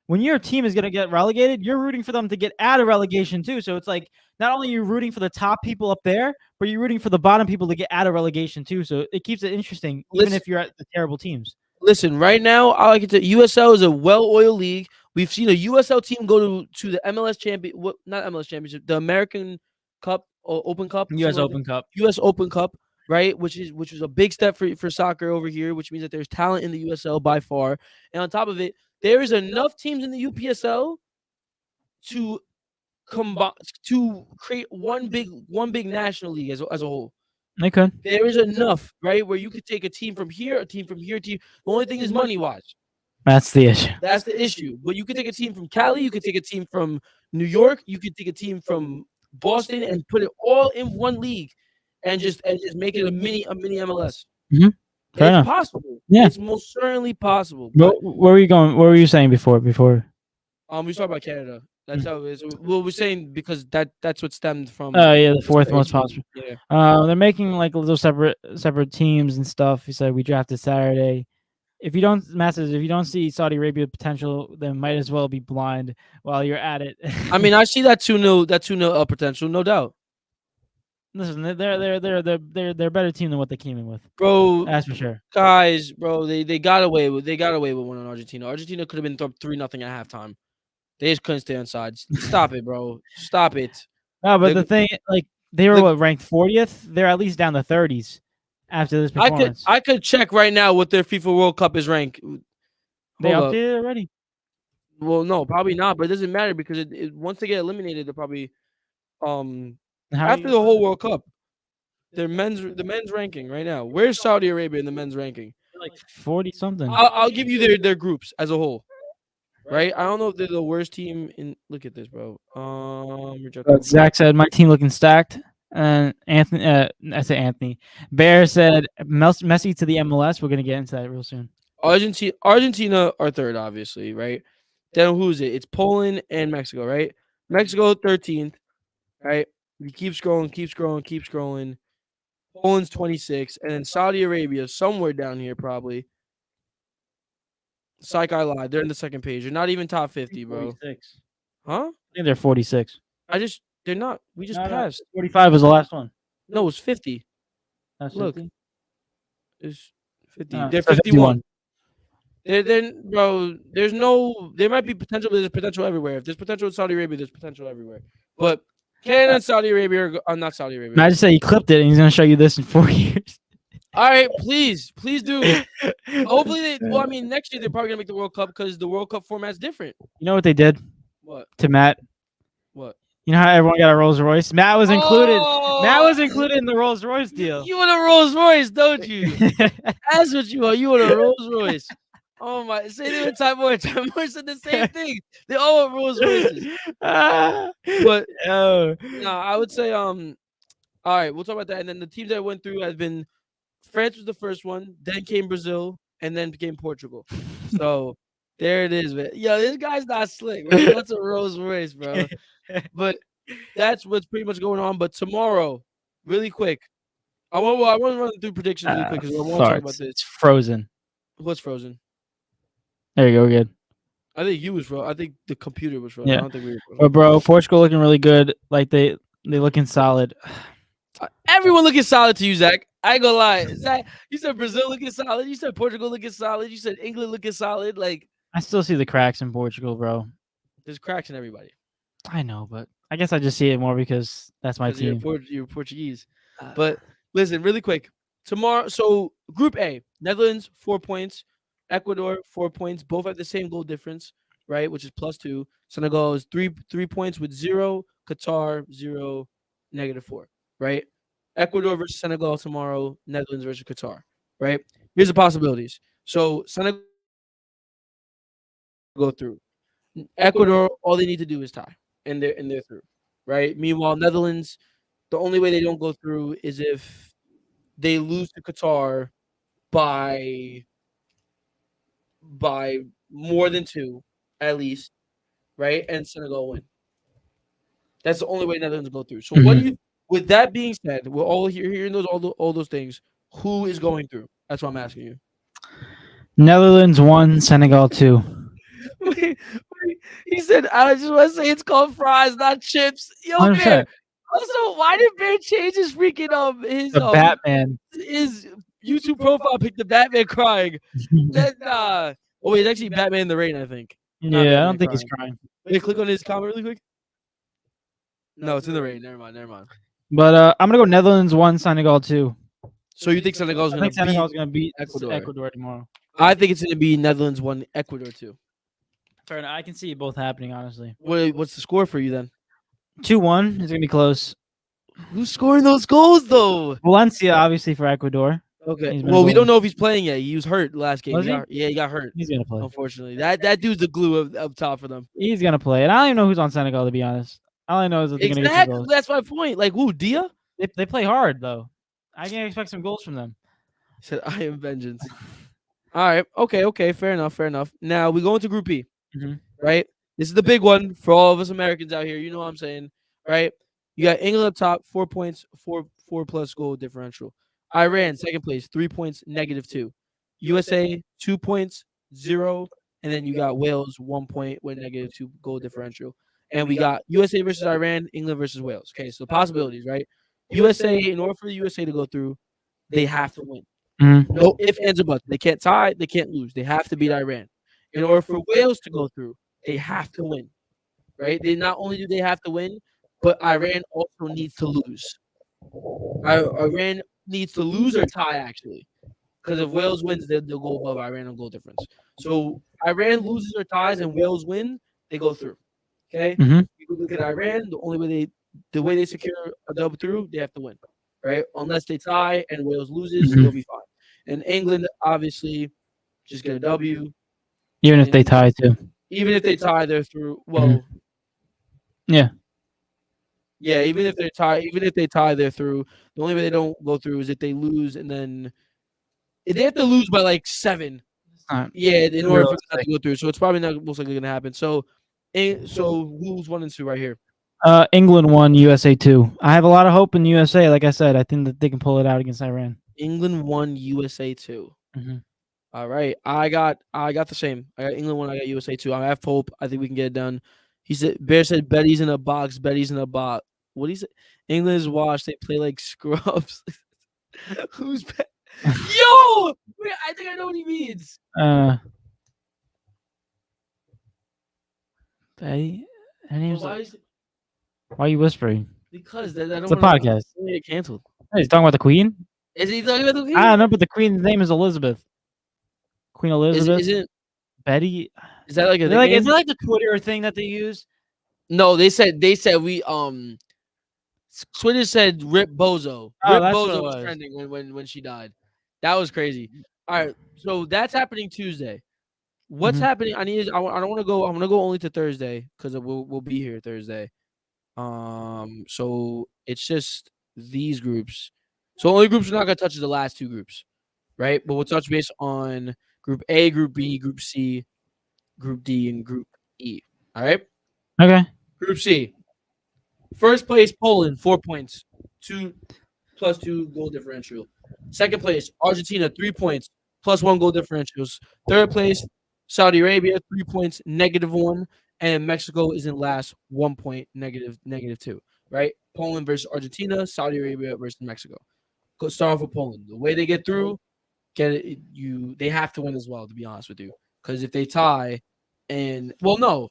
When your team is going to get relegated, you're rooting for them to get out of relegation too. So it's like not only you're rooting for the top people up there, but you're rooting for the bottom people to get out of relegation too. So it keeps it interesting, even if you're at the terrible teams. Listen, right now, I like it to USL is a well-oiled league. We've seen a USL team go to the MLS champion, not MLS championship, the American Cup or Open Cup, US Open Cup, US Open Cup, right? Which was a big step for soccer over here, which means that there's talent in the USL by far, and on top of it, there is enough teams in the UPSL to create one big national league as a whole. They could. There is enough, right, where you could take a team from here, a team from here, The only thing is money-wise. That's the issue. That's the issue. But you could take a team from Cali. You could take a team from New York. You could take a team from Boston and put it all in one league, and just make it a mini MLS. Fair It's enough. possible. Yeah. It's most certainly possible. But Where were you going? What were you saying before? we talked about Canada. That's how it is. Well, we're saying because that's what stemmed from. Oh yeah, the this fourth most crazy- popular. Yeah. They're making like little separate teams and stuff. He said we drafted Saturday. If you don't, Matt says, if you don't see Saudi Arabia potential, then might as well be blind while you're at it. I mean, I see that 2-0 potential, no doubt, listen, they're a better team than what they came in with. bro. That's for sure. Guys, bro, they got away with one on Argentina. Argentina could have been up 3-0 at halftime. They just couldn't stay on sides. Stop it, bro. Stop it. No, but The- the thing, like they were the- what, ranked 40th. They're at least down the 30s after this performance. I could check right now what their FIFA World Cup is ranked. They Hold up. updated already. Well, no, probably not. But it doesn't matter because once they get eliminated, they're probably after the whole World Cup. The men's ranking right now. Where's Saudi Arabia in the men's ranking? like 40 something. I'll give you their groups as a whole. Right? I don't know if they're the worst team in. Look at this, bro. Zach said my team looking stacked. And Anthony, I say Anthony. Bear said Messi to the MLS. We're gonna get into that real soon. Argentina are third, obviously, right? Then who's it? It's Poland and Mexico, right? Mexico 13th, right? We keep scrolling. Poland's 26th, and then Saudi Arabia somewhere down here probably. Psych, I lied. They're in the second page. They're not even top 50, bro. 46. Huh? I think they're 46. They're not. We just No, passed. 45 was the last one. No, it's 50. That's Look. 50? It's 50. No, They're so 51. Bro, there might be potential, but there's potential everywhere. If there's potential in Saudi Arabia, there's potential everywhere. But Canada and Saudi Arabia are not Saudi Arabia. I just said he clipped it and he's gonna show you this in 4 years. All right, please do. Hopefully, next year they're probably gonna make the World Cup because the World Cup format's different. You know what they did What? to Matt? What? You know how everyone got a Rolls Royce? Matt was included. Matt was Oh, included in the Rolls Royce deal. You want a Rolls Royce, don't you? That's what you want. You want a Rolls Royce. Oh my! Say it one time more. Time more said the same thing. They all want Rolls Royces. But oh, no, I would say all right, we'll talk about that. And then the teams that went through have been France was the first one, then came Brazil, and then came Portugal. So there it is, man. Yo, this guy's not slick, man. What's a Rolls Royce, bro? But that's what's pretty much going on. But tomorrow, really quick, I want to run through predictions really quick because I want to talk about this. It's frozen. What's frozen? There you go, good. I think you was frozen. I think the computer was frozen. Yeah. I don't think we were frozen. But bro, Portugal looking really good. Like they looking solid. Everyone looking solid to you, Zach. I ain't gonna lie. Zach, you said Brazil looking solid. You said Portugal looking solid. You said England looking solid. Like, I still see the cracks in Portugal, bro. there's cracks in everybody. I know, but I guess I just see it more because that's my 'Cause you're team. You're Portuguese. But listen, really quick. Tomorrow, so Group A, Netherlands 4 points, Ecuador 4 points. Both have the same goal difference, right? Which is +2. Senegal is 3 points with 0. Qatar 0, -4, right? Ecuador versus Senegal tomorrow. Netherlands versus Qatar, right? Here's the possibilities. So Senegal go through. Ecuador, all they need to do is tie, and they're through, right? Meanwhile, Netherlands, the only way they don't go through is if they lose to Qatar by more than 2 at least, right? And Senegal win. That's the only way Netherlands go through. So what do you? With that being said, we're all hearing all those things. Who is going through? That's what I'm asking you. Netherlands 1, Senegal 2. Wait, he said, I just want to say it's called fries, not chips. Yo, 100%. Bear. Also, why did Bear change his freaking The Batman. his YouTube profile pic the Batman crying? That oh wait, it's actually Batman in the Rain, I think. Yeah, I Batman don't think he's crying. Wait, click on his comment really quick. No, it's in the rain. Never mind. But I'm gonna go Netherlands 1, Senegal 2. So you think Senegal's I gonna think Senegal's beat? gonna beat Ecuador. Ecuador tomorrow. I think it's gonna be Netherlands 1, Ecuador 2. Fair enough. I can see it both happening, honestly. What's the score for you then? 2-1 is gonna be close. Who's scoring those goals though? Valencia, obviously, for Ecuador. Okay. He's been Well, we goal. don't know if he's playing yet. He was hurt last game. Was he? He got hurt. He's gonna play. Unfortunately, that dude's the glue up top for them. He's gonna play. And I don't even know who's on Senegal, to be honest. All I know is that they're gonna get some Exactly. goals. That's my point. Like, who, Dia? They play hard though. I can expect some goals from them. He said, I am vengeance. All right. Okay. Fair enough. Now we go into Group E, Mhm. right? This is the big one for all of us Americans out here. You know what I'm saying, right? You got England up top, 4 points, four plus goal differential. Iran second place, 3 points, -2. USA 2 points, 0, and then you got Wales 1 point with -2 goal differential. And we got USA versus Iran, England versus Wales. Okay, so possibilities, right? USA, in order for the USA to go through, they have to win. Mhm. No ifs, ands, or buts. They can't tie. They can't lose. They have to beat Iran. In order for Wales to go through, they have to win. Right? They not only do they have to win, but Iran also needs to lose. Iran needs to lose or tie actually, because if Wales wins, they'll go above Iran on goal difference. So Iran loses or ties, and Wales win, they go through. Okay. Mhm. You look at Iran. The way they secure a double through, they have to win. Right? Unless they tie and Wales loses, they'll Mhm. be fine. And England obviously just get a W. Even if they And tie too. even if they tie, they're through. Mhm. Well, Yeah. yeah, even if they tie, they're through. The only way they don't go through is if they lose, and then if they have to lose by like 7. It's not Yeah, in order for them not realistic. to go through. So it's probably not most likely gonna happen. So, who's 1 and 2 right here? England 1, USA 2. I have a lot of hope in USA. Like I said, I think that they can pull it out against Iran. England 1, USA 2. Mhm. All right, I got the same. I got England 1. I got USA 2. I have hope. I think we can get it done. He said Bear said Betty's in a box. Betty's in a box. What he said? England is washed. They play like scrubs. Who's Yo? Wait, I think I know what he means. Betty, her name's Why like, is it? why are you whispering? Because I don't It's a want podcast. to get canceled. Hey, he's talking about the Queen. Is he talking about the I don't know, but the Queen's name is Elizabeth. Queen Elizabeth. Isn't Betty. is that like a Is it nickname? like the Twitter thing that they use? No, they said we Twitter said Rip Bozo. Oh, Rip that's what Bozo it was was. trending when she died. That was crazy. All right, so that's happening Tuesday. What's Mhm. happening? I don't want to go. I'm gonna go only to Thursday because we'll be here Thursday. So it's just these groups. So only groups we're not gonna touch is the last 2 groups, right? But we'll touch base on Group A, Group B, Group C, Group D, and Group E. All right. Okay. Group C. First place, Poland, 4 points, 2+2 goal differential. Second place, Argentina, 3 points, +1 goal differentials. Third place, Saudi Arabia, 3 points, -1, and Mexico is in last, 1 point, -2. Right? Poland versus Argentina, Saudi Arabia versus Mexico. Go start off with Poland. The way they get through, they have to win as well. To be honest with you, because if they tie, no,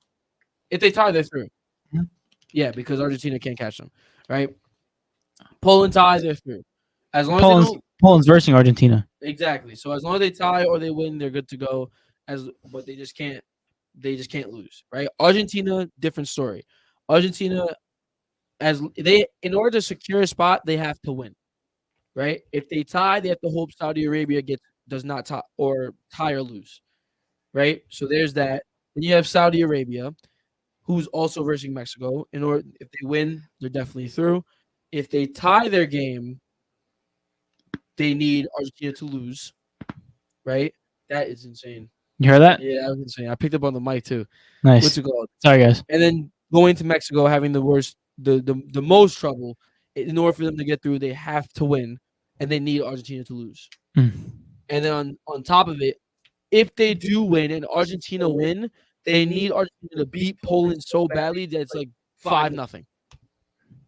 if they tie, they're through. Mhm. Yeah, because Argentina can't catch them, right? Poland tie, they're through. As long as they don't Poland's versing Argentina. exactly. So as long as they tie or they win, they're good to go. But they just can't lose, right? Argentina, different story. Argentina, in order to secure a spot, they have to win, right? If they tie, they have to hope Saudi Arabia does not tie or lose, right? So there's that. Then you have Saudi Arabia, who's also versing Mexico. If they win, they're definitely through. If they tie their game, they need Argentina to lose, right? That is insane. You heard that? Yeah, that was insane. I picked up on the mic too. Nice. What's it called? Sorry, guys. And then going to Mexico, having the most trouble. In order for them to get through, they have to win, and they need Argentina to lose. Mm. And then on top of it, if they do win and Argentina win, they need Argentina to beat Poland so badly that it's like 5-0.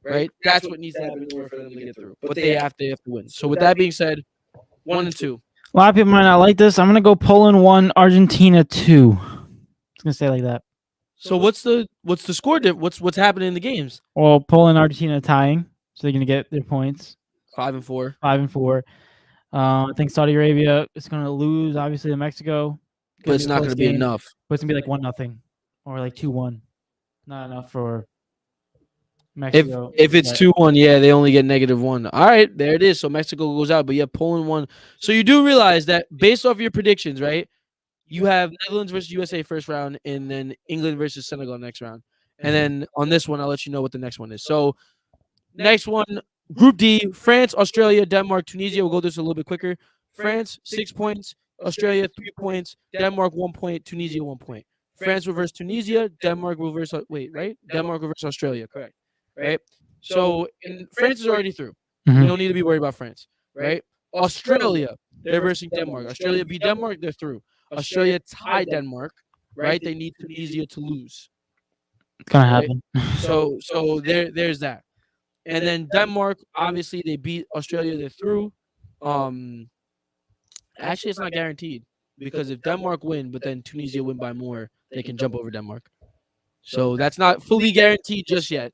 Right? That's what needs to happen in order for them to get through. But they have to win. So with that being said, 1 and 2. A lot of people might not like this. I'm gonna go Poland 1, Argentina 2. It's gonna say it like that. So what's the score? What's happening in the games? Well, Poland, Argentina tying, so they're gonna get their points. 5 and 4. 5 and 4. I think Saudi Arabia is gonna lose, obviously, to Mexico. But it's not going to be enough. But it's gonna be like 1-0 or like 2-1. Not enough for If Mexico. it's 2-1, yeah, they only get -1. All right, there it is. So Mexico goes out, but yeah, Poland won. So you do realize that based off your predictions, right? You have Netherlands versus USA first round, and then England versus Senegal next round. And then on this one, I'll let you know what the next one is. So next one, Group D, France, Australia, Denmark, Tunisia. We'll go this a little bit quicker. France, 6 points. Australia, 3 points. Denmark, 1 point. Tunisia, 1 point. France reverse Tunisia. Denmark reverse. Right? Denmark reverse Australia. Correct. Right? So France is already through. You don't need to be worried about France. Right? Australia, they're versing Denmark. Australia beat Denmark. They're through. Australia tied Denmark. Right? They need Tunisia to lose. It's gonna Right? happen. So there's that. And then Denmark, obviously, they beat Australia. They're through. Actually, it's not guaranteed because if Denmark win, but then Tunisia win by more, they can jump over Denmark. So that's not fully guaranteed just yet,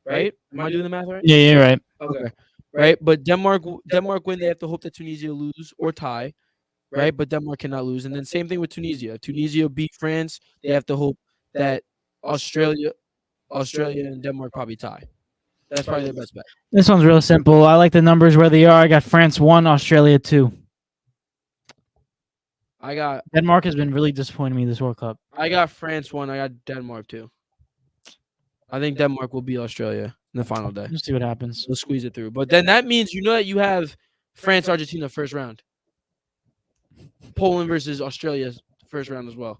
right? Am I doing the math right? Yeah, you're right. Okay, right. But Denmark win, they have to hope that Tunisia lose or tie, right? But Denmark cannot lose. And then same thing with Tunisia. Tunisia beat France. They have to hope that Australia and Denmark probably tie. That's probably their best bet. This one's real simple. I like the numbers where they are. I got France 1, Australia 2. Denmark has been really disappointing me this World Cup. I got France 1. I got Denmark 2. I think Denmark will beat Australia in the final day. We'll see what happens. We'll squeeze it through. But then that means that you have France, Argentina first round. Poland versus Australia first round as well.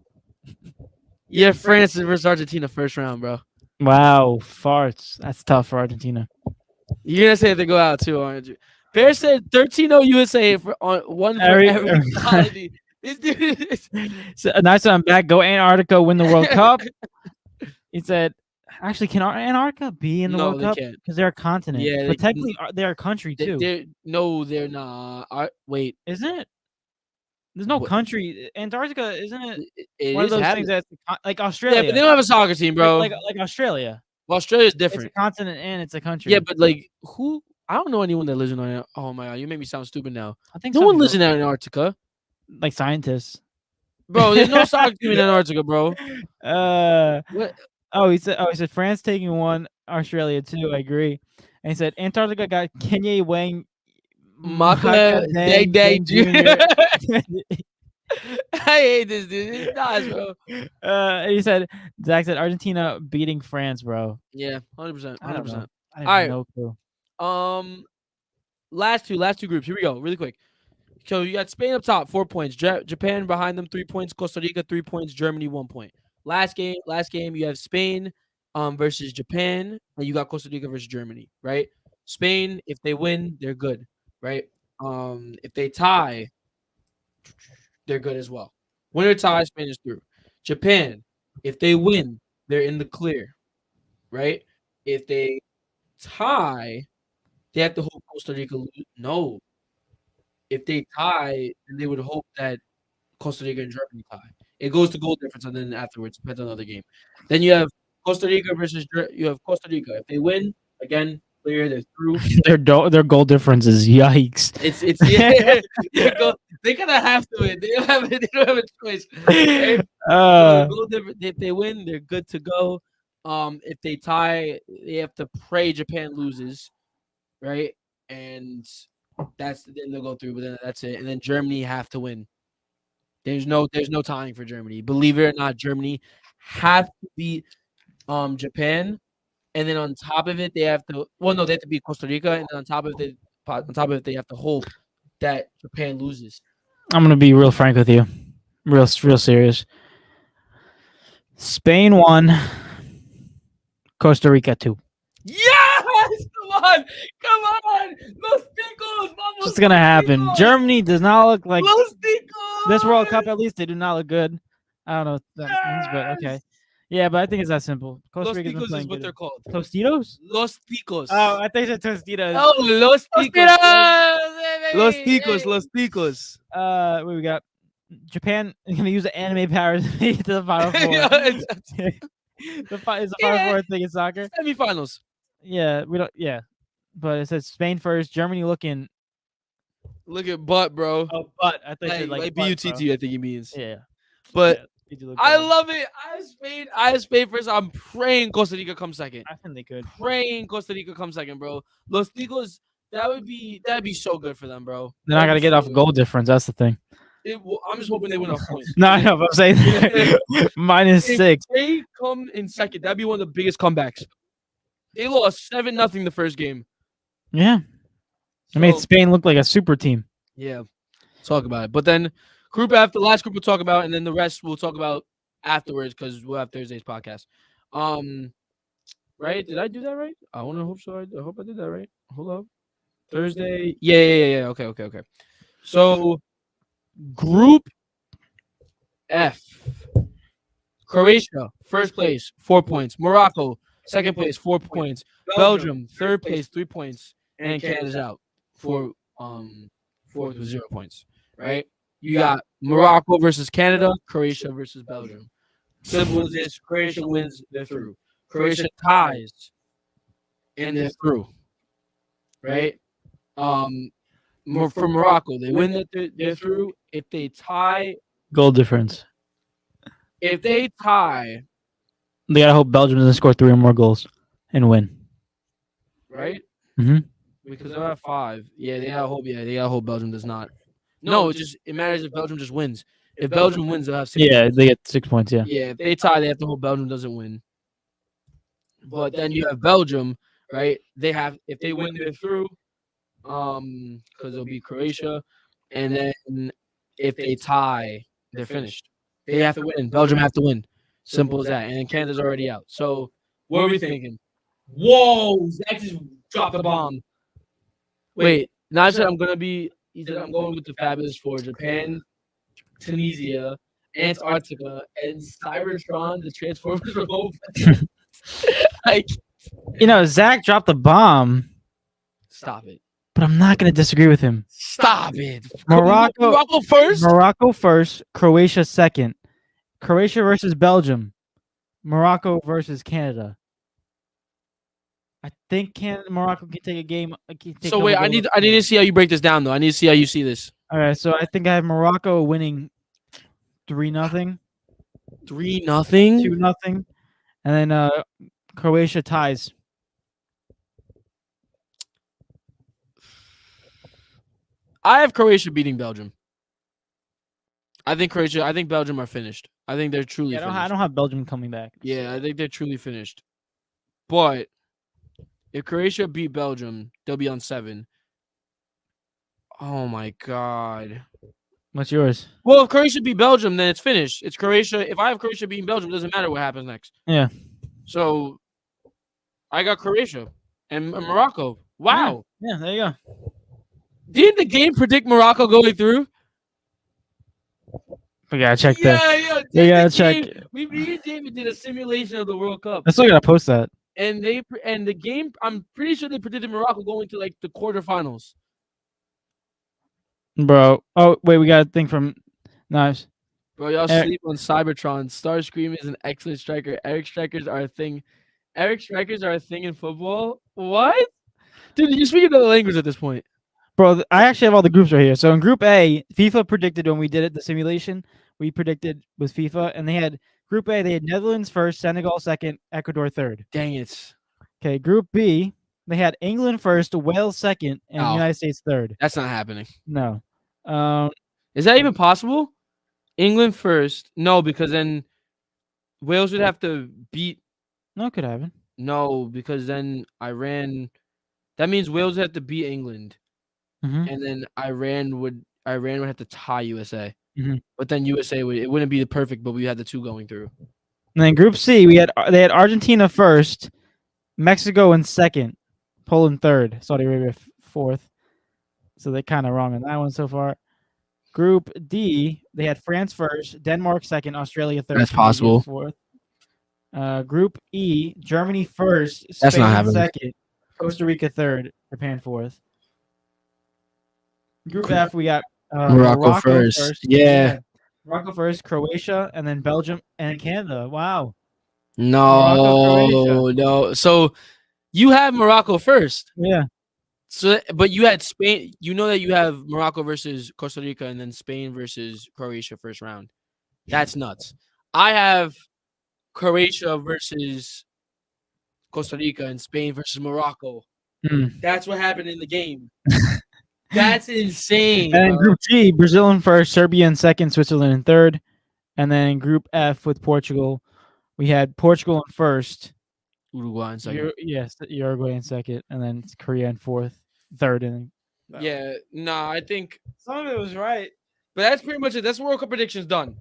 Yeah, France versus Argentina first round, bro. Wow, farts. That's tough for Argentina. You're gonna say if they go out too, aren't you? Bear said 13-0 USA on one for every quality. This dude is So, nice I'm back. Go Antarctica, win the World Cup. He said, actually, can Antarctica be in the World Cup? Because they're a continent. Yeah, but technically, they're a country too. They're not. Wait, isn't it? There's no country. Antarctica, isn't it? One of those things that's like Australia. Yeah, but they don't have a soccer team, bro. Like Australia. Well, Australia's different. It's a continent and it's a country. Yeah, but like who? I don't know anyone that lives in Antarctica. Oh my god, you make me sound stupid now. I think no one lives in Antarctica. Like scientists. Bro, there's no soccer team in Antarctica, bro. What? He said France taking 1, Australia 2. I agree. And he said Antarctica got Kenya Wang Maka Dag Jr. I hate this dude. It's nice, bro. He said Zach said Argentina beating France, bro. Yeah, 100%. 100%. I have no clue. Last two groups. Here we go, really quick. So you got Spain up top, 4 points. Japan behind them, 3 points. Costa Rica, 3 points. Germany, 1 point. Last game, you have Spain versus Japan, and you got Costa Rica versus Germany, right? Spain, if they win, they're good, right? If they tie, they're good as well. Winner tie, Spain is through. Japan, if they win, they're in the clear, right? If they tie, they have to hope Costa Rica lose. No. If they tie, then they would hope that Costa Rica and Germany tie. It goes to goal difference, and then afterwards, depends on another game. Then you have Costa Rica versus Costa Rica. If they win, again, clear, they're through. Their goal difference is yikes. It's yeah. They kind of have to win. They don't have a choice. Okay? If they win, they're good to go. If they tie, they have to pray Japan loses, right? And then they'll go through. But then that's it. And then Germany have to win. There's no tying for Germany. Believe it or not, Germany have to beat Japan, and then on top of it, they have to. Well, no, they have to beat Costa Rica, and then on top of it, they have to hope that Japan loses. I'm gonna be real frank with you, real serious. Spain 1, Costa Rica 2. Yes, come on. Los Ticos, vamos. It's gonna happen. Germany does not look like Los Ticos. This World Cup. At least they do not look good. I don't know what that means, but okay. Yeah, but I think it's that simple. Costa Los Rica's been Ticos playing is what good. they're called. Tostitos? Los Ticos. Oh, I think it's Tostitos. Oh, Los Ticos. Los Ticos. What we got? Japan is gonna use the anime powers to the Final Four. Is the Final Four thing in soccer? Semifinals. Yeah, we don't. Yeah, but it says Spain first. Germany looking. Look at butt, bro. Oh, butt. I think like B-U-T-T, I think he means. Yeah. But I love it. I have Spain first. I'm praying Costa Rica comes second. I think they could. Praying Costa Rica comes second, bro. Los Ticos, that'd be so good for them, bro. Then I gotta get off goal difference. That's the thing. I'm just hoping they win off points. No, I know, but I'm saying minus If 6. they come in second, that'd be one of the biggest comebacks. They lost 7-0 the first game. Yeah. I made So, Spain look like a super team. yeah, talk about it. But then group F, the last group we'll talk about, and then the rest we'll talk about afterwards because we'll have Thursday's podcast. Right? Did I do that right? I want to hope so. I hope I did that right. Hold up. Thursday. Yeah. Okay. So group F. Croatia, first place, 4 points. Morocco, second place, 4 points. Belgium, third place, 3 points. And Canada's out for fourth with 0 points. Right? You got Morocco versus Canada, Croatia versus Belgium. Simple as this: Croatia wins, they're through. Croatia ties, and they're through. Right? For Morocco, they win, they're through. If they tie, Goal difference. if they tie, They gotta hope Belgium doesn't score 3 or more goals and win. right? Mm-hmm. Because they're at 5. Yeah, they gotta hope. Yeah, they gotta hope Belgium does not. No, it matters if Belgium just wins. If Belgium wins, they'll have 6 Yeah, points. they get 6 points. Yeah. Yeah, if they tie, they have to hope Belgium doesn't win. But then you have Belgium, right? They have if they win, they're through. Because it'll be Croatia, and then if they tie, they're finished. They have to win. Belgium have to win. Simple as that. And then Canada's already out. So what are we thinking? Whoa! Zach just dropped the bomb. Wait, now I said I'm gonna be. He said I'm going with the fabulous four: Japan, Tunisia, Antarctica, and Cybertron, the Transformers robot. Like, Zach dropped the bomb, stop it! but I'm not gonna disagree with him. Stop it! Morocco first. Morocco first, Croatia second. Croatia versus Belgium. Morocco versus Canada. I think Morocco can take a game. So wait, I need to see how you break this down though. I need to see how you see this. All right, so I think I have Morocco winning 3-0, 3-0. 2-0, and then Croatia ties. I have Croatia beating Belgium. I think Belgium are finished. I think they're truly finished. I don't have Belgium coming back. Yeah, I think they're truly finished. But if Croatia beat Belgium, they'll be on 7. Oh my god. What's yours? Well, if Croatia beat Belgium, then it's finished. It's Croatia. If I have Croatia beating Belgium, it doesn't matter what happens next. Yeah. So I got Croatia and Morocco. Wow. Yeah, there you go. Didn't the game predict Morocco going through? We gotta check that. Yeah. We gotta check. Me and David did a simulation of the World Cup. I still gotta post that. And the game, I'm pretty sure they predicted Morocco going to like the quarterfinals. Bro. Oh, wait, we got a thing from Knives. Bro, y'all sleep on Cybertron. Starscream is an excellent striker. Eric strikers are a thing. Eric strikers are a thing in football? What? Dude, you're speaking another language at this point. Bro, I actually have all the groups right here. So in Group A, FIFA predicted when we did it, the simulation, we predicted with FIFA, and they had Group A, they had Netherlands first, Senegal second, Ecuador third. Dang it. Okay, Group B, they had England first, Wales second, and Oh. United States third. That's not happening. No. Is that even possible? England first? No, because then Wales would have to beat. No, it could happen. No, because then Iran. That means Wales would have to beat England, and then Iran would have to tie USA. But then USA it wouldn't be the perfect, but we had the 2 going through. And then Group C, they had Argentina first, Mexico in second, Poland third, Saudi Arabia fourth. So they're kind of wrong on that one so far. Group D, they had France first, Denmark second, Australia third. That's possible. Fourth. Group E, Germany first, That's not Spain happening. second, Costa Rica third, Japan fourth. Group F, we got Morocco first. Yeah. Morocco first, Croatia, and then Belgium and Canada. Wow. No. So you have Morocco first. Yeah. So, but you had Spain. You know that you have Morocco versus Costa Rica, and then Spain versus Croatia first round. That's nuts. I have Croatia versus Costa Rica and Spain versus Morocco. That's what happened in the game. That's insane, And in bro. Group G, Brazil in first, Serbia in second, Switzerland in third. And then in Group F with Portugal, we had Portugal in first, Uruguay in second. Uruguay in second, and then Korea in fourth, third, and Yeah, nah, I think some of it was right. But that's pretty much it. That's World Cup predictions done.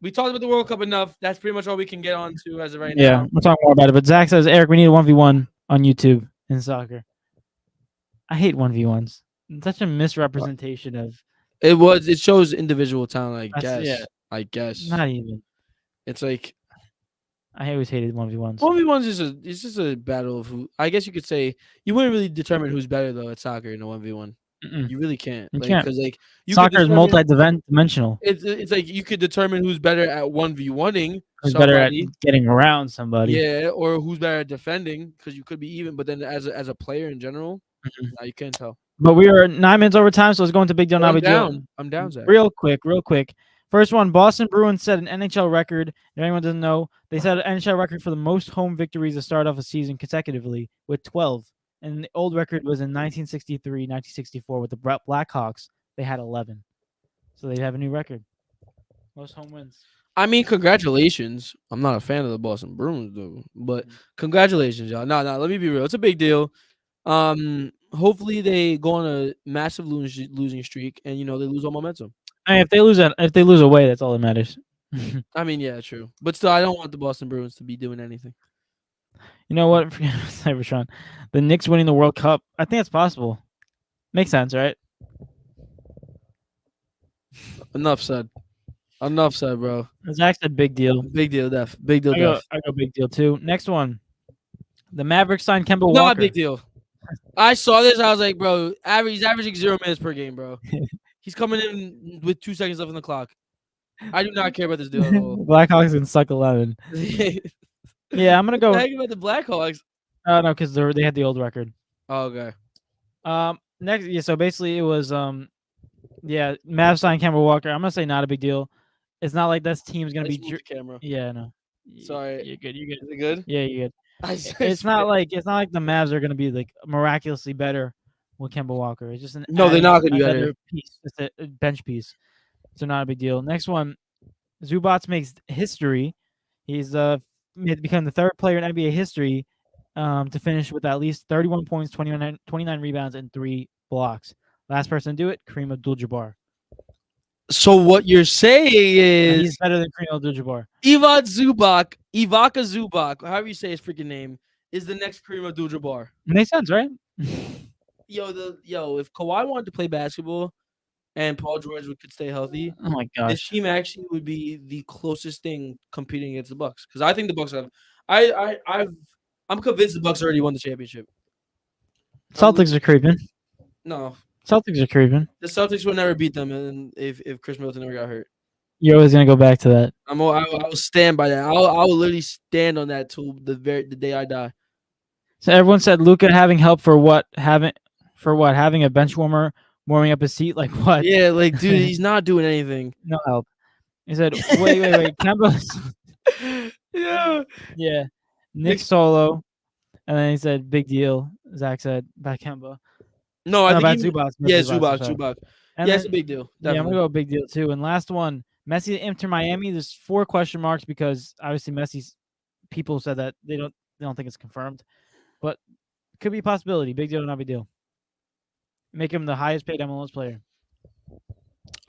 We talked about the World Cup enough. That's pretty much all we can get on to as of right Yeah, now. we'll talk more about it. But Zach says, Eric, we need a 1v1 on YouTube in soccer. I hate 1v1s. It's such a misrepresentation of. It shows individual talent, I That's- guess. yeah. I guess. Not even. It's like I always hated 1v1s. 1v1's it's just a battle of who. I guess you could say you wouldn't really determine who's better though at soccer in a 1v1. Mm-mm. You really can't. You Like, can't. because like you Soccer is could determine- multi-dimensional. It's like you could determine who's better at 1v1ing Who's better at somebody. getting around somebody. Yeah, or who's better at defending because you could be even. But then as a player in general, Mhm. nah, you can't tell. But we are 9 minutes over time, so let's go into big deal, not I'm big deal. down. I'm down, Zach. Real quick. First one, Boston Bruins set an NHL record. If anyone doesn't know, they set an NHL record for the most home victories to start off a season consecutively with 12. And the old record was in 1963, 1964 with the Blackhawks. They had 11. So they have a new record. Most home wins. I mean, congratulations. I'm not a fan of the Boston Bruins, though, but congratulations, y'all. No, let me be real. It's a big deal. Hopefully they go on a massive losing streak, and they lose all momentum. I mean, if they lose away, that's all that matters. I mean, yeah, true, but still, I don't want the Boston Bruins to be doing anything. You know what, Cybertron? The Knicks winning the World Cup. I think it's possible. Makes sense, right? Enough said, bro. Zach said big deal. Big deal, def. Big deal, I go def. big deal too. Next one. The Mavericks signed Kemba Walker. Not a big deal. I saw this. I was like, bro, he's averaging 0 minutes per game, bro. He's coming in with 2 seconds left on the clock. I do not care about this deal at all. Blackhawks can suck 11. Yeah, I'm gonna go. What the heck about the Blackhawks? No, because they had the old record. Oh, okay. Next, yeah. So basically, it was Mavs signed Kemba Walker. I'm gonna say not a big deal. It's not like this team's gonna be. Move the camera. Yeah, no. Sorry. You're good. You're Is good. it good? Yeah, you're good. It's It's not like the Mavs are gonna be like miraculously better with Kemba Walker. It's just No, they're not gonna be better. another piece. It's a bench piece. So not a big deal. Next one, Zubats makes history. He's become the third player in NBA history to finish with at least 31 points, 29 rebounds, and 3 blocks. Last person to do it, Kareem Abdul-Jabbar. So what you're saying And is he's better than Kareem Abdul-Jabbar. Ivaka Zubac, however you say his freaking name, is the next Kareem Abdul-Jabbar. Makes sense, right? If Kawhi wanted to play basketball and Paul George could stay healthy, Oh my this gosh. team actually would be the closest thing competing against the Bucks. Because I think the Bucks have. I'm convinced the Bucks already won the championship. Celtics are creeping. No, Celtics are creeping. the Celtics would never beat them, and if Chris Middleton never got hurt. You're always gonna go back to that. I will stand by that. I will literally stand on that till the day I die. So everyone said Luka having help for what? Having a bench warmer warming up his seat? Like what? Yeah, like dude, he's not doing anything. No help. He said, wait. Kemba. Yeah. Yeah. Nick Solo. And then he said, big deal. Zach said, back Kemba. No, I About think Zubac. yeah, Zubac. Zubac. And Yeah, it's then- a big deal. Yeah, I'm Definitely. gonna go big deal too. And last one, Messi to Inter Miami. There's 4 question marks because obviously Messi's people said that they don't think it's confirmed, but could be a possibility. Big deal, not big deal. Make him the highest paid MLS player.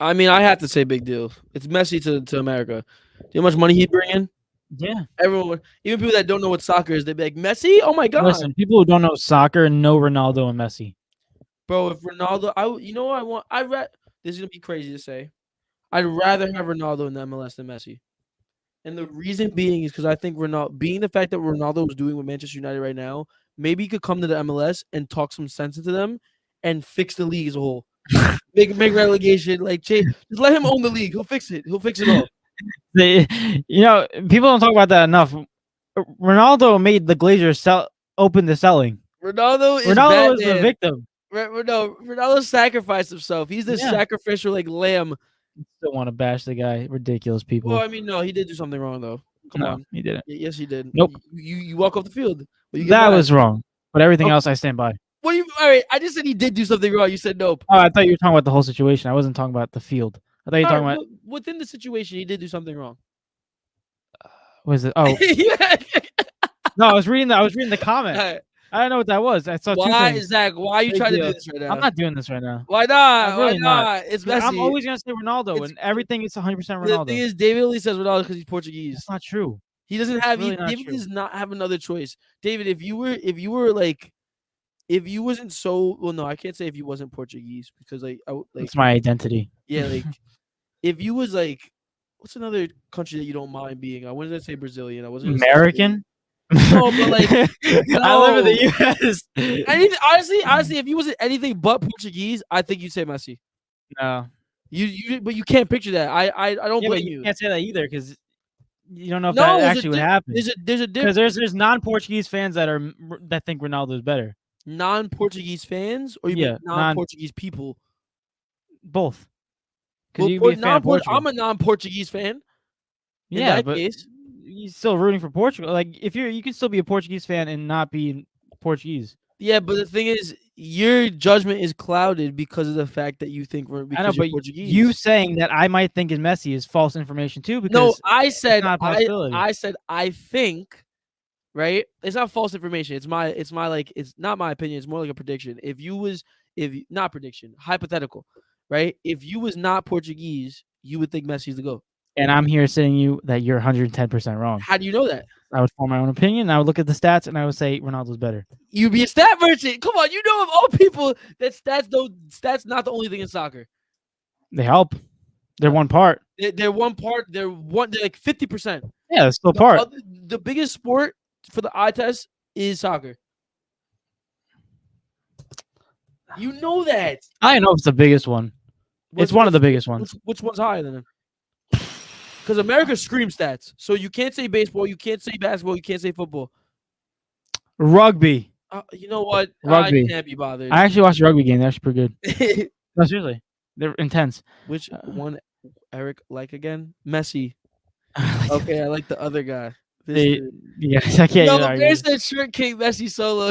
I mean, I have to say big deal. It's Messi to America. Do you know how much money he'd bring in? Yeah. Everyone, even people that don't know what soccer is, they'd be like, Messi? Oh my god. Listen, people who don't know soccer know Ronaldo and Messi. Bro, if Ronaldo, you know what I want? This is gonna be crazy to say. I'd rather have Ronaldo in the MLS than Messi. And the reason being is because I think being the fact that Ronaldo is doing with Manchester United right now, maybe he could come to the MLS and talk some sense into them and fix the league as a whole. make relegation, just let him own the league. He'll fix it. He'll fix it all. People don't talk about that enough. Ronaldo made the Glazers open the selling. Ronaldo is the victim. Ronaldo sacrificed himself. He's the sacrificial lamb. Still want to bash the guy. Ridiculous people. Well, I mean, no, he did do something wrong though. Come on, he didn't. Yes, he did. Nope. You walk off the field. That was wrong. But everything else, I stand by. What do you? All right, I just said he did do something wrong. You said nope. Oh, I thought you were talking about the whole situation. I wasn't talking about the field. I thought you were All talking right, about within the situation, he did do something wrong. what is it? Oh Yeah. no, I was reading the comment. All right. I don't know what that was. I saw two Why, things. Zach? Why are you Big trying to do deal. this right I'm now? not doing this right now. Why I'm not? Why really not. not? It's 'Cause I'm Messi. always gonna say Ronaldo, It's and everything is 100% the thing Ronaldo. is, David only says Ronaldo because he's Portuguese. That's not true. He doesn't have. really not David true. does not have another choice. David, if you were like, if you wasn't so well, no, I can't say if you wasn't Portuguese because like It's my identity. yeah, like if you was like, what's another country that you don't mind being? I wanted to say Brazilian. I wasn't American. No, but like, I live in the U.S. anything, honestly, if you wasn't anything but Portuguese, I think you'd say Messi. No, But you can't picture that. I don't yeah, but blame you you. can't say that either because you don't know if No, that there's actually a would happen. there's a Because difference. there's non-Portuguese fans that think Ronaldo is better. Non-Portuguese fans, or you mean Yeah, non-Portuguese people? both. Because Well, you can be a fan of Portugal. I'm a non-Portuguese fan. In Yeah, that but case, you're still rooting for Portugal. Like if you can still be a Portuguese fan and not be Portuguese. yeah. But the thing is, your judgment is clouded because of the fact that you think I know, because you're but Portuguese. you saying that I might think is Messi is false information too. No, Because I it's said not a possibility. I said I think. Right? It's not false information. It's my like it's not my opinion. It's more like a prediction. Not prediction, hypothetical, right? If you was not Portuguese, you would think Messi's the GOAT. And I'm here saying you that you're 110% wrong. How do you know that? I would form my own opinion. I would look at the stats and I would say Ronaldo's better. You'd be a stat merchant. Come on, you know of all people that stats not the only thing in soccer. They help. They're one part. They're one part. They're like 50%. Yeah, it's still part. The biggest sport for the eye test is soccer. You know that. I don't know if it's the biggest one. It's one of the biggest ones. Which one's higher than him? Because America screams stats. So you can't say baseball, you can't say basketball, you can't say football. Rugby. You know what? Rugby. I can't be bothered. I actually watched a rugby game. They're actually pretty good. No, seriously. They're intense. Which one Eric like again? Messi. Okay, I like the other guy. Yeah, I can't. No, the bear said short king Messi solo.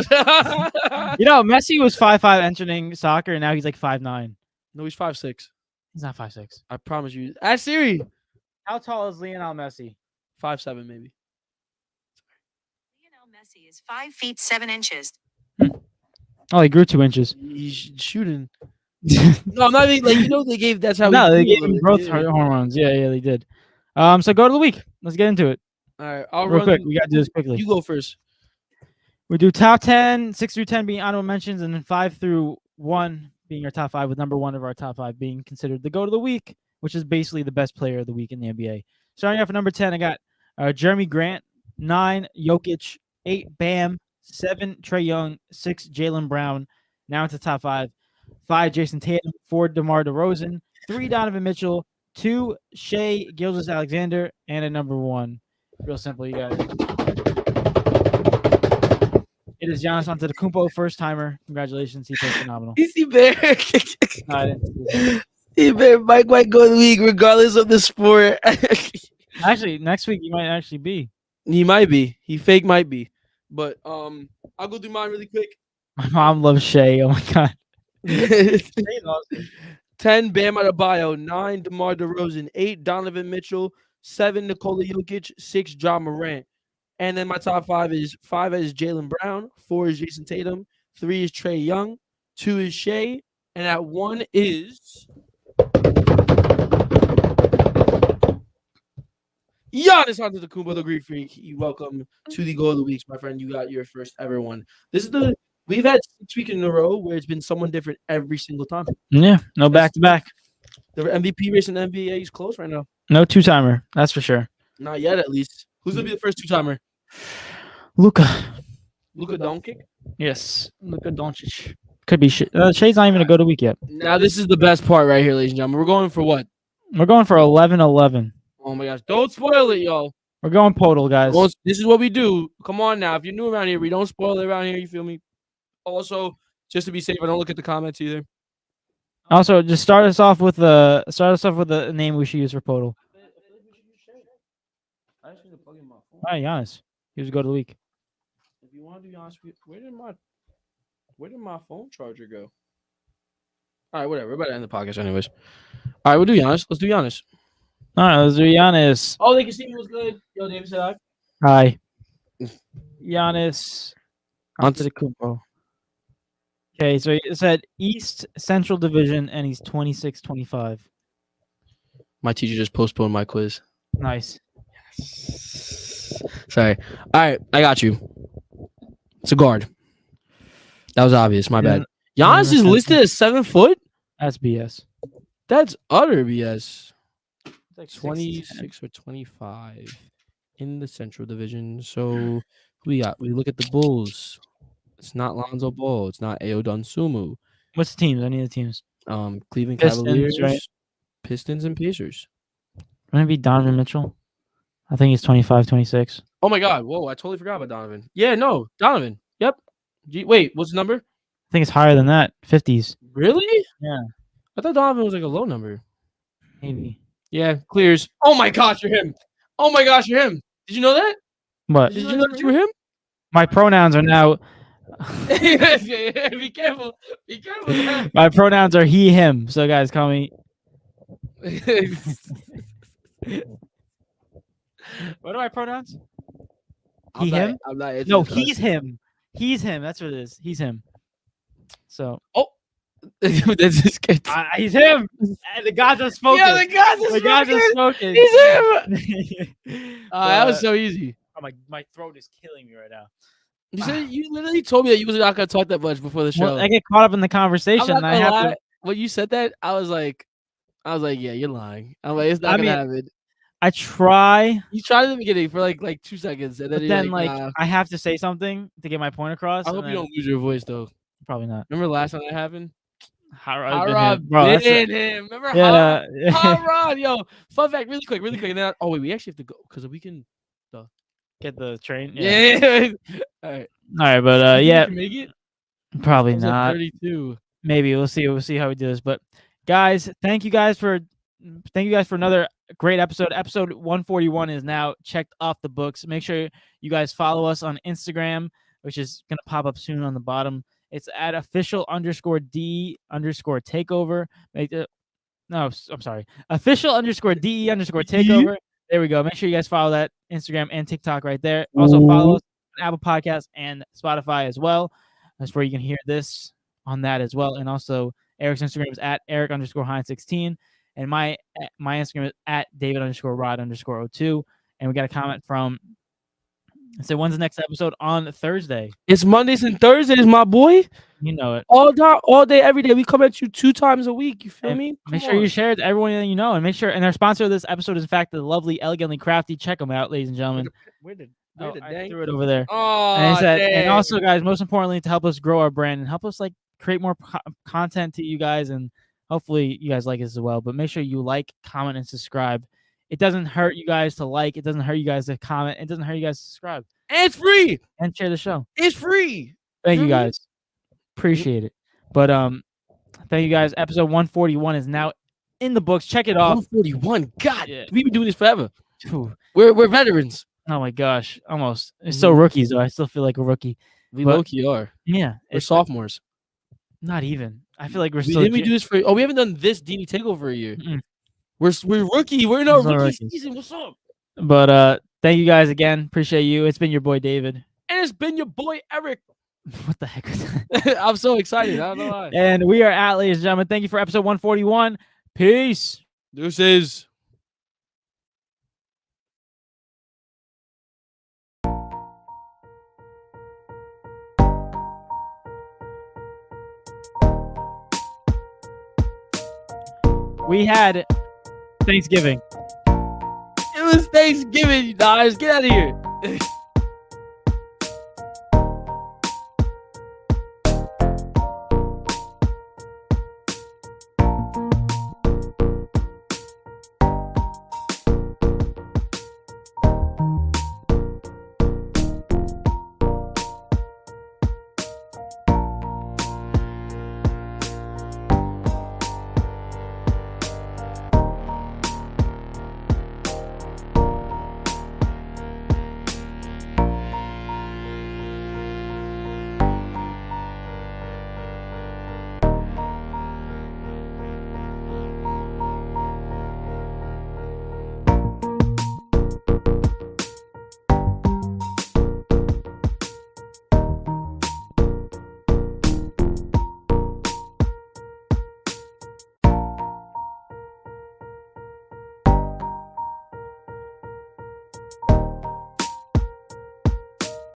You know, Messi was 5'5" entering soccer, and now he's like 5'9". No, he's 5'6". He's not 5'6". I promise you. Ask Siri. How tall is Lionel Messi? 5'7" maybe. Lionel Messi is 5 feet 7 inches. Oh, he grew 2 inches. He's shooting. No, I'm not even like they gave. That's how. No, they grew a gave him little growth bit. hormones. Yeah, they did. So go to the week. Let's get into it. All right, I'll Real run. quick. We gotta do this quickly. You go first. We do top 10, 6 through 10 being honorable mentions, and then 5 through 1 being our top 5, with number 1 of our top 5 being considered the GOAT of the week, which is basically the best player of the week in the NBA. Starting off at number 10, I got Jeremy Grant, 9 Jokic, 8 Bam, 7 Trae Young, 6 Jaylen Brown. Now into top 5. 5 Jason Tatum, 4 DeMar DeRozan, 3 Donovan Mitchell, 2 Shai Gilgeous-Alexander, and at number 1. Real simple, you guys. It is Giannis Antetokounmpo, first timer. Congratulations, he played phenomenal. Easy Bear. No, I didn't see that. Easy Bear. Mike might go to the league regardless of the sport. Actually, next week you might actually be. He might be. He fake might be. But I'll go through mine really quick. My mom loves Shai. Oh my god. 10 Bam Adebayo, 9 DeMar DeRozan, 8 Donovan Mitchell, 7 Nikola Jokic, 6 John Morant. And then my top 5 is 5 is Jaylen Brown, 4 is Jason Tatum, 3 is Trae Young, 2 is Shai, and at 1 is Giannis Antetokounmpo, the Greek Freak. You welcome to the Goal of the Weeks, my friend. You got your first ever one. We've had 6 weeks in a row where it's been someone different every single time. Yeah, no back to back. The MVP race in the NBA is close right now. No 2-timer, that's for sure. Not yet, at least. Who's gonna be the first 2-timer? Luka. Luka Doncic. Yes, Luka Doncic. Could be shit. Shai's not even a go to week yet. Now this is the best part right here, ladies and gentlemen. We're going for what? We're going for 11-11. Oh my gosh! Don't spoil it, y'all. We're going Podal, guys. This is what we do. Come on now. If you're new around here, we don't spoil it around here. You feel me? Also, just to be safe, I don't look at the comments either. Also, just start us off with the name we should use for Podal. All right, Giannis. Here's go to the week. If you want to be honest with you, where did my Where did my phone charger go? All right, whatever. We're about to end the podcast anyways. All right, we'll do Giannis. Let's do Giannis. All right, let's do Giannis. Oh, they can see me was good. Yo, David said hi. Hi. Giannis On Antetokounmpo. Okay, so he said East Central Division, and he's 26-25. My teacher just postponed my quiz. Nice. Sorry. All right, I got you. It's a guard. That was obvious. My bad. Giannis is listed as 7 foot. That's BS. That's utter BS. It's like 26 or 25 in the Central Division. So who we got? We look at the Bulls. It's not Lonzo Ball. It's not Ayo Dosunmu. What's the teams? I need the teams. Cleveland Pistons, Cavaliers, right? Pistons, and Pacers. Wouldn't it be Donovan Mitchell? I think he's 25, 26. Oh my God! Whoa! I totally forgot about Donovan. Yeah, no, Donovan. Yep. Wait, what's the number? I think it's higher than that. 50s. Really? Yeah. I thought Donovan was like a low number. Maybe. Yeah, clears. Oh my gosh, you're him. Oh my gosh, you're him. Did you know that? What? Did you know that you were him? My pronouns are now. Be careful. Be careful. My pronouns are he, him. So guys, call me. What are my pronouns? He, him? I'm not No, he's him. He's him. That's what it is. He's him. So. Oh. That's just good. He's him. The gods have spoken. Yeah, the gods have spoken. He's him. That was so easy. Oh, my throat is killing me right now. You said you literally told me that you was not gonna talk that much before the show. Well, I get caught up in the conversation. I'm And not I have gonna lie. to. When you said that, I was like, yeah, you're lying. I'm like, it's not gonna happen. I try. You tried in the beginning for like 2 seconds, and then, But then, you're like, nah. I have to say something to get my point across. I hope you don't lose your voice though. Probably not. Remember last time that happened? Hot Been him. Remember Yeah. Hot Rod? Yo, fun fact, really quick. And then, wait, we actually have to go because we can Get the train. Yeah. All right. All right, but You yeah, can make it. probably I was at not. 32. Maybe we'll see. We'll see how we do this. But guys, thank you guys for another great episode. Episode 141 is now checked off the books. Make sure you guys follow us on Instagram, which is gonna pop up soon on the bottom. It's at official_D_takeover. I'm sorry. Official_DE_takeover. There we go. Make sure you guys follow that Instagram and TikTok right there. Also follow us on Apple Podcasts and Spotify as well. That's where you can hear this on that as well. And also Eric's Instagram is at Eric_Hine16. And my Instagram is at David_Rod_02. And we got a comment from when's the next episode? On Thursday. It's Mondays and Thursdays, my boy. You know it. All day, every day. We come at you 2 times a week. You feel me? Make sure you share it to everyone that you know, and make sure. And our sponsor of this episode is, in fact, the lovely, elegantly crafty. Check them out, ladies and gentlemen. Where did I threw it over there. Oh, and also, guys, most importantly, to help us grow our brand and help us create more content to you guys, and hopefully you guys like it as well. But make sure you like, comment, and subscribe. It doesn't hurt you guys to like. It doesn't hurt you guys to comment. It doesn't hurt you guys to subscribe. And it's free. And share the show. It's free. Thank you guys. Appreciate it. But thank you guys. Episode 141 is now in the books. Check it off. 141. God, Yeah. we've been doing this forever. Ooh. We're veterans. Oh my gosh, almost. It's still rookies though. I still feel like a rookie. We low-key are. Yeah, We're sophomores. Not even. I feel like we're We still. do this for. Oh, we haven't done this D&E TakeOver a year. Mm-mm. We're rookie. We're in our Still rookie rookies. season. What's up? But thank you guys again. Appreciate you. It's been your boy David. And it's been your boy Eric. What the heck was that? I'm so excited. I don't know why. And we are out, ladies and gentlemen. Thank you for episode 141. Peace. Deuces. We had Thanksgiving. It was Thanksgiving, you guys. Get out of here.